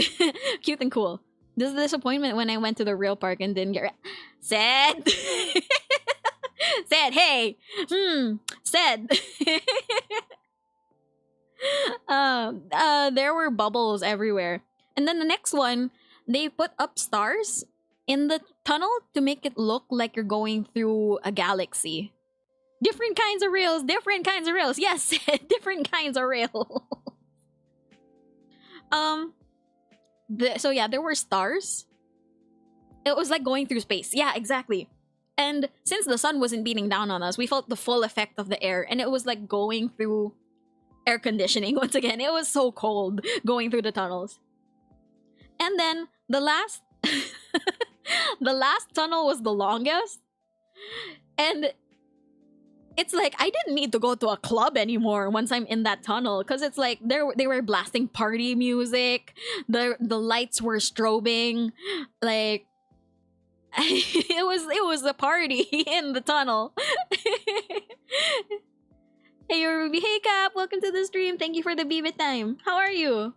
Cute and cool. This is the disappointment when I went to the real park and didn't get said. Said, hey. Said. There were bubbles everywhere. And then the next one, they put up stars in the tunnel to make it look like you're going through a galaxy. Different kinds of rails, different kinds of rails. Yes, different kinds of rails. So yeah, there were stars. It was like going through space. Yeah, exactly. And since the sun wasn't beating down on us, we felt the full effect of the air, and it was like going through air conditioning once again. It was so cold going through the tunnels. And then the last the last tunnel was the longest. And it's like I didn't need to go to a club anymore once I'm in that tunnel, because it's like they were blasting party music. The lights were strobing. Like it was a party in the tunnel. Hey Ruby, hey Cap, welcome to the stream. Thank you for the BB time. How are you?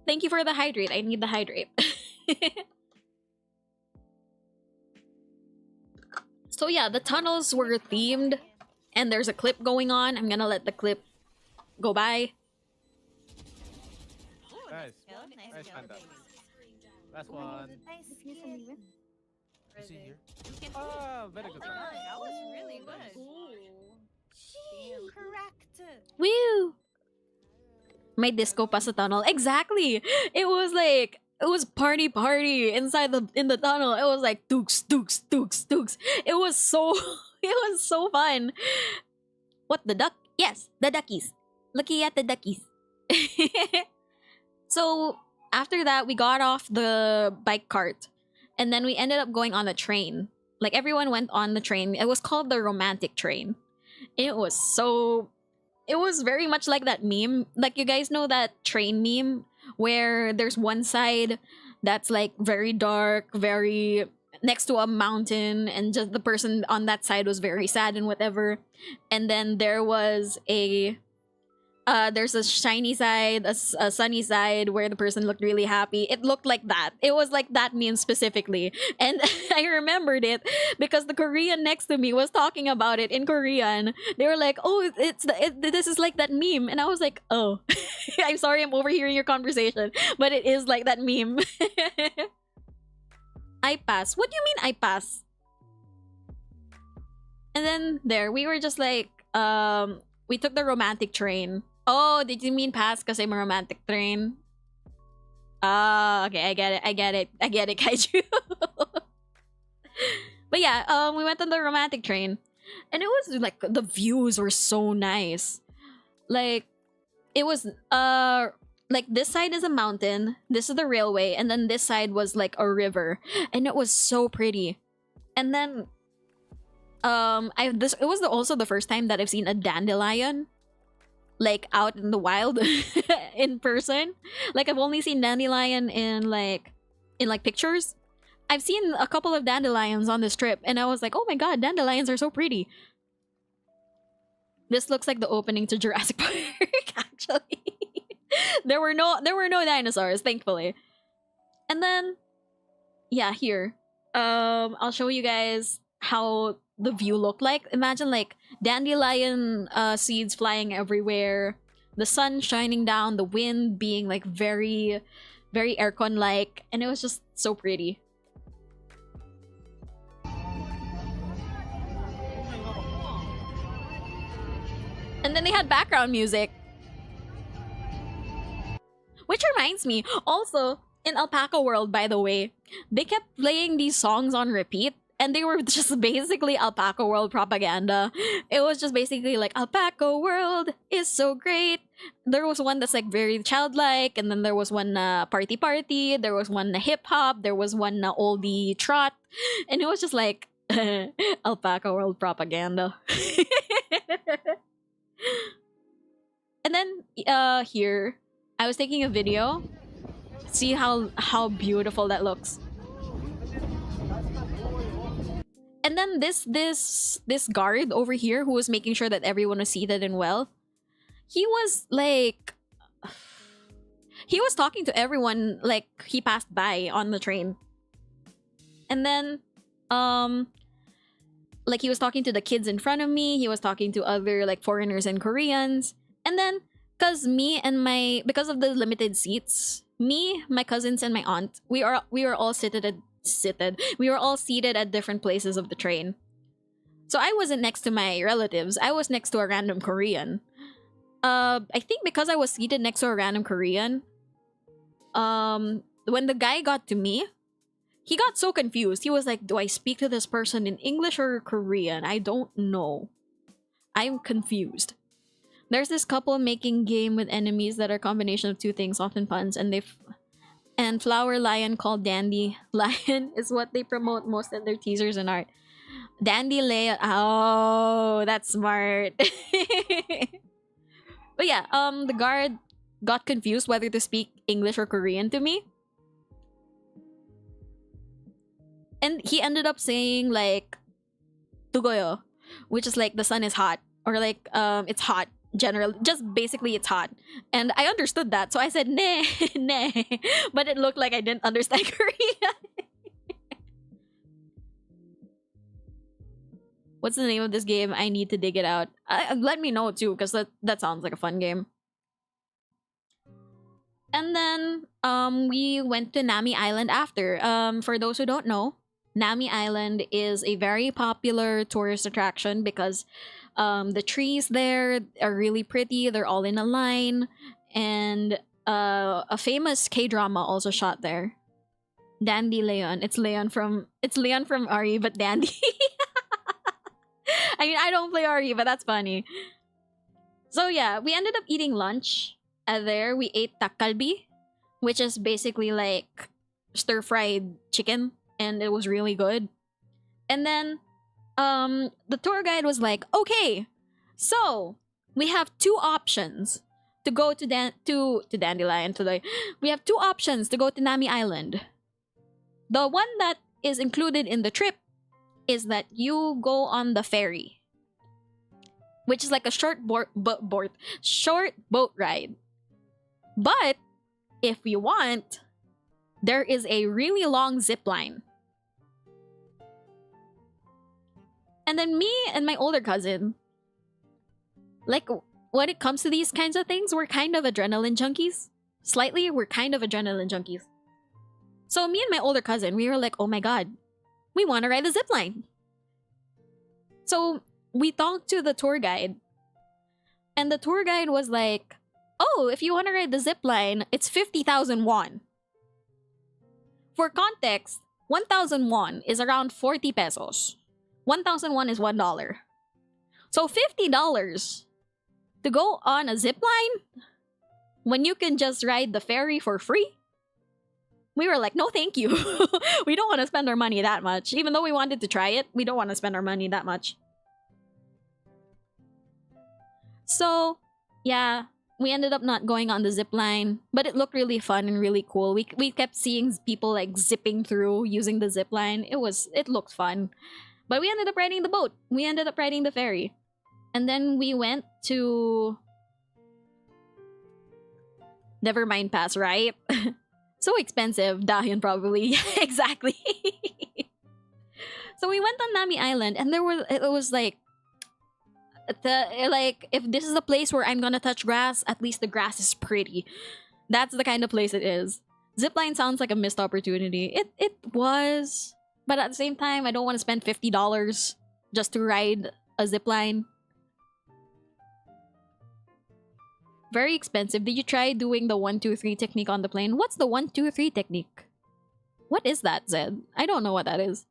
Thank you for the hydrate. I need the hydrate. So yeah, the tunnels were themed, and there's a clip going on. I'm gonna let the clip go by. Nice. Nice panda. Last one. Is he here? Oh, very good. That was really good. Correct. Woo! May disco pa sa tunnel. Exactly. It was party inside in the tunnel. It was like dukes. It was so fun. What, the duck? Yes, the duckies. Looking at the duckies. So after that, we got off the bike cart, and then we ended up going on a train. Like everyone went on the train. It was called the romantic train. It was very much like that meme. Like, you guys know that train meme where there's one side that's like very dark, very next to a mountain, and just the person on that side was very sad and whatever. And then there was there's a shiny side, a sunny side where the person looked really happy. It looked like that. It was like that meme specifically. And I remembered it because the Korean next to me was talking about it in Korean. They were like, oh, this is like that meme. And I was like, oh, I'm sorry I'm overhearing your conversation, but it is like that meme. I pass. What do you mean I pass? And then there, we were just like, we took the romantic train. Oh, did you mean pass because I'm a romantic train? Ah, okay, I get it, Kaiju. But yeah, we went on the romantic train, and it was like the views were so nice. Like, it was like this side is a mountain, this is the railway, and then this side was like a river, and it was so pretty. And then it was also the first time that I've seen a dandelion like out in the wild in person. Like, I've only seen dandelion in like pictures. I've seen a couple of dandelions on this trip, and I was like, oh my god, dandelions are so pretty. This looks like the opening to Jurassic Park. Actually, there were no dinosaurs, thankfully. And then yeah, here. I'll show you guys how the view looked like. Imagine like dandelion seeds flying everywhere, the sun shining down, the wind being like very, very aircon like, and it was just so pretty. And then they had background music. Which reminds me, also, in Alpaca World, by the way, they kept playing these songs on repeat, and they were just basically Alpaca World propaganda. It was just basically like, Alpaca World is so great. There was one that's like very childlike, and then there was one party party, there was one hip hop, there was one oldie trot, and it was just like Alpaca World propaganda. And then here, I was taking a video. See how beautiful that looks. And then this guard over here who was making sure that everyone was seated and well, he was like, he was talking to everyone like he passed by on the train. And then like he was talking to the kids in front of me, he was talking to other like foreigners and Koreans. And then because of the limited seats, me, my cousins, and my aunt, we were all seated at different places of the train. So I wasn't next to my relatives. I was next to a random Korean. I think because I was seated next to a random Korean, when the guy got to me, he got so confused. He was like, do I speak to this person in English or Korean? I don't know. I'm confused. There's this couple making game with enemies that are a combination of two things, often puns, and Flower Lion called Dandy Lion is what they promote most in their teasers and art. Dandy Lion. Oh, that's smart. But yeah, the guard got confused whether to speak English or Korean to me. And he ended up saying like "tugoyo," which is like the sun is hot, or like it's hot. General, just basically it's hot. And I understood that, so I said ne ne, but it looked like I didn't understand Korean. What's the name of this game? I need to dig it out. Let me know too, because that sounds like a fun game. And then we went to Nami Island after. For those who don't know, Nami Island is a very popular tourist attraction because the trees there are really pretty. They're all in a line. And a famous K-drama also shot there. Dandy Leon. It's Leon from Ari, but Dandy. I mean, I don't play Ari, but that's funny. So yeah, we ended up eating lunch there. We ate takkalbi, which is basically like stir-fried chicken, and it was really good. And then the tour guide was like, okay, so we have two options to go to Dandelion today. We have two options to go to Nami Island. The one that is included in the trip is that you go on the ferry, which is like a short boat ride. But if you want, there is a really long zip line. And then me and my older cousin, like, when it comes to these kinds of things, we're kind of adrenaline junkies. Slightly, we're kind of adrenaline junkies. So me and my older cousin, we were like, oh my god, we want to ride the zip line. So we talked to the tour guide. And the tour guide was like, oh, if you want to ride the zip line, it's 50,000 won. For context, 1,000 won is around 40 pesos. 1,000 won is $1. So $50 to go on a zip line when you can just ride the ferry for free? We were like, no thank you. We don't want to spend our money that much. Even though we wanted to try it, we don't want to spend our money that much. So, yeah, we ended up not going on the zip line, but it looked really fun and really cool. We kept seeing people like zipping through using the zip line. It looked fun. But we ended up riding the boat. We ended up riding the ferry. And then we went to Nevermind Pass, right? So expensive. Dahin probably. Exactly. So we went on Nami Island and it was like if this is a place where I'm gonna touch grass, at least the grass is pretty. That's the kind of place it is. Zipline sounds like a missed opportunity. It was, but at the same time, I don't want to spend $50 just to ride a zipline. Very expensive. Did you try doing the 1, 2, 3 technique on the plane? What's the 1, 2, 3 technique? What is that, Zed? I don't know what that is.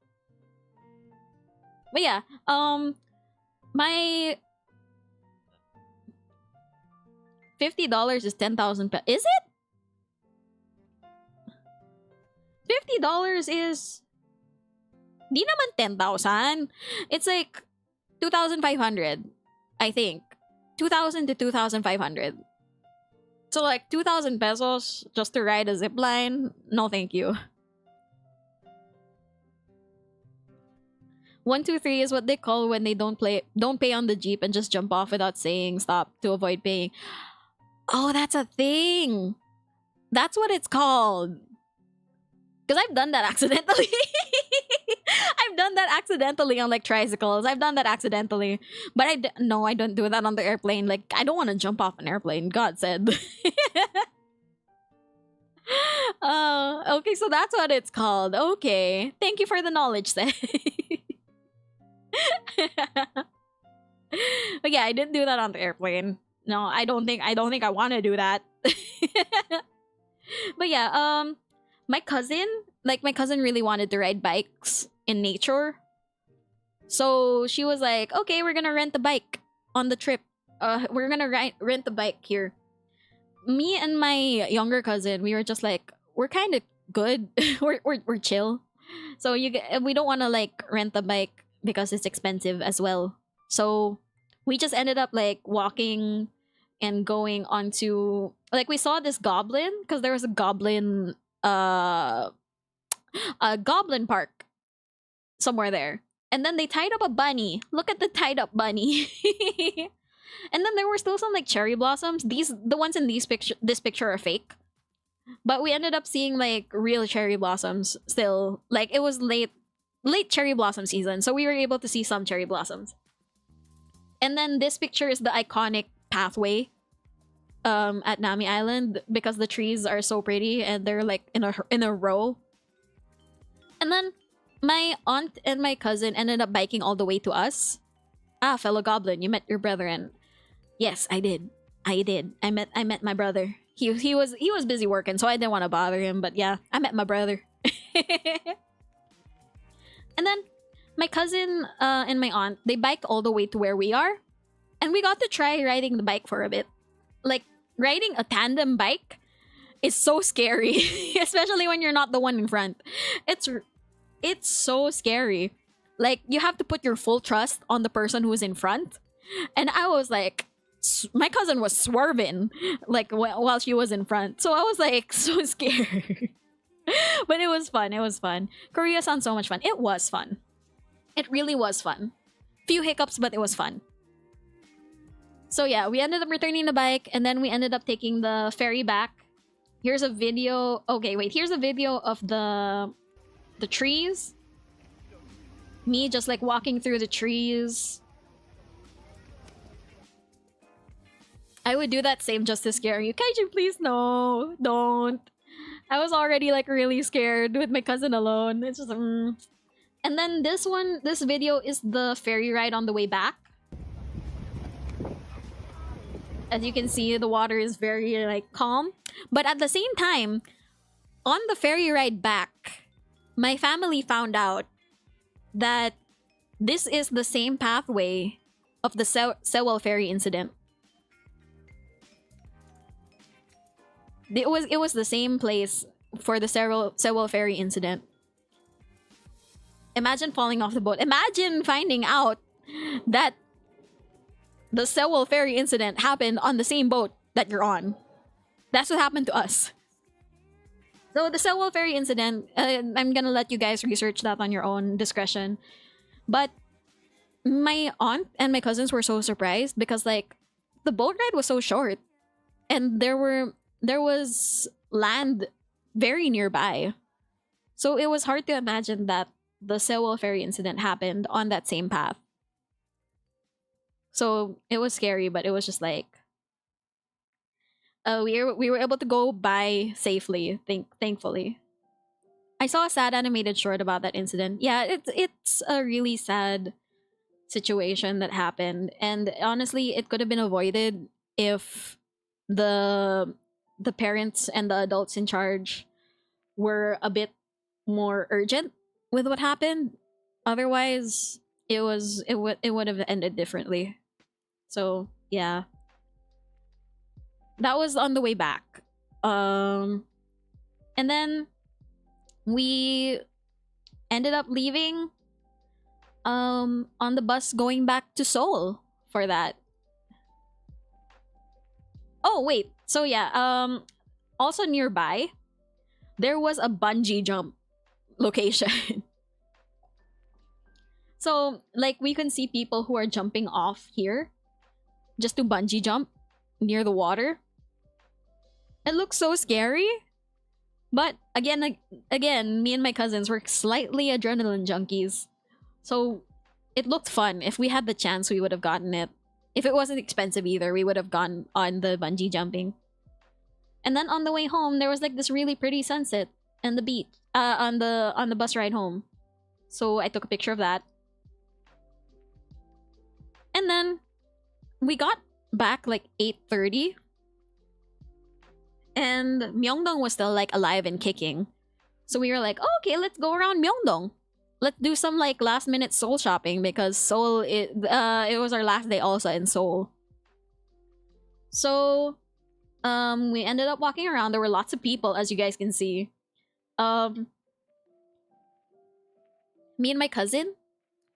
But yeah, my $50 is 10,000 pesos. Is it? $50 is di naman 10,000. It's like 2,500, I think. 2,000 to 2,500. So like 2,000 pesos just to ride a zipline? No, thank you. 1, 2, 3 is what they call when they don't pay on the Jeep and just jump off without saying stop to avoid paying. Oh, that's a thing. That's what it's called. Because I've done that accidentally. I've done that accidentally on like tricycles. I've done that accidentally. But no, I don't do that on the airplane. Like, I don't want to jump off an airplane. God said. Okay, so that's what it's called. Okay. Thank you for the knowledge, Seth. But yeah, I didn't do that on the airplane. No, I don't think I want to do that. But yeah, my cousin really wanted to ride bikes in nature. So she was like, okay, we're gonna rent a bike on the trip. We're gonna rent the bike here. Me and my younger cousin, we were just like, we're kind of good. we're chill. So we don't want to like rent the bike because it's expensive as well. So we just ended up like walking and going onto, like, we saw this goblin because there was a goblin park somewhere there. And then they tied up a bunny. Look at the tied up bunny. And then there were still some like cherry blossoms. The ones in this picture are fake. But we ended up seeing like real cherry blossoms still. Like, it was late cherry blossom season, so we were able to see some cherry blossoms. And then this picture is the iconic pathway at Nami Island because the trees are so pretty and they're like in a row. And then my aunt and my cousin ended up biking all the way to us. Fellow goblin, you met your brethren. Yes, I did. I met my brother. He was busy working, so I didn't want to bother him, but yeah, I met my brother. And then my cousin and my aunt, they biked all the way to where we are. And we got to try riding the bike for a bit. Like, riding a tandem bike is so scary. Especially when you're not the one in front. It's so scary. Like, you have to put your full trust on the person who is in front. And I was like, my cousin was swerving like while she was in front. So I was like so scared. But it was fun. It was fun. Korea sounds so much fun. It was fun. It really was fun. Few hiccups, but it was fun. So yeah, we ended up returning the bike and then we ended up taking the ferry back. Here's a video. Okay, wait. Here's a video of the trees. Me just like walking through the trees. I would do that same just to scare you. Kaiju, please no. Don't. I was already like really scared with my cousin alone. It's just And then this video is the ferry ride on the way back. As you can see, the water is very like calm. But at the same time, on the ferry ride back, my family found out that this is the same pathway of the Sewell ferry incident. It was the same place for the Sewell ferry incident. Imagine falling off the boat. Imagine finding out that the Sewell ferry incident happened on the same boat that you're on. That's what happened to us. So the Sewell ferry incident, I'm gonna let you guys research that on your own discretion. But my aunt and my cousins were so surprised because like the boat ride was so short, and there was land very nearby. So it was hard to imagine that the Sewol ferry incident happened on that same path. So it was scary, but it was just like we were able to go by safely, thankfully. I saw a sad animated short about that incident. Yeah, it's a really sad situation that happened, and honestly, it could have been avoided if the parents and the adults in charge were a bit more urgent with what happened. Otherwise, it would have ended differently. So yeah, that was on the way back. And then we ended up leaving on the bus going back to Seoul for that. Oh wait, so yeah, also nearby there was a bungee jump location. So like we can see people who are jumping off here just to bungee jump near the water. It looks so scary. But again, me and my cousins were slightly adrenaline junkies. So it looked fun. If we had the chance, we would have gotten it. If it wasn't expensive either, we would have gone on the bungee jumping. And then on the way home, there was like this really pretty sunset and the beach on the bus ride home. So I took a picture of that. And then we got back like 8:30. And Myeongdong was still like alive and kicking. So we were like, oh, okay, let's go around Myeongdong. Let's do some like last minute Seoul shopping because Seoul it was our last day also in Seoul. So we ended up walking around. There were lots of people, as you guys can see. Me and my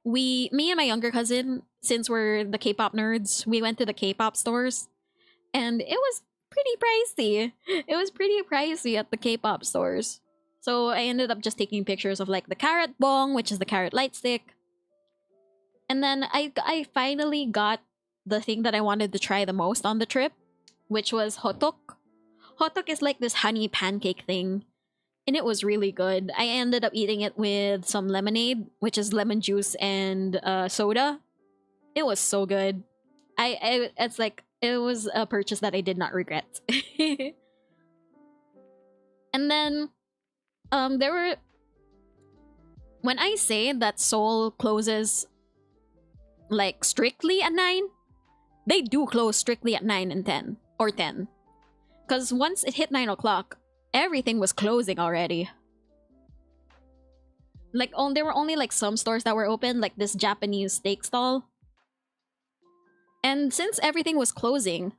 my younger cousin, since we're the K-pop nerds, we went to the K-pop stores. And it was pretty pricey. It was pretty pricey at the K-pop stores. So I ended up just taking pictures of like the carrot bong, which is the carrot light stick. And then I finally got the thing that I wanted to try the most on the trip, which was hotok. Hotok is like this honey pancake thing. And it was really good. I ended up eating it with some lemonade, which is lemon juice and soda. It was so good. It's like it was a purchase that I did not regret. And then there were, when I say that Seoul closes like strictly at 9, they do close strictly at 9 and 10 or 10. Because once it hit 9 o'clock, everything was closing already. Like there were only like some stores that were open, like this Japanese steak stall. And since everything was closing,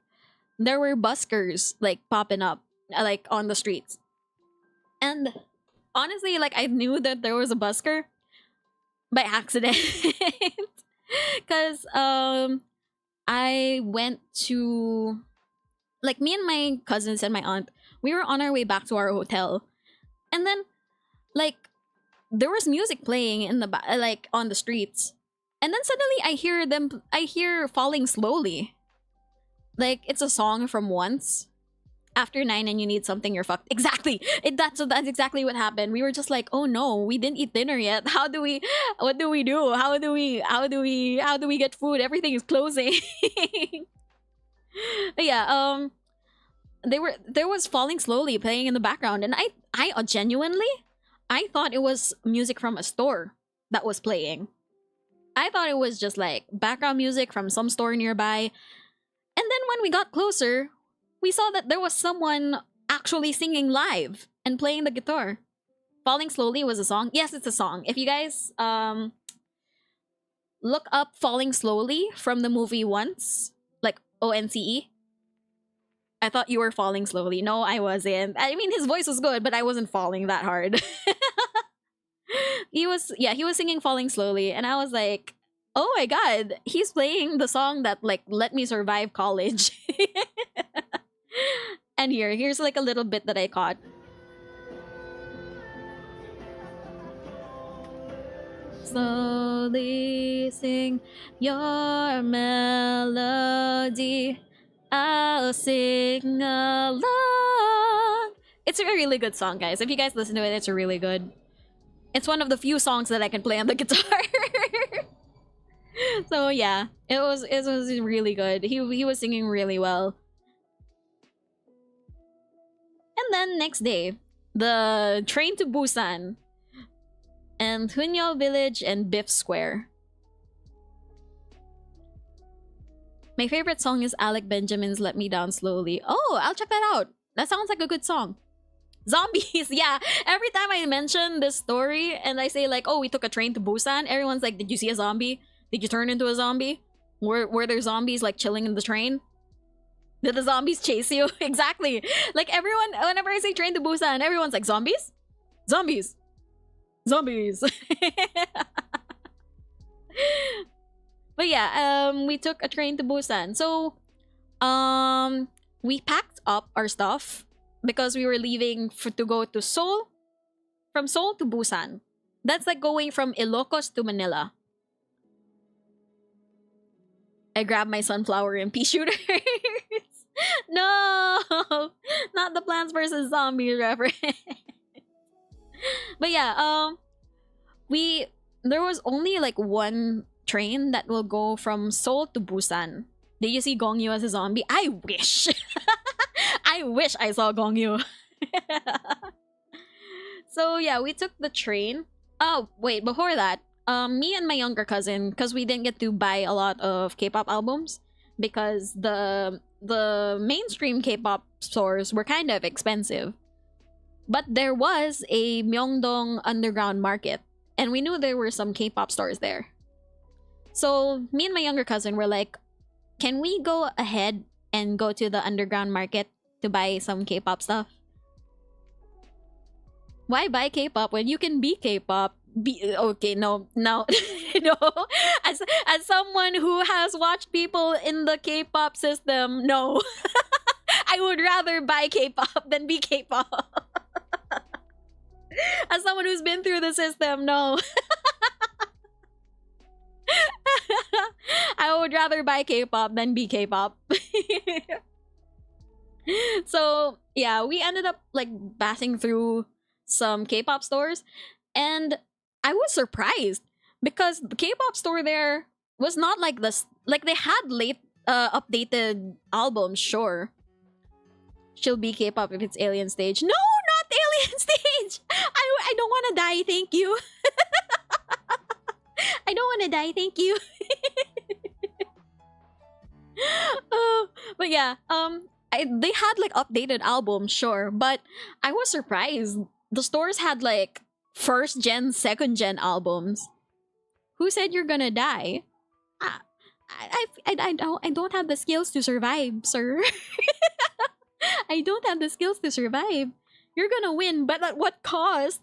there were buskers like popping up like on the streets. And honestly, like I knew that there was a busker by accident. Cause I went to, like, me and my cousins and my aunt, we were on our way back to our hotel. And then like there was music playing in the like on the streets. And then suddenly I hear Falling Slowly. Like, it's a song from Once. After 9 and you need something, you're fucked. Exactly! That's exactly what happened. We were just like, oh no, we didn't eat dinner yet. What do we do? How do we get food? Everything is closing. But yeah, there was Falling Slowly playing in the background. And I genuinely, I thought it was music from a store that was playing. I thought it was just like background music from some store nearby. And then when we got closer, we saw that there was someone actually singing live and playing the guitar. Falling Slowly was a song. Yes, it's a song. If you guys look up Falling Slowly from the movie Once, like ONCE. I thought you were falling slowly. No, I wasn't. I mean, his voice was good, but I wasn't falling that hard. He was singing Falling Slowly, and I was like, oh my god, he's playing the song that like let me survive college. And here's like a little bit that I caught. Slowly sing your melody, I'll sing along It's a really good song, guys. If you guys listen to it, it's really good. It's one of the few songs that I can play on the guitar. So yeah, it was really good. He was singing really well. And then next day, the train to Busan and Hunyo Village and Biff Square. My favorite song is Alec Benjamin's Let Me Down Slowly. Oh, I'll check that out. That sounds like a good song. Zombies, yeah. Every time I mention this story and I say like, oh, we took a train to Busan, everyone's like, did you see a zombie? Did you turn into a zombie? Were there zombies like chilling in the train? Did the zombies chase you? Exactly. Like everyone, whenever I say train to Busan, everyone's like, zombies? Zombies. Zombies. But yeah, we took a train to Busan. So, we packed up our stuff because we were leaving to go to Seoul. From Seoul to Busan. That's like going from Ilocos to Manila. I grabbed my sunflower and pea shooters. No! Not the Plants vs. Zombies reference. But yeah, there was only like one train that will go from Seoul to Busan. Did you see Gong Yu as a zombie? I wish. I wish I saw Gong Yu. So yeah, we took the train. Oh, wait, before that, me and my younger cousin, because we didn't get to buy a lot of K-pop albums because the mainstream K-pop stores were kind of expensive. But there was a Myeongdong underground market, and we knew there were some K-pop stores there. So me and my younger cousin were like, can we go ahead and go to the underground market to buy some K-pop stuff? Why buy K-pop when you can be K-pop? Okay, no. No. As someone who has watched people in the K-pop system, no. I would rather buy K-pop than be K-pop. As someone who's been through the system, no. I would rather buy K-pop than be K-pop. So yeah, we ended up like passing through some K-pop stores, and I was surprised because the K-pop store there was not like this. Like they had late updated albums, sure. She'll be K-pop if it's Alien Stage. No, not Alien Stage. I don't want to die, thank you. I don't want to die, thank you. But yeah, they had like updated albums, sure, but I was surprised. The stores had like first gen, second gen albums. Who said you're gonna die? I don't have the skills to survive, sir. I don't have the skills to survive. You're gonna win, but at what cost?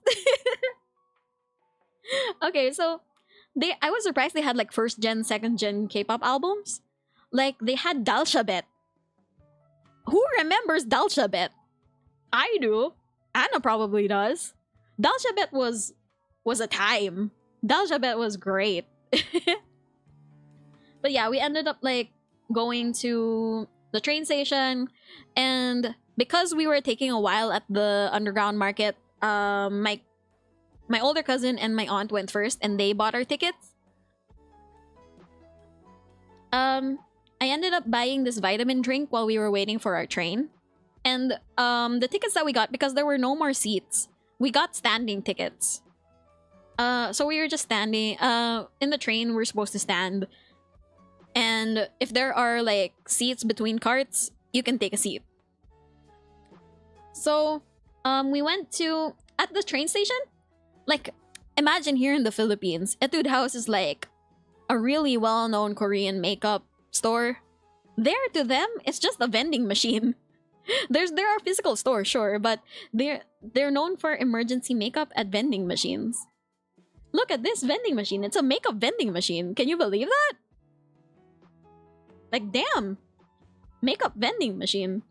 Okay, so I was surprised they had like first gen, second gen K-pop albums. Like they had Dalshabet. Who remembers Dalshabet? I do. Anna probably does. Dalshabet was a time. Dalshabet was great. But yeah, we ended up like going to the train station, and because we were taking a while at the underground market, my older cousin and my aunt went first and they bought our tickets. I ended up buying this vitamin drink while we were waiting for our train. And the tickets that we got, because there were no more seats, we got standing tickets. So we were just standing. In the train, we're supposed to stand. And if there are like seats between carts, you can take a seat. So we went to, at the train station, like imagine here in the Philippines, Etude House is like a really well-known Korean makeup store. There to them, it's just a vending machine. There are physical stores, sure, but they're known for emergency makeup at vending machines. Look at this vending machine. It's a makeup vending machine. Can you believe that? Like, damn. Makeup vending machine.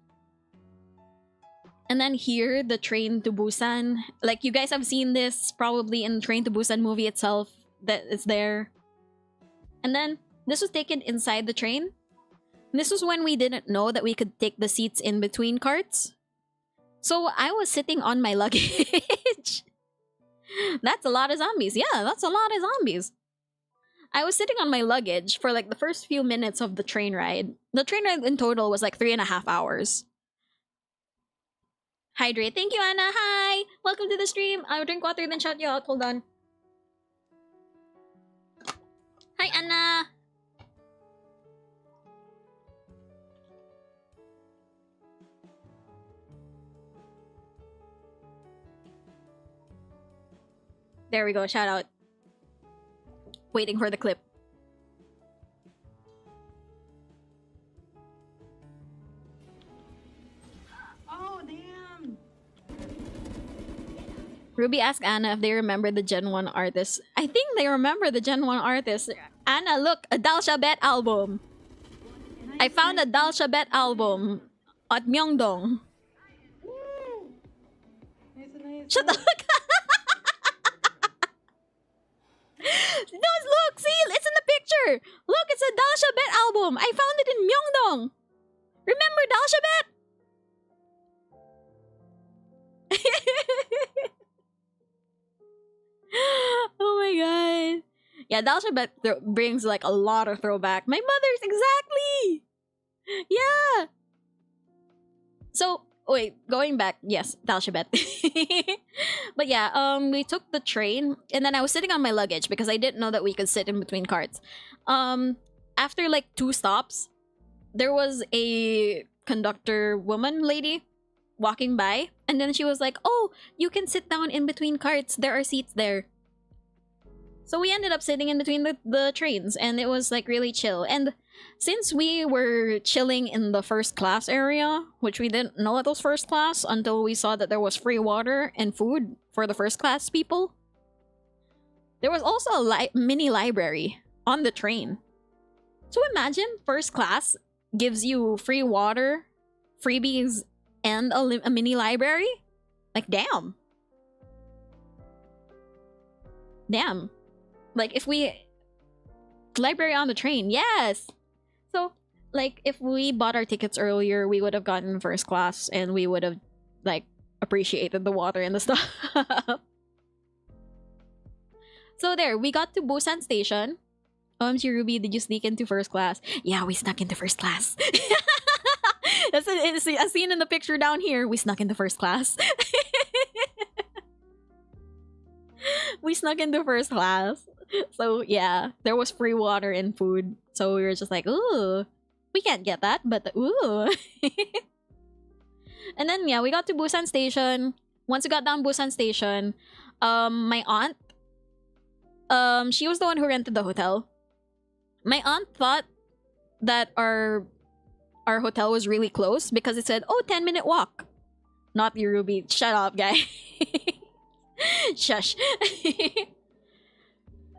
And then here, the Train to Busan. Like, you guys have seen this probably in Train to Busan movie itself. That it's there. And then, this was taken inside the train. This was when we didn't know that we could take the seats in between carts. So I was sitting on my luggage. That's a lot of zombies. Yeah, that's a lot of zombies. I was sitting on my luggage for like the first few minutes of the train ride. The train ride in total was like 3.5 hours. Hydrate. Thank you, Anna. Hi. Welcome to the stream. I'll drink water then shout you out. Hold on. Hi, Anna. There we go. Shout out. Waiting for the clip. Oh, damn. Ruby asked Anna if they remember the Gen 1 artist. I think they remember the Gen 1 artist. Anna, look, a Dalsha Bet album. I found a Dalsha Bet album at Myeongdong. Shut the fuck up. No, look, see, it's in the picture. Look, it's a Dalsha Bet album. I found it in Myeongdong. Remember Dalsha Bet? Oh my god. Yeah, Dalsha Bet brings like a lot of throwback. My mother's exactly. Yeah. So, wait, going back. Yes, Dalsha Bet. But yeah, we took the train and then I was sitting on my luggage because I didn't know that we could sit in between carts. After like 2 stops, there was a conductor woman lady walking by and then she was like, "Oh, you can sit down in between carts. There are seats there." So we ended up sitting in between the trains and it was like really chill. And since we were chilling in the first class area, which we didn't know it was first class until we saw that there was free water and food for the first class people, there was also a mini library on the train. So imagine first class gives you free water, freebies, and a mini library. Like, damn. Damn. Like, if we... Library on the train, yes! So, like, if we bought our tickets earlier, we would have gotten first class and we would have, like, appreciated the water and the stuff. So there, we got to Busan Station. OMG Ruby, did you sneak into first class? Yeah, we snuck into first class. That's a scene in the picture down here. We snuck into first class. We snuck into first class. So yeah, there was free water and food. So we were just like, ooh, we can't get that, but ooh. And then yeah, we got to Busan Station. Once we got down Busan Station, my aunt, she was the one who rented the hotel. My aunt thought that our hotel was really close because it said, "Oh, 10-minute walk." Not you, Ruby. Shut up, guy. Shush.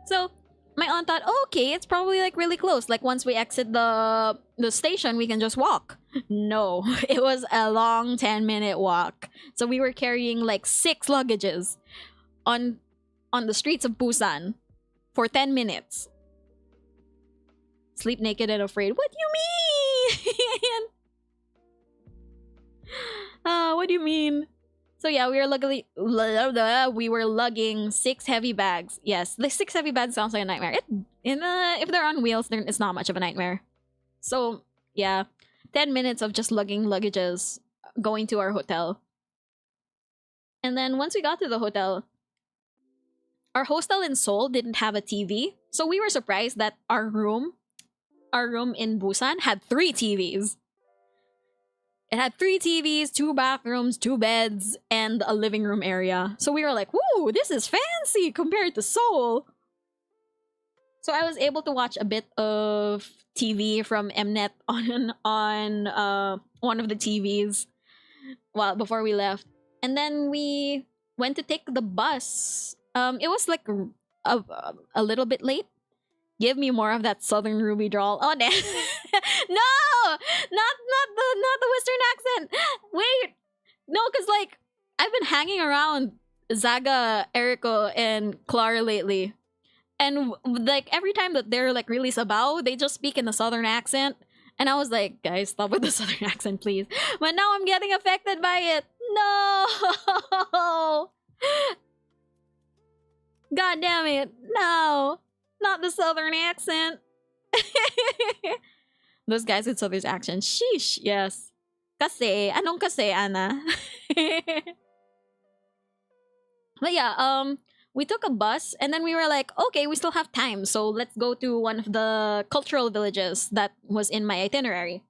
So my aunt thought, oh, okay, it's probably like really close. Like once we exit the station, we can just walk. No, it was a long 10-minute walk. So we were carrying like 6 luggages on the streets of Busan for 10 minutes. Sleep naked and afraid. What do you mean? What do you mean? So yeah, we were lugging 6 heavy bags. Yes, the 6 heavy bags sounds like a nightmare. If they're on wheels, then it's not much of a nightmare. So yeah, 10 minutes of just lugging luggages going to our hotel. And then once we got to the hotel, our hostel in Seoul didn't have a TV. So we were surprised that our room in Busan had 3 TVs. It had 3 TVs, 2 bathrooms, 2 beds, and a living room area. So we were like, woo, this is fancy compared to Seoul. So I was able to watch a bit of TV from Mnet on one of the TVs before we left. And then we went to take the bus. It was like a little bit late. Give me more of that Southern Ruby drawl. Oh, damn. No! Not the Western accent. Wait. No, because like I've been hanging around Zaga, Eriko, and Clara lately. And like every time that they're like really sabaw, they just speak in a Southern accent. And I was like, guys, stop with the Southern accent, please. But now I'm getting affected by it. No! God damn it. No. Not the southern accent. Those guys with southern accent. Sheesh. Yes. Kasi. Anong kasi, Ana? But yeah, we took a bus and then we were like, okay, we still have time. So let's go to one of the cultural villages that was in my itinerary.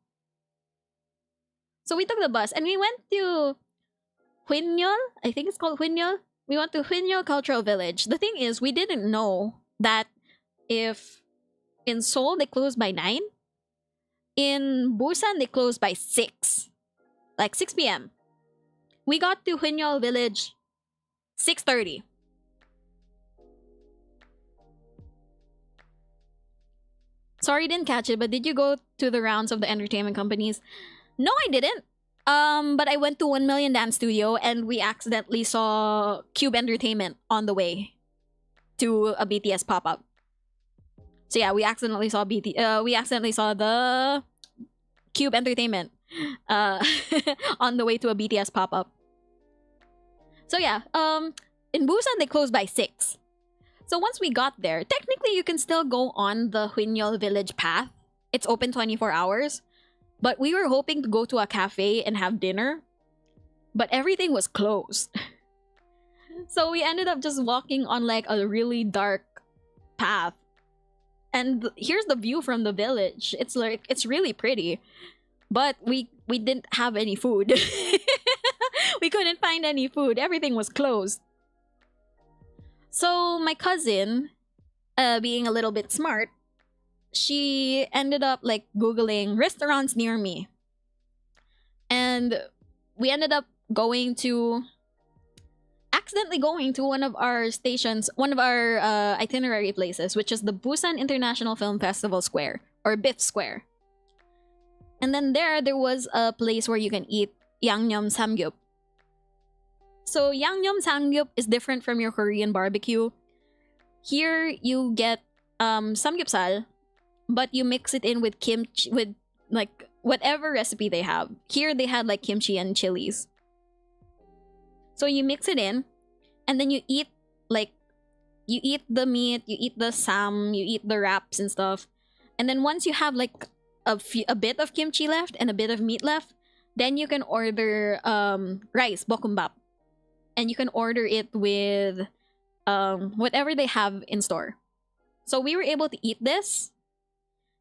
So we took the bus and we went to Huinyol. I think it's called Huinyol. We went to Huinyol Cultural Village. The thing is, we didn't know that if in Seoul they close by 9, in Busan they close by 6. Like 6 p.m. We got to Huinyol Village 6:30. Sorry, didn't catch it, but did you go to the rounds of the entertainment companies? No, I didn't. But I went to 1 Million Dance Studio and we accidentally saw Cube Entertainment on the way to a BTS pop-up. So yeah, we accidentally saw the Cube Entertainment on the way to a BTS pop-up. So yeah, in Busan they closed by 6. So once we got there, technically you can still go on the Huinyol Village path. It's open 24 hours. But we were hoping to go to a cafe and have dinner. But everything was closed. So we ended up just walking on like a really dark path. And here's the view from the village. It's like, it's really pretty. But we didn't have any food. We couldn't find any food. Everything was closed. So my cousin, being a little bit smart, she ended up like Googling restaurants near me. And we ended up accidentally going to one of our stations, one of our itinerary places, which is the Busan International Film Festival Square, or BIF Square. And then there was a place where you can eat yangnyeom samgyup. So yangnyeom samgyup is different from your Korean barbecue. Here you get samgyeopsal, but you mix it in with kimchi, with like whatever recipe they have. Here they had like kimchi and chilies. So you mix it in, and then you eat the meat, you eat the sam, you eat the wraps and stuff. And then once you have like a bit of kimchi left and a bit of meat left, then you can order rice, bokumbap. And you can order it with whatever they have in store. So we were able to eat this.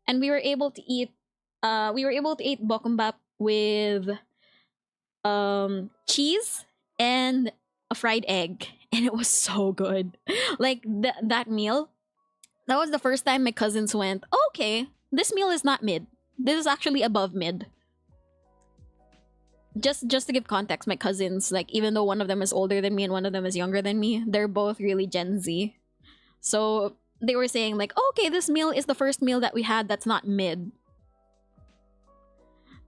And we were able to eat bokumbap with cheese and a fried egg, and it was so good. Like that meal, that was the first time my cousins went, okay, this meal is not mid. This is actually above mid. Just to give context, my cousins, like, even though one of them is older than me and one of them is younger than me, they're both really Gen Z. So they were saying like, okay, this meal is the first meal that we had that's not mid.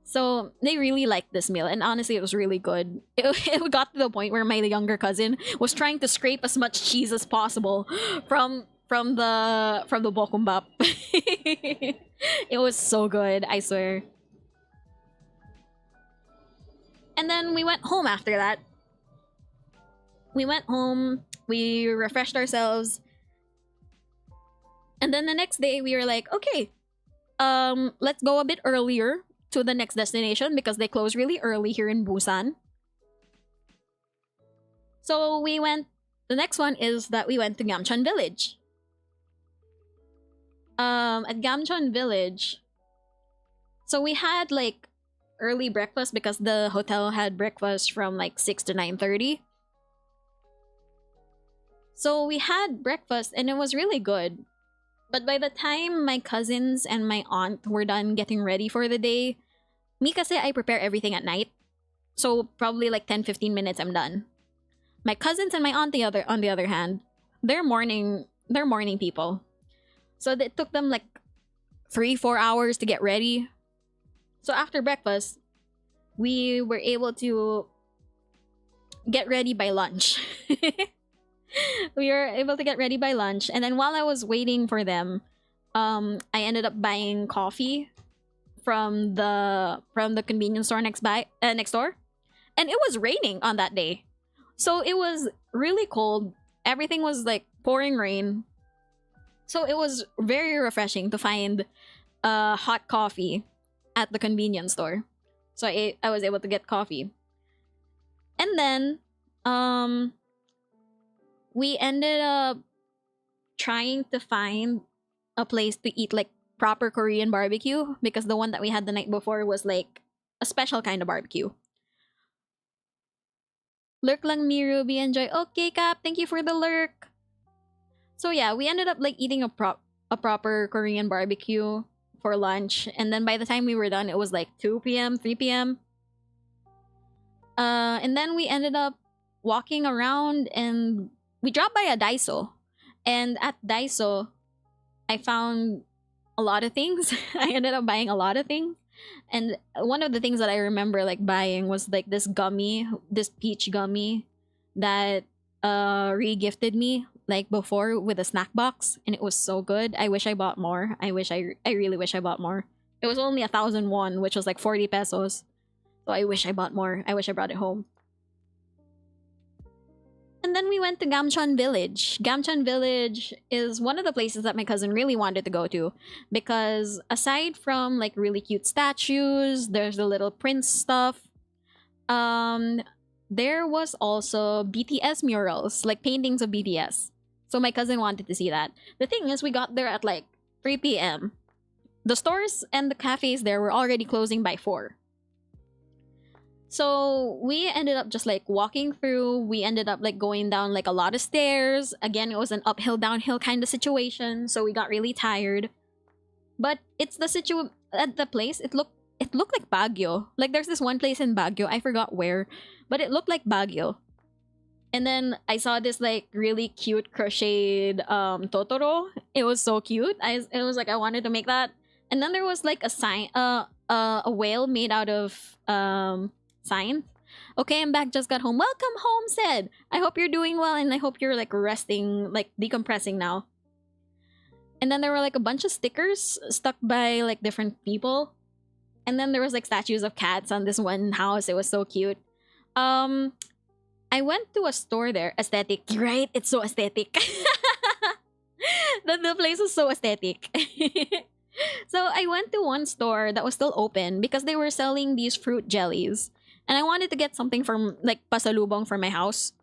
So they really liked this meal, and honestly, it was really good. It got to the point where my younger cousin was trying to scrape as much cheese as possible from the bokumbap. It was so good, I swear. And then we went home after that. We went home, we refreshed ourselves. And then the next day, we were like, okay, let's go a bit earlier to the next destination because they close really early here in Busan. So the next one is that we went to Gamcheon Village. At Gamcheon Village, so we had like early breakfast because the hotel had breakfast from like 6 to 9:30. So we had breakfast and it was really good. But by the time my cousins and my aunt were done getting ready for the day, me kasi I prepare everything at night. So probably like 10-15 minutes I'm done. My cousins and my aunt on the other hand, they're morning people. So it took them like 3-4 hours to get ready. So after breakfast, we were able to get ready by lunch. We were able to get ready by lunch, and then while I was waiting for them, I ended up buying coffee from the convenience store next door, And it was raining on that day. So it was really cold. Everything was like pouring rain. So it was very refreshing to find hot coffee at the convenience store. So I was able to get coffee. And then we ended up trying to find a place to eat like proper Korean barbecue, because the one that we had the night before was like a special kind of barbecue. Lurk lang mi, Ruby. Enjoy. Okay, Cap. Thank you for the lurk. So yeah, we ended up like eating a proper Korean barbecue for lunch. And then by the time we were done, it was like 2 p.m., 3 p.m. And then we ended up walking around and we dropped by a Daiso. And at Daiso, I found a lot of things. I ended up buying a lot of things. And one of the things that I remember like buying was like this gummy, this peach gummy that re-gifted me like before with a snack box, and it was so good. I wish I bought more. I really wish I bought more. It was only 1,001, which was like 40 pesos. So I wish I bought more. I wish I brought it home. And then we went to Gamcheon Village. Gamcheon Village is one of the places that my cousin really wanted to go to, because aside from like really cute statues, there's the little prince stuff. There was also BTS murals, like paintings of BTS. So my cousin wanted to see that. The thing is, we got there at like 3 p.m. The stores and the cafes there were already closing by 4. So we ended up just like walking through. We ended up like going down like a lot of stairs. Again, it was an uphill, downhill kind of situation. So we got really tired. But it's the at the place, it looked like Baguio. Like there's this one place in Baguio, I forgot where, but it looked like Baguio. And then I saw this like really cute crocheted Totoro. It was so cute. It was like I wanted to make that. And then there was like a sign, a whale made out of signs. Okay, I'm back. Just got home. Welcome home, said. I hope you're doing well, and I hope you're like resting, like decompressing now. And then there were like a bunch of stickers stuck by like different people. And then there was like statues of cats on this one house. It was so cute. I went to a store there. Aesthetic, right? It's so aesthetic. The place was so aesthetic. So I went to one store that was still open because they were selling these fruit jellies. And I wanted to get something from like pasalubong for my house.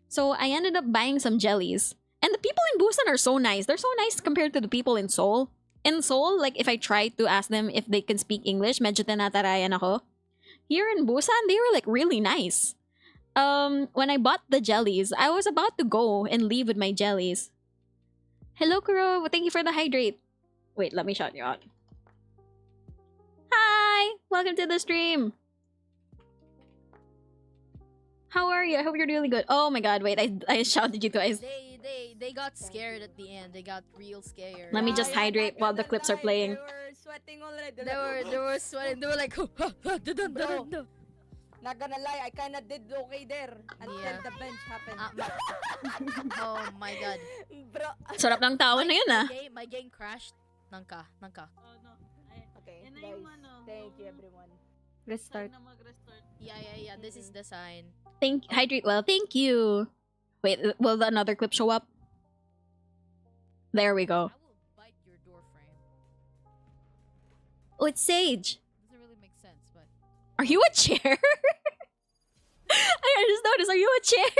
So I ended up buying some jellies. And the people in Busan are so nice. They're so nice compared to the people in Seoul. In Seoul, like if I tried to ask them if they can speak English, medyo tinatarayan ako. Here in Busan, they were like really nice. When I bought the jellies, I was about to go and leave with my jellies. Hello, Kuro. Thank you for the hydrate. Wait, let me shout you out. Hi! Welcome to the stream. How are you? I hope you're really good. Oh my god, wait, I shouted you twice. They got scared at the end. They got real scared. Let me just hydrate while the clips are playing. They were sweating already. They were sweating. They were like, bro. Not gonna lie, I kinda did okay there until the bench happened. Oh my god. Bro. Sarap ng tawa na yun, ah. My game crashed. Nangka. Oh no. Okay, guys. Thank you, everyone. Restart. Yeah. This is the sign. Hydrate well. Thank you. Wait, will another clip show up? There we go. I will bite your door frame. Oh, it's Sage. Doesn't really make sense, but. Are you a chair? I just noticed. Are you a chair?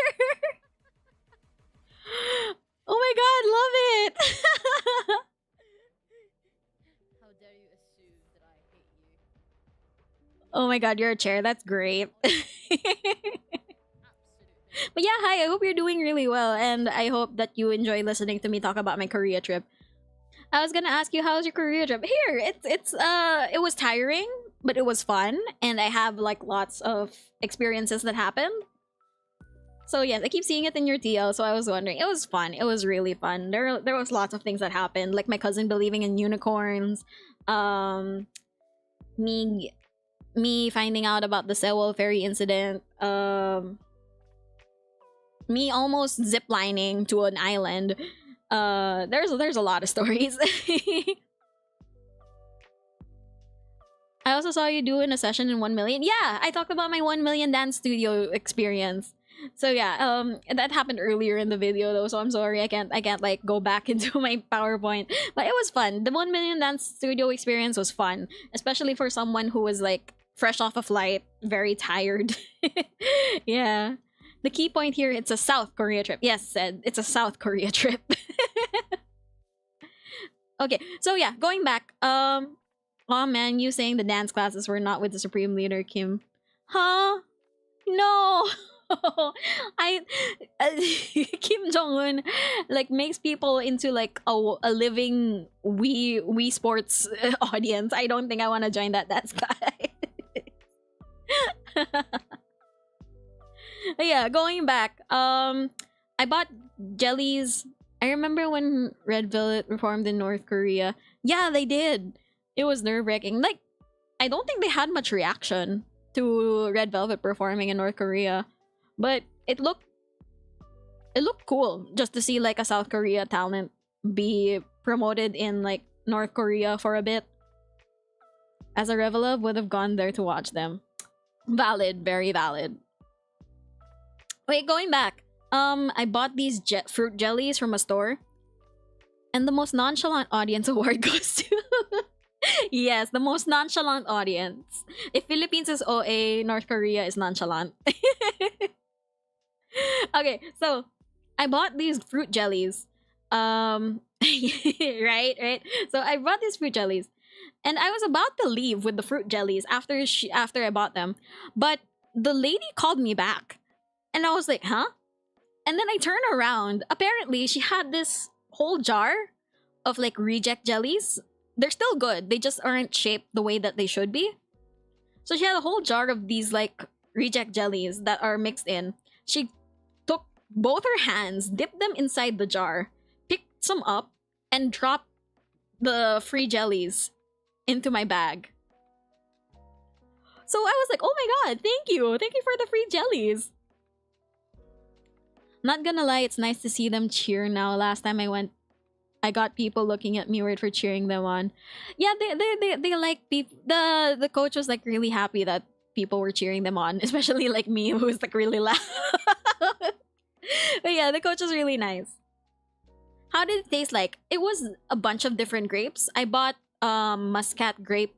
Oh my god, love it. How dare you assume that I hate you? Oh my god, you're a chair. That's great. But yeah, hi, I hope you're doing really well, and I hope that you enjoy listening to me talk about my Korea trip. I was gonna ask you, how's your Korea trip? Here, it was tiring, but it was fun, and I have like lots of experiences that happened. So yes, I keep seeing it in your TL, so I was wondering. It was fun. It was really fun. There was lots of things that happened, like my cousin believing in unicorns, me finding out about the Sewol Ferry incident, me almost ziplining to an island. There's a lot of stories. I also saw you doing a session in 1 million. Yeah, I talked about my 1 million dance studio experience. So yeah, that happened earlier in the video though, so I'm sorry I can't like go back into my PowerPoint. But it was fun. The 1 million dance studio experience was fun, especially for someone who was like fresh off a flight, very tired. Yeah. The key point here, it's a South Korea trip. Yes, said it's a South Korea trip. Okay, so yeah, going back. Oh man, you saying the dance classes were not with the Supreme Leader Kim. Huh? No. I Kim Jong-un like makes people into like a living Wii Sports audience. I don't think I want to join that dance class. Yeah, going back. I bought jellies. I remember when Red Velvet performed in North Korea. Yeah, they did. It was nerve-wracking. Like, I don't think they had much reaction to Red Velvet performing in North Korea, but it looked cool just to see like a South Korea talent be promoted in like North Korea for a bit. As a Revelove, would have gone there to watch them. Valid, very valid. Wait, going back. I bought these fruit jellies from a store, and the most nonchalant audience award goes to. Yes, the most nonchalant audience. If Philippines is OA, North Korea is nonchalant. Okay, so I bought these fruit jellies. Right. So I bought these fruit jellies, and I was about to leave with the fruit jellies after I bought them, but the lady called me back, and I was like, huh? And then I turn around. Apparently, she had this whole jar of like reject jellies. They're still good. They just aren't shaped the way that they should be. So she had a whole jar of these like reject jellies that are mixed in. She took both her hands, dipped them inside the jar, picked some up, and dropped the free jellies into my bag. So I was like, oh my god, thank you. Thank you for the free jellies. Not gonna lie, it's nice to see them cheer now. Last time I went, I got people looking at me weird for cheering them on. Yeah, they like people. The coach was like really happy that people were cheering them on, especially like me who's like really loud. But yeah, the coach was really nice. How did it taste like? It was a bunch of different grapes. I bought muscat grape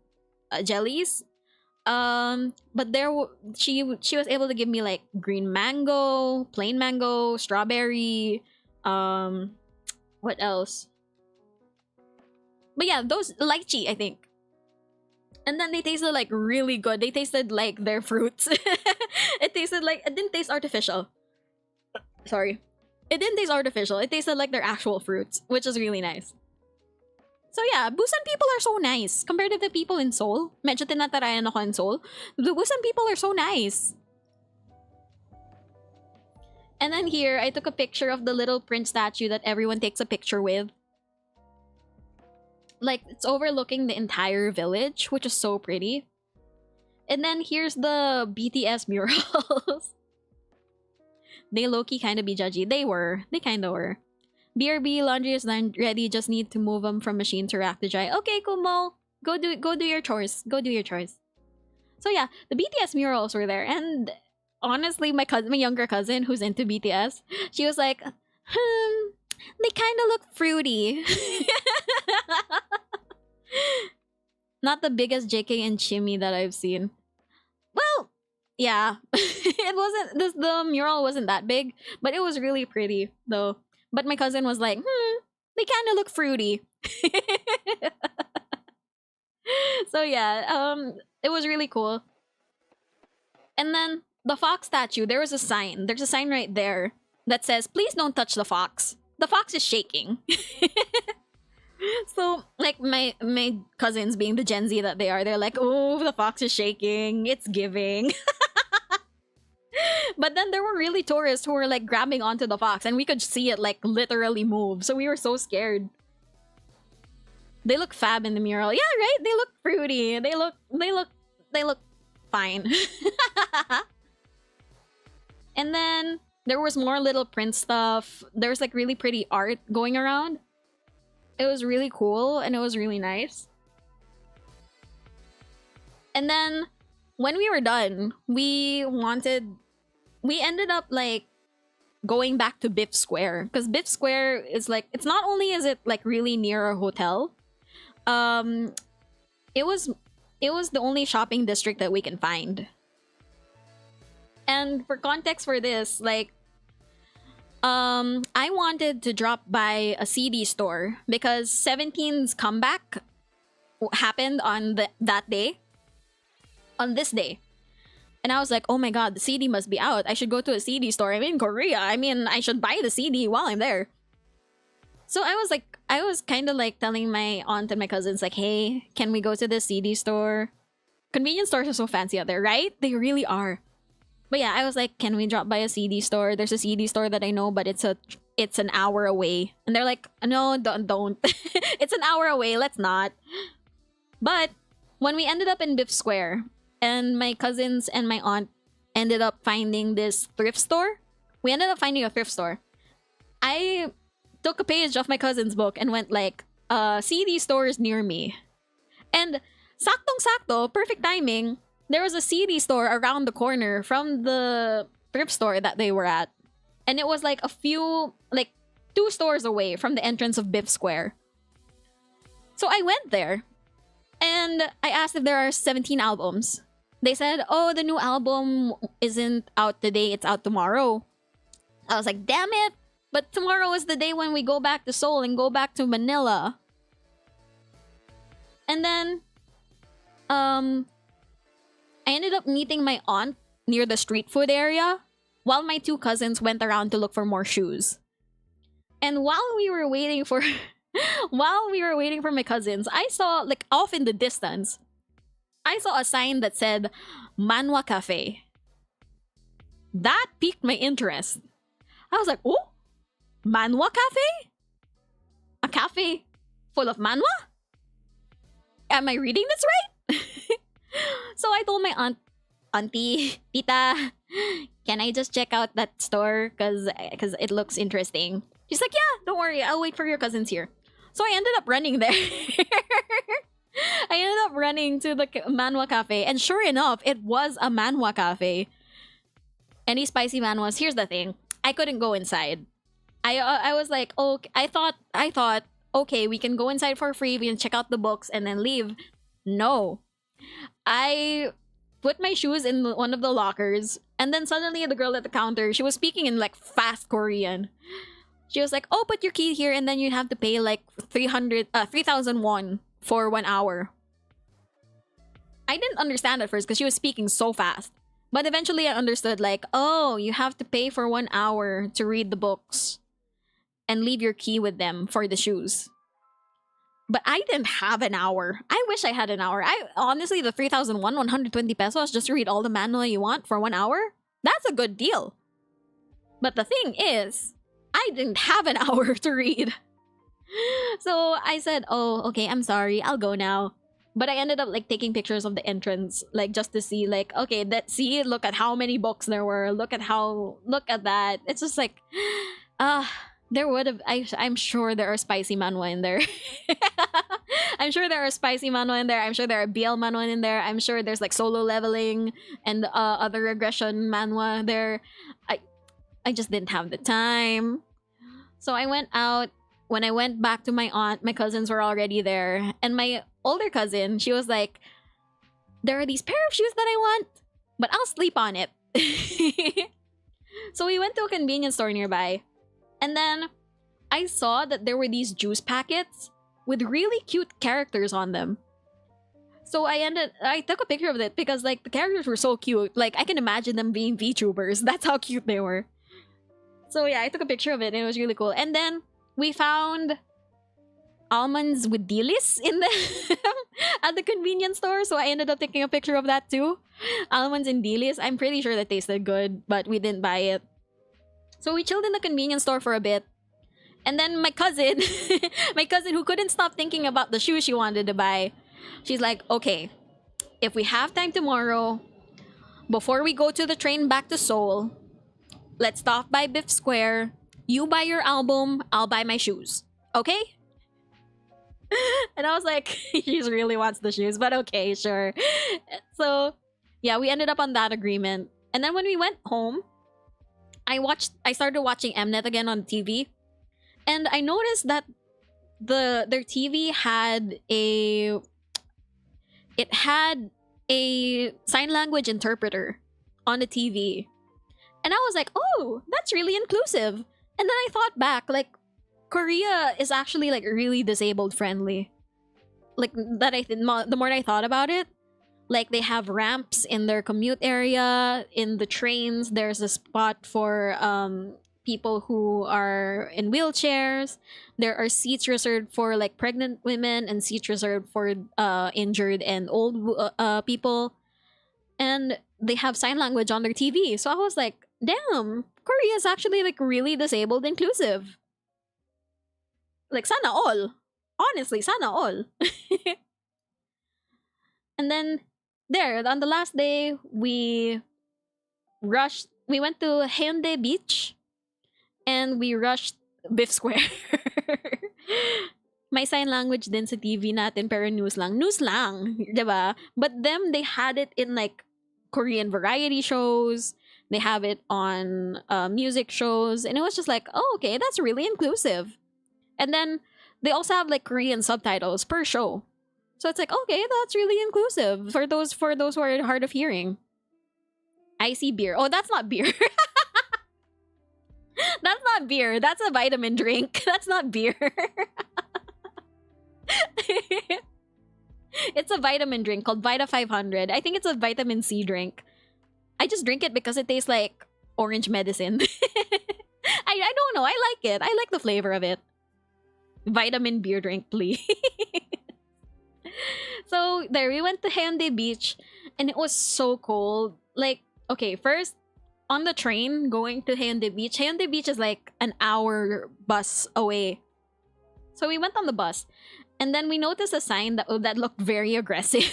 jellies. But she was able to give me like green mango, plain mango, strawberry, what else? But yeah, those lychee, I think. And then they tasted like really good. They tasted like their fruits. It tasted like, it didn't taste artificial. Sorry. It didn't taste artificial. It tasted like their actual fruits, which is really nice. So yeah, Busan people are so nice. Compared to the people in Seoul, medyo tinatarayan ako in Seoul. The Busan people are so nice. And then here, I took a picture of the little prince statue that everyone takes a picture with. Like, it's overlooking the entire village, which is so pretty. And then here's the BTS murals. They low-key kind of be judgy. They kind of were. BRB, laundry is done ready. Just need to move them from machine to rack to dry. Okay, Kumo. Go do your chores. Go do your chores. So yeah, the BTS murals were there. And honestly, my younger cousin who's into BTS, she was like, they kind of look fruity. Not the biggest JK and Chimmy that I've seen. Well, yeah. It wasn't, the mural wasn't that big, but it was really pretty though. But my cousin was like, they kind of look fruity. So yeah, it was really cool. And then the fox statue, there was a sign. There's a sign right there that says, please don't touch the fox. The fox is shaking. So, like, my cousins, being the Gen Z that they are, they're like, oh, the fox is shaking. It's giving. But then there were really tourists who were, like, grabbing onto the fox, and we could see it, like, literally move. So we were so scared. They look fab in the mural. Yeah, right? They look fruity. They look fine. And then there was more Little Prince stuff. There was, like, really pretty art going around. It was really cool, and it was really nice. And then when we were done, we ended up like going back to Biff Square, because Biff Square is like, it's not only is it like really near our hotel, it was the only shopping district that we can find. And for context for this, like, I wanted to drop by a CD store because 17's comeback happened on that day, on this day. And I was like, oh my god, the CD must be out. I should go to a CD store. I'm in Korea. I mean, I should buy the CD while I'm there. So I was kind of like telling my aunt and my cousins, like, hey, can we go to the CD store? Convenience stores are so fancy out there, right? They really are. But yeah, I was like, can we drop by a CD store? There's a CD store that I know, but it's an hour away. And they're like, no, don't. It's an hour away. Let's not. But when we ended up in Biff Square, and my cousins and my aunt ended up finding this thrift store. We ended up finding a thrift store. I took a page of my cousin's book and went like, CD stores near me. And saktong-sakto, perfect timing, there was a CD store around the corner from the thrift store that they were at. And it was like 2 stores away from the entrance of Biff Square. So I went there and I asked if there are 17 albums. They said, oh, the new album isn't out today, it's out tomorrow. I was like, damn it! But tomorrow is the day when we go back to Seoul and go back to Manila. And then, I ended up meeting my aunt near the street food area, while my 2 cousins went around to look for more shoes. And while we were waiting for my cousins, I saw, like, off in the distance, I saw a sign that said Manhwa Cafe. That piqued my interest. I was like, oh, Manhwa Cafe? A cafe full of manhwa? Am I reading this right? So I told my aunt, Auntie, Tita, can I just check out that store? Because it looks interesting. She's like, yeah, don't worry. I'll wait for your cousins here. So I ended up running there. I ended up running to the manhwa cafe, and sure enough, it was a manhwa cafe. Any spicy manhwas? Here's the thing: I couldn't go inside. I was like, oh, I thought, okay, we can go inside for free. We can check out the books and then leave. No, I put my shoes in one of the lockers, and then suddenly the girl at the counter, she was speaking in like fast Korean. She was like, oh, put your key here, and then you have to pay like 3,000 won for 1 hour. I didn't understand at first because she was speaking so fast. But eventually I understood, like, oh, you have to pay for 1 hour to read the books and leave your key with them for the shoes. But I didn't have an hour. I wish I had an hour. Honestly, the 3,001, 120 pesos just to read all the manual you want for 1 hour? That's a good deal. But the thing is, I didn't have an hour to read. So I said, oh, okay, I'm sorry, I'll go now. But I ended up like taking pictures of the entrance, like just to see, like, okay, look at how many books there were. Look at that. It's just like, there would have, I'm sure there are spicy manhwa in there. I'm sure there are spicy manhwa in there. I'm sure there are BL manhwa in there. I'm sure there's like solo leveling and other regression manhwa there. I just didn't have the time. So I went out. When I went back to my aunt, my cousins were already there. And my older cousin, she was like, there are these pair of shoes that I want, but I'll sleep on it. So we went to a convenience store nearby. And then I saw that there were these juice packets with really cute characters on them. So I took a picture of it because like the characters were so cute. Like I can imagine them being VTubers. That's how cute they were. So yeah, I took a picture of it and it was really cool. And then we found almonds with dilis in the at the convenience store, so I ended up taking a picture of that too. Almonds and dilis. I'm pretty sure that tasted good, but we didn't buy it. So we chilled in the convenience store for a bit. And then my cousin, my cousin who couldn't stop thinking about the shoes she wanted to buy, she's like, okay, if we have time tomorrow, before we go to the train back to Seoul, let's stop by Biff Square. You buy your album, I'll buy my shoes. Okay? And I was like, she really wants the shoes, but okay, sure. So yeah, we ended up on that agreement. And then when we went home, I started watching Mnet again on TV. And I noticed that their TV had a sign language interpreter on the TV. And I was like, oh, that's really inclusive. And then I thought back, like, Korea is actually like really disabled friendly. Like that the more I thought about it, like they have ramps in their commute area, in the trains, there's a spot for people who are in wheelchairs. There are seats reserved for like pregnant women and seats reserved for injured and old people. And they have sign language on their TV. So I was like, damn, Korea is actually like really disabled inclusive. Like sana all. Honestly, sana all. And then there, on the last day, we went to Hyundai Beach and we rushed Biff Square. May sign language din sa TV natin pero news lang. News lang, diba? But them, they had it in like Korean variety shows. They have it on music shows. And it was just like, oh, okay, that's really inclusive. And then they also have like Korean subtitles per show. So it's like, okay, that's really inclusive for those who are hard of hearing. Icy beer. Oh, that's not beer. That's not beer. That's a vitamin drink. That's not beer. It's a vitamin drink called Vita 500. I think it's a vitamin C drink. I just drink it because it tastes like orange medicine. I don't know. I like it. I like the flavor of it. Vitamin beer drink, please. So there, we went to Hyundai Beach and it was so cold. Like, okay, first on the train going to Hyundai Beach. Hyundai Beach is like an hour bus away. So we went on the bus and then we noticed a sign that looked very aggressive.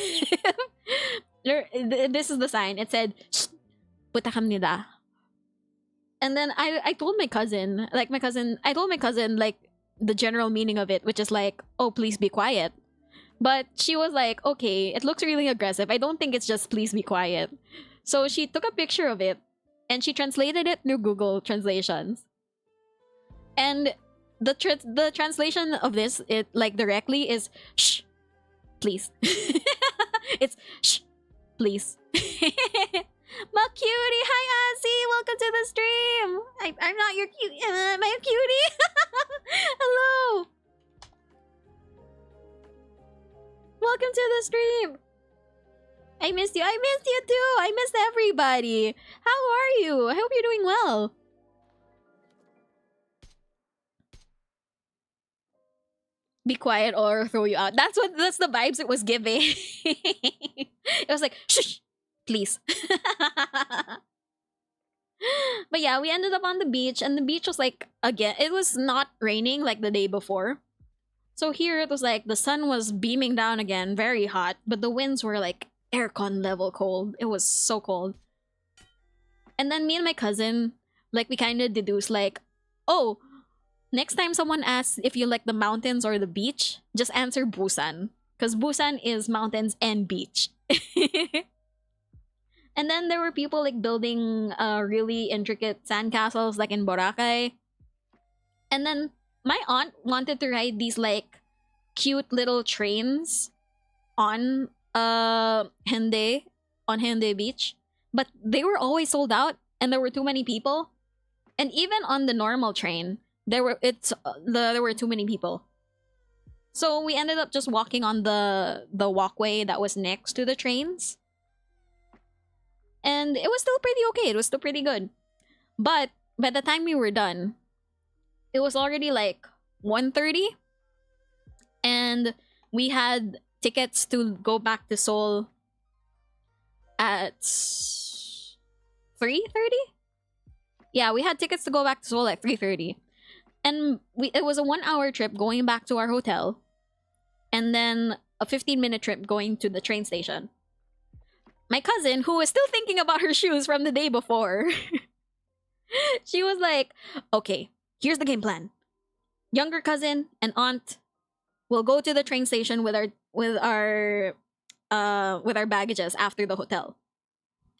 This is the sign. It said, "Shh, puta kamnida." And then I told my cousin, like the general meaning of it, which is like, oh, please be quiet. But she was like, okay, it looks really aggressive. I don't think it's just please be quiet. So she took a picture of it and she translated it through Google Translations. And the translation of this, it like directly is shh, please. It's shh, please. My cutie, hi Ozzy, welcome to the stream. I'm not your cute, am I a cutie? Hello. Welcome to the stream. I missed you. I missed you too. I missed everybody. How are you? I hope you're doing well. Be quiet or I'll throw you out. That's the vibes it was giving. It was like, shh, please. But yeah, we ended up on the beach and the beach was like, again, it was not raining like the day before. So here it was like the sun was beaming down again, very hot, but the winds were like aircon level cold. It was so cold. And then me and my cousin, like we kind of deduced like, oh, next time someone asks if you like the mountains or the beach, just answer Busan. Because Busan is mountains and beach. And then there were people like building really intricate sandcastles like in Boracay. And then my aunt wanted to ride these like cute little trains on Hyundai Beach, but they were always sold out and there were too many people. And even on the normal train, there were too many people. So we ended up just walking on the walkway that was next to the trains. And it was still pretty okay. It was still pretty good. But by the time we were done, it was already like 1:30 and we had tickets to go back to Seoul at 3:30. Yeah, we had tickets to go back to Seoul at 3:30. And it was a 1-hour trip going back to our hotel and then a 15-minute trip going to the train station. My cousin, who was still thinking about her shoes from the day before, she was like, okay, here's the game plan. Younger cousin and aunt, we'll go to the train station with our baggages after the hotel.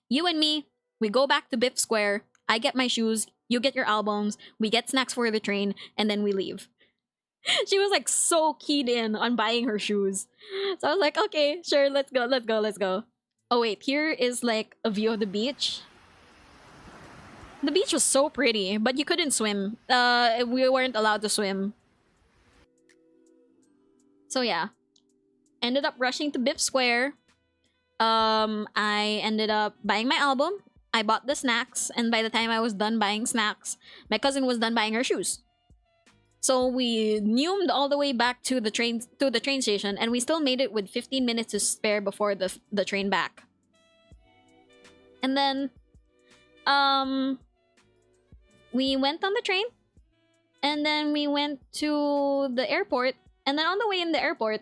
You and me, we go back to Biff Square. I get my shoes, you get your albums, we get snacks for the train, and then we leave. She was like so keyed in on buying her shoes. So I was like, okay, sure, let's go. Oh wait, here is like a view of the beach. The beach was so pretty, but you couldn't swim. We weren't allowed to swim. So yeah. Ended up rushing to Biff Square. I ended up buying my album. I bought the snacks, and by the time I was done buying snacks, my cousin was done buying her shoes. So we neumed all the way back to the train station, and we still made it with 15 minutes to spare before the train back. And then we went on the train, and then we went to the airport, and then on the way in the airport,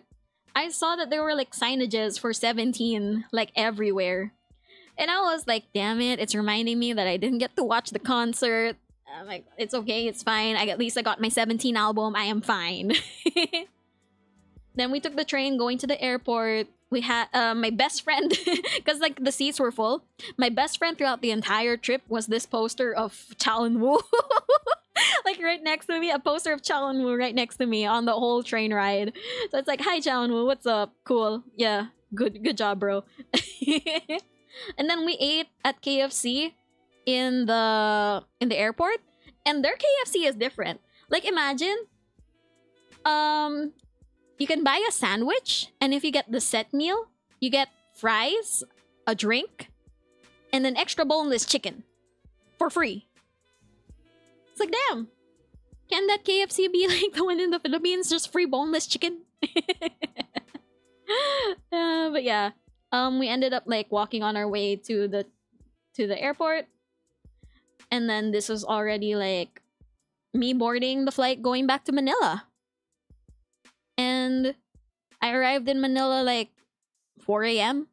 I saw that there were like signages for 17 like everywhere. And I was like, damn it, it's reminding me that I didn't get to watch the concert. I'm like, it's okay, it's fine. At least I got my 17 album. I am fine. Then we took the train going to the airport. We had my best friend, because like the seats were full. My best friend throughout the entire trip was this poster of Chow and Woo. Like right next to me, a poster of Chow and Woo right next to me on the whole train ride. So it's like, hi Chow and Woo, what's up? Cool. Yeah, good job, bro. And then we ate at KFC in the airport, and their KFC is different. Like imagine you can buy a sandwich, and if you get the set meal, you get fries, a drink, and an extra boneless chicken for free. It's like, damn, can that KFC be like the one in the Philippines, just free boneless chicken? But yeah, we ended up like walking on our way to the airport, and then this was already like me boarding the flight going back to Manila. And I arrived in Manila like 4 a.m.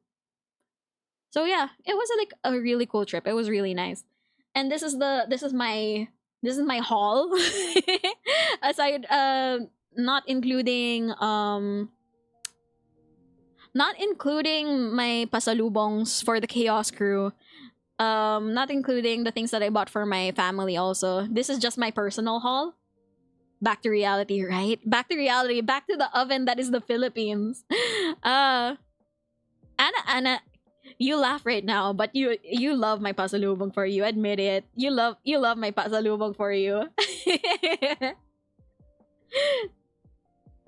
So yeah, it was like a really cool trip. It was really nice. And this is my haul. Aside not including my pasalubongs for the Chaos Crew. Not including the things that I bought for my family also. This is just my personal haul. Back to reality, right? Back to reality. Back to the oven that is the Philippines. Anna, you laugh right now, but you love my pasalubong for you. Admit it. You love my pasalubong for you.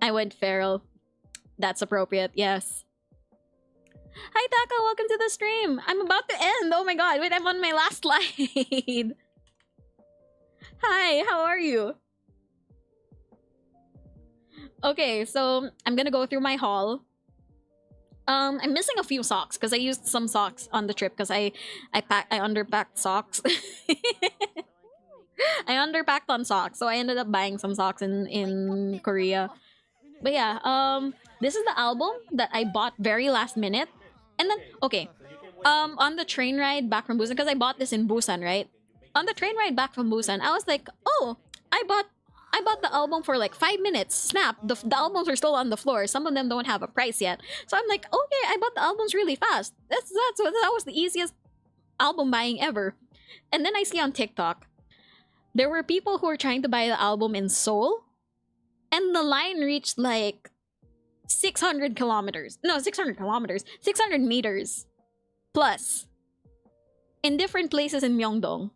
I went feral. That's appropriate. Yes. Hi Taka, welcome to the stream. I'm about to end. Oh my god, wait, I'm on my last slide. Hi, how are you? Okay, so I'm gonna go through my haul. I'm missing a few socks because I used some socks on the trip because I underpacked socks. I underpacked on socks, so I ended up buying some socks in Korea. But yeah, this is the album that I bought very last minute. And then, okay, on the train ride back from Busan, because I bought this in Busan, right? On the train ride back from Busan, I was like, oh, I bought the album for like 5 minutes. Snap, the albums are still on the floor. Some of them don't have a price yet. So I'm like, okay, I bought the albums really fast. That was the easiest album buying ever. And then I see on TikTok, there were people who were trying to buy the album in Seoul, and the line reached like 600 kilometers. No, 600 kilometers. 600 meters plus in different places in Myeongdong.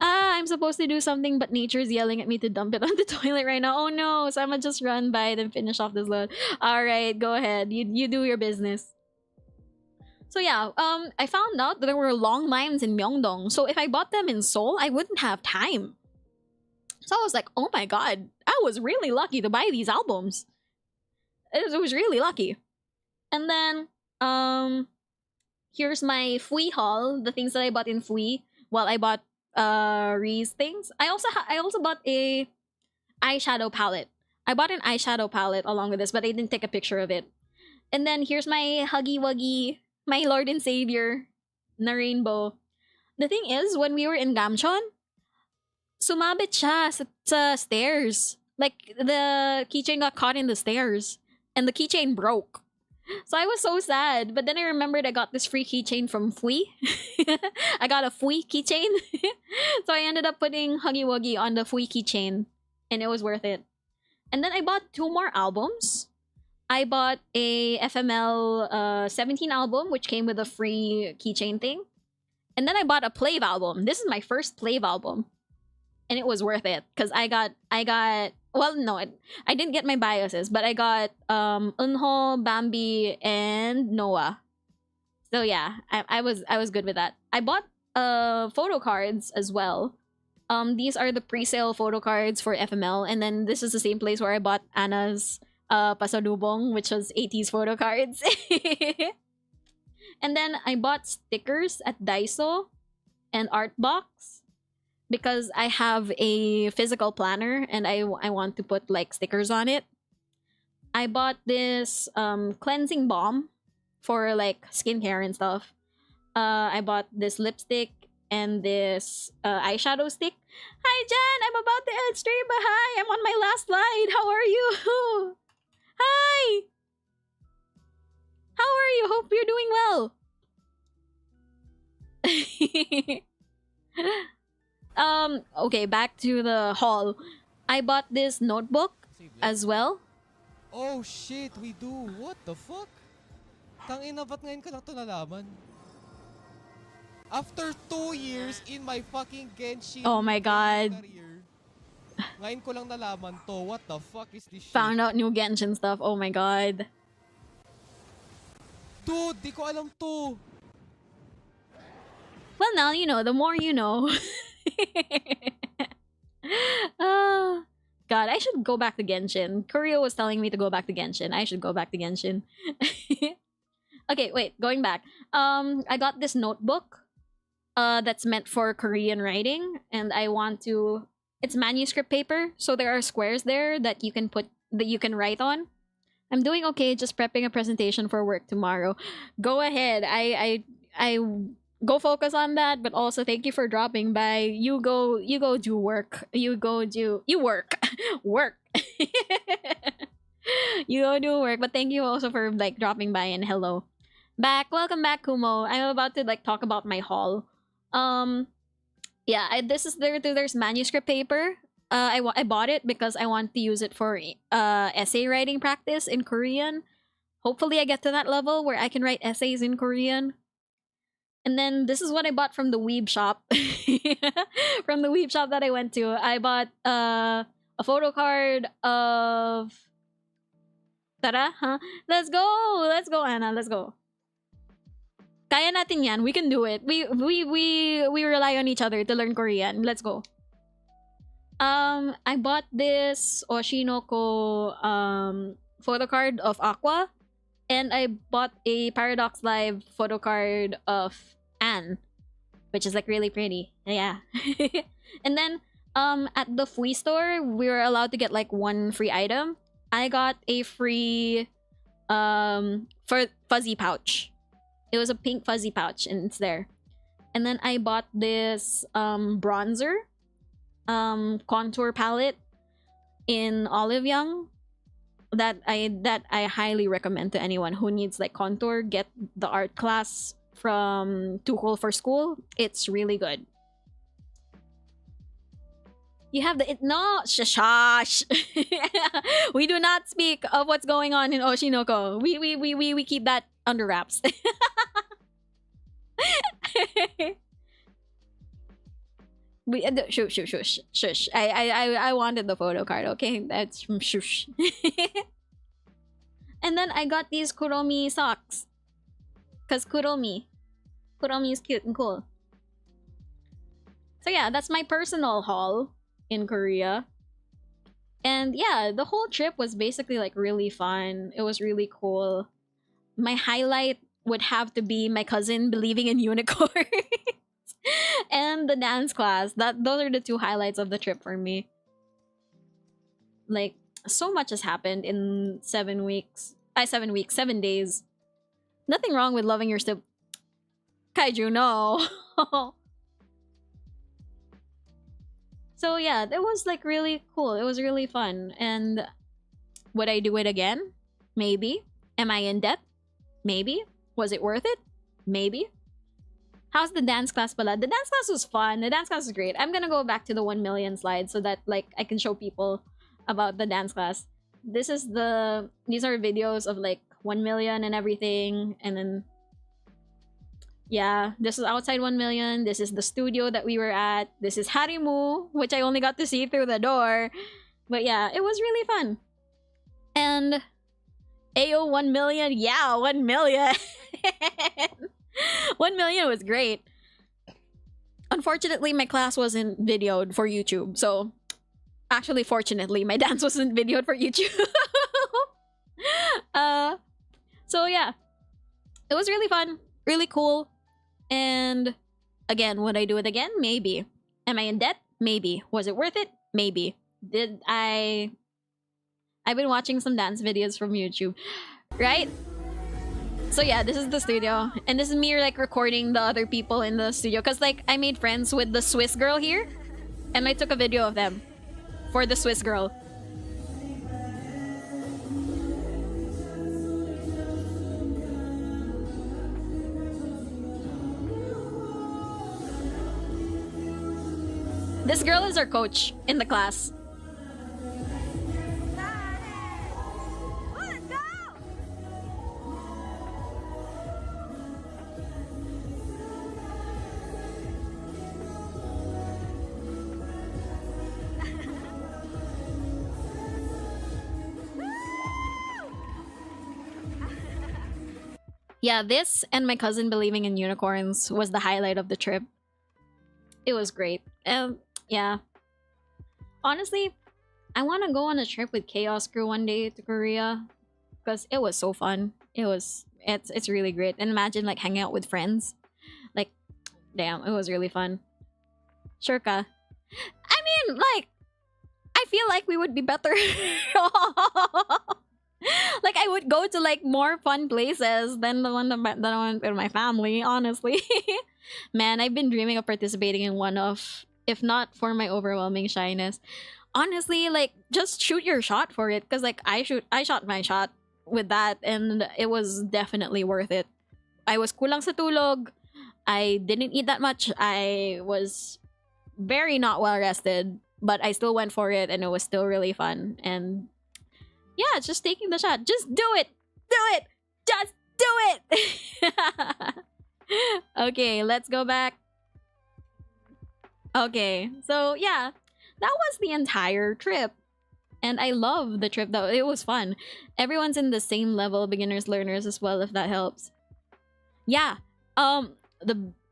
I'm supposed to do something, but nature's yelling at me to dump it on the toilet right now. Oh no, so I'm gonna just run by it and finish off this load. Alright, go ahead. You do your business. So yeah, I found out that there were long lines in Myeongdong. So if I bought them in Seoul, I wouldn't have time. So I was like, oh my god, I was really lucky to buy these albums. It was really lucky. And then, here's my Fui haul, the things that I bought in Fui. Well, I bought Reese things. I also bought a eyeshadow palette. I bought an eyeshadow palette along with this, but I didn't take a picture of it. And then here's my Huggy Wuggy, my Lord and Savior, na rainbow. The thing is, when we were in Gamcheon, sumabit siya sa stairs. Like the keychain got caught in the stairs and the keychain broke. So I was so sad. But then I remembered I got this free keychain from Fui. I got a Fui keychain. So I ended up putting Huggy Wuggy on the Fui keychain. And it was worth it. And then I bought 2 more albums. I bought a FML 17 album, which came with a free keychain thing. And then I bought a Plave album. This is my first Plave album. And it was worth it. Because I got well, no, I didn't get my biases, but I got Eunho, Bambi, and Noah. So yeah, I was good with that. I bought photo cards as well. These are the pre-sale photo cards for FML, and then this is the same place where I bought Anna's pasalubong, which was 80s photo cards. And then I bought stickers at Daiso and Artbox because I have a physical planner and I want to put like stickers on it. I bought this cleansing balm for like skincare and stuff. I bought this lipstick and this eyeshadow stick. Hi Jan, I'm about to end stream, but hi, I'm on my last slide. How are you? Hi! How are you? Hope you're doing well. Okay, back to the haul. I bought this notebook as well. Oh shit, we do. What the fuck? Tangina, ba't ngayon ko lang ito nalaman? After 2 years in my fucking Genshin Oh my god. career, ngayon ko lang nalaman to. What the fuck is this shit? Found out new Genshin stuff. Oh my god. Dude, di ko alam to. Well, now you know. The more you know. God, I should go back to Genshin. Kurio was telling me to go back to Genshin. I should go back to Genshin. Okay, wait. Going back. I got this notebook. That's meant for Korean writing, and I want to. It's manuscript paper, so there are squares there that you can write on. I'm doing okay, just prepping a presentation for work tomorrow. Go ahead. I go focus on that, but also thank you for dropping by. You go do work. You work. Work. You go do work, but thank you also for like dropping by and hello. Welcome back, Kumo. I'm about to like talk about my haul. Yeah, there's manuscript paper. I bought it because I want to use it for essay writing practice in Korean. Hopefully I get to that level where I can write essays in Korean. And then this is what I bought from the weeb shop. From the weeb shop that I went to. I bought a photo card of Tara, huh? Let's go, Anna. Let's go. Kaya natin yan. We can do it. We rely on each other to learn Korean. Let's go. I bought this Oshinoko photo card of Aqua, and I bought a Paradox Live photo card of Anne, which is like really pretty. Yeah. And then at the Fui store, we were allowed to get like 1 free item. I got a free fuzzy pouch. It was a pink fuzzy pouch, and it's there. And then I bought this bronzer contour palette in Olive Young that I highly recommend to anyone who needs like contour. Get the art class from Too Cool for School. It's really good. You have no shush. We do not speak of what's going on in Oshinoko. We keep that under wraps. Shush. I wanted the photo card, okay? That's from shush. And then I got these Kuromi socks. Cause Kuromi is cute and cool. So yeah, that's my personal haul in Korea. And yeah, the whole trip was basically like really fun. It was really cool. My highlight would have to be my cousin believing in unicorns. And the dance class. Those are the 2 highlights of the trip for me. Like, so much has happened in 7 weeks. 7 days. Nothing wrong with loving your Kaiju, no. So yeah, that was like really cool. It was really fun. And would I do it again? Maybe. Am I in debt? Maybe. Was it worth it? Maybe. How's the dance class pala? The dance class was fun. The dance class was great. I'm gonna go back to the 1 million slide so that like I can show people about the dance class. These are videos of like 1 million and everything. And then yeah, this is outside 1 million. This is the studio that we were at. This is Harimu, which I only got to see through the door. But yeah, it was really fun. And AO 1 million. Yeah, 1 million. 1 million was great. Unfortunately, my class wasn't videoed for YouTube. So, actually, fortunately, my dance wasn't videoed for YouTube. So yeah, it was really fun, really cool. And again, would I do it again? Maybe. Am I in debt? Maybe. Was it worth it? Maybe. I've been watching some dance videos from YouTube, right? So yeah, this is the studio, and this is me like recording the other people in the studio, because like I made friends with the Swiss girl here, and I took a video of them for the Swiss girl. This girl is our coach in the class. Yeah, this and my cousin believing in unicorns was the highlight of the trip. It was great. Yeah. Honestly, I want to go on a trip with Chaos Crew one day to Korea, because it was so fun. It's really great. And imagine like hanging out with friends. Like, damn, it was really fun. Shurka. I mean, like, I feel like we would be better. Like, I would go to like more fun places than the one that I went with my family, honestly. Man, I've been dreaming of participating in one of, if not for my overwhelming shyness. Honestly, like, just shoot your shot for it, because like I shot my shot with that, and it was definitely worth it. I was kulang sa tulog. I didn't eat that much. I was very not well rested, but I still went for it, and it was still really fun. And yeah, just taking the shot. Just do it. Do it. Just do it. Okay, let's go back. Okay, so yeah, that was the entire trip. And I love the trip though. It was fun. Everyone's in the same level, beginners, learners as well, if that helps. Yeah.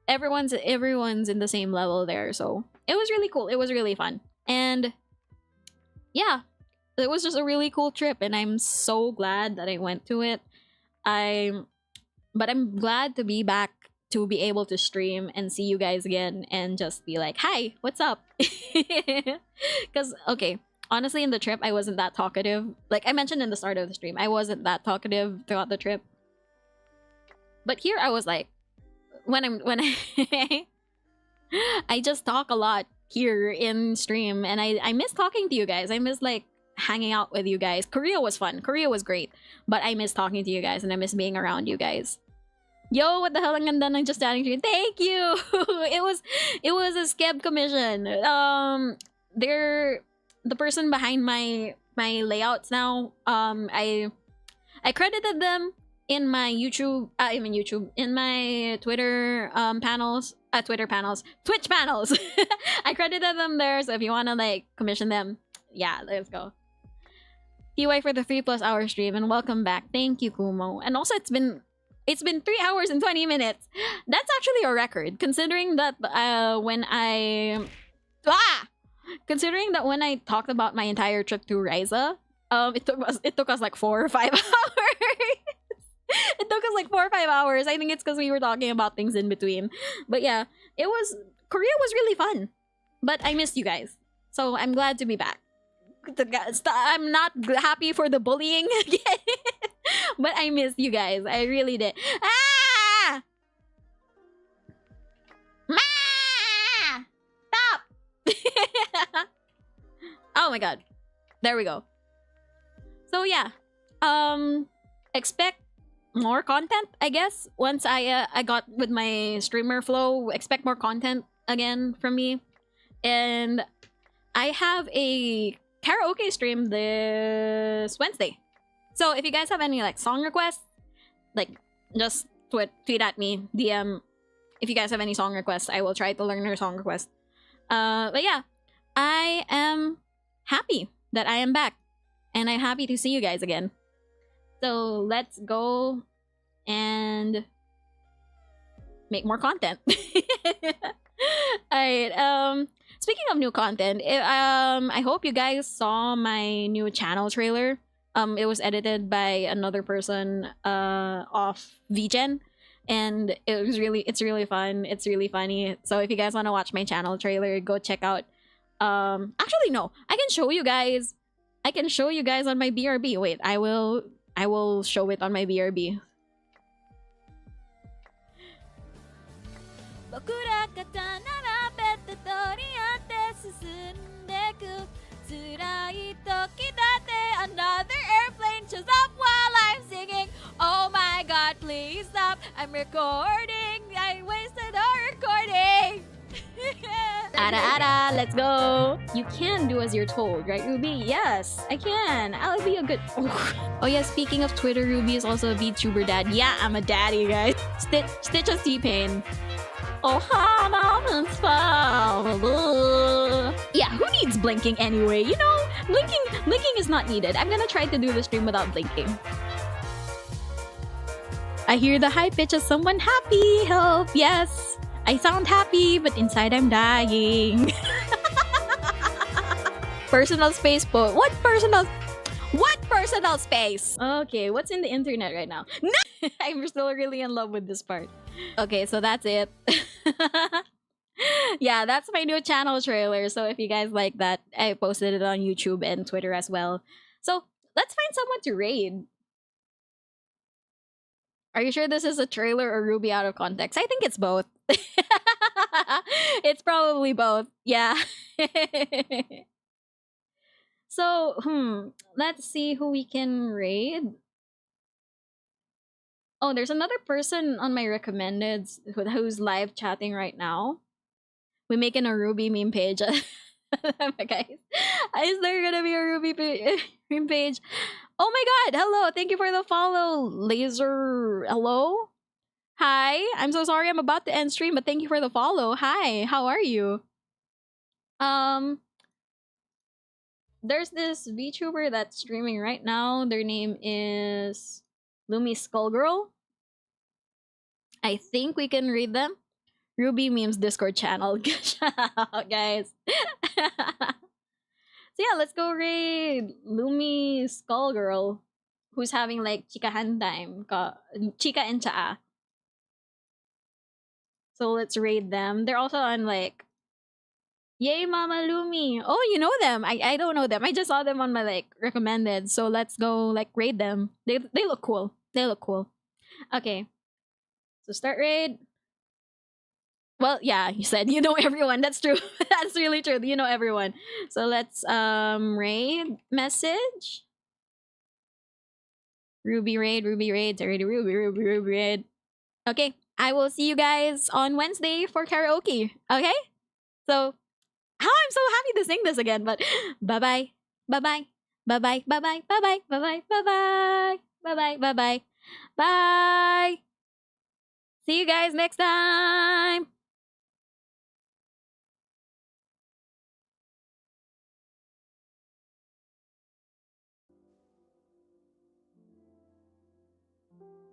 Everyone's in the same level there, so it was really cool. It was really fun. And yeah, it was just a really cool trip, and I'm so glad that I went to it. But I'm glad to be back, to be able to stream and see you guys again and just be like, hi, what's up? Because, okay, honestly, in the trip, I wasn't that talkative. Like I mentioned in the start of the stream, I wasn't that talkative throughout the trip. But here I was like, I just talk a lot here in stream, and I miss talking to you guys. I miss like hanging out with you guys. Korea was fun. Korea was great. But I miss talking to you guys, and I miss being around you guys. Yo, what the hell? Ang ganda ng just chatting to you. Thank you. It was a skeb commission. They're the person behind my layouts now. I credited them in my in my Twitter Twitch panels. I credited them there, so if you wanna like commission them, yeah, let's go. TY for the 3+ hour stream, and welcome back. Thank you, Kumo. And also it's been 3 hours and 20 minutes. That's actually a record, considering that when I talked about my entire trip to Ryza, it took us like 4 or 5 hours. It took us like 4 or 5 hours. I think it's because we were talking about things in between. But yeah, Korea was really fun. But I missed you guys, so I'm glad to be back. I'm not happy for the bullying again, but I missed you guys. I really did. Ah! Ma! Stop! Oh my god. There we go. So yeah. Expect more content, I guess. Once I got with my streamer flow, expect more content again from me. And I have a karaoke stream this Wednesday. So if you guys have any like song requests, like just tweet at me, DM. If you guys have any song requests, I will try to learn your song request. But yeah, I am happy that I am back, and I'm happy to see you guys again. So let's go and make more content. Alright, speaking of new content, I hope you guys saw my new channel trailer. It was edited by another person off VGen, and it's really fun. It's really funny. So if you guys want to watch my channel trailer, go check out. Actually no, I can show you guys on my BRB. Wait, I will show it on my BRB. 僕ら肩並べて取り合って進んでく辛い時だって another airplane shows up while I'm singing. Oh my god, please stop. I'm recording. I wasted our recording. Ada, let's go. You can do as you're told, right, Ruby? Yes, I can. I'll be a good... Oh yeah, speaking of Twitter, Ruby is also a VTuber dad. Yeah, I'm a daddy, guys. Stitch as T-Pain. Oh, yeah, who needs blinking anyway? You know, blinking is not needed. I'm gonna try to do the stream without blinking. I hear the high pitch of someone happy. Help, yes. I sound happy, but inside I'm dying. Personal space po. What personal space? Okay, what's in the internet right now? No! I'm still really in love with this part. Okay, so that's it. Yeah, that's my new channel trailer. So if you guys like that, I posted it on YouTube and Twitter as well. So let's find someone to raid. Are you sure this is a trailer or Ruby out of context? I think it's both. It's probably both. Yeah. So, let's see who we can raid. Oh, there's another person on my recommendeds who's live chatting right now. We're making a Ruby meme page. Guys, is there gonna be a Ruby meme page? Oh my god, hello, thank you for the follow, Laser. Hello? Hi, I'm so sorry I'm about to end stream, but thank you for the follow. Hi, how are you? There's this VTuber that's streaming right now. Their name is Lumi Skullgirl. I think we can read them. Ruby Memes Discord channel. Shout out, guys. So yeah, let's go raid Lumi Skullgirl, who's having like chikahan time. Chika and chaa. So let's raid them. They're also on like Yay Mama Lumi. Oh, you know them. I don't know them. I just saw them on my like recommended. So let's go like raid them. They look cool. They look cool. Okay. So start raid. Well, yeah, you said you know everyone. That's true. That's really true. You know everyone. So let's raid message. Ruby raid. It's already Ruby raid. Okay. I will see you guys on Wednesday for karaoke. Okay? So I'm so happy to sing this again, but bye-bye. Bye-bye. Bye-bye. Bye-bye. Bye-bye. Bye-bye. Bye-bye. Bye-bye. Bye-bye. Bye. See you guys next time.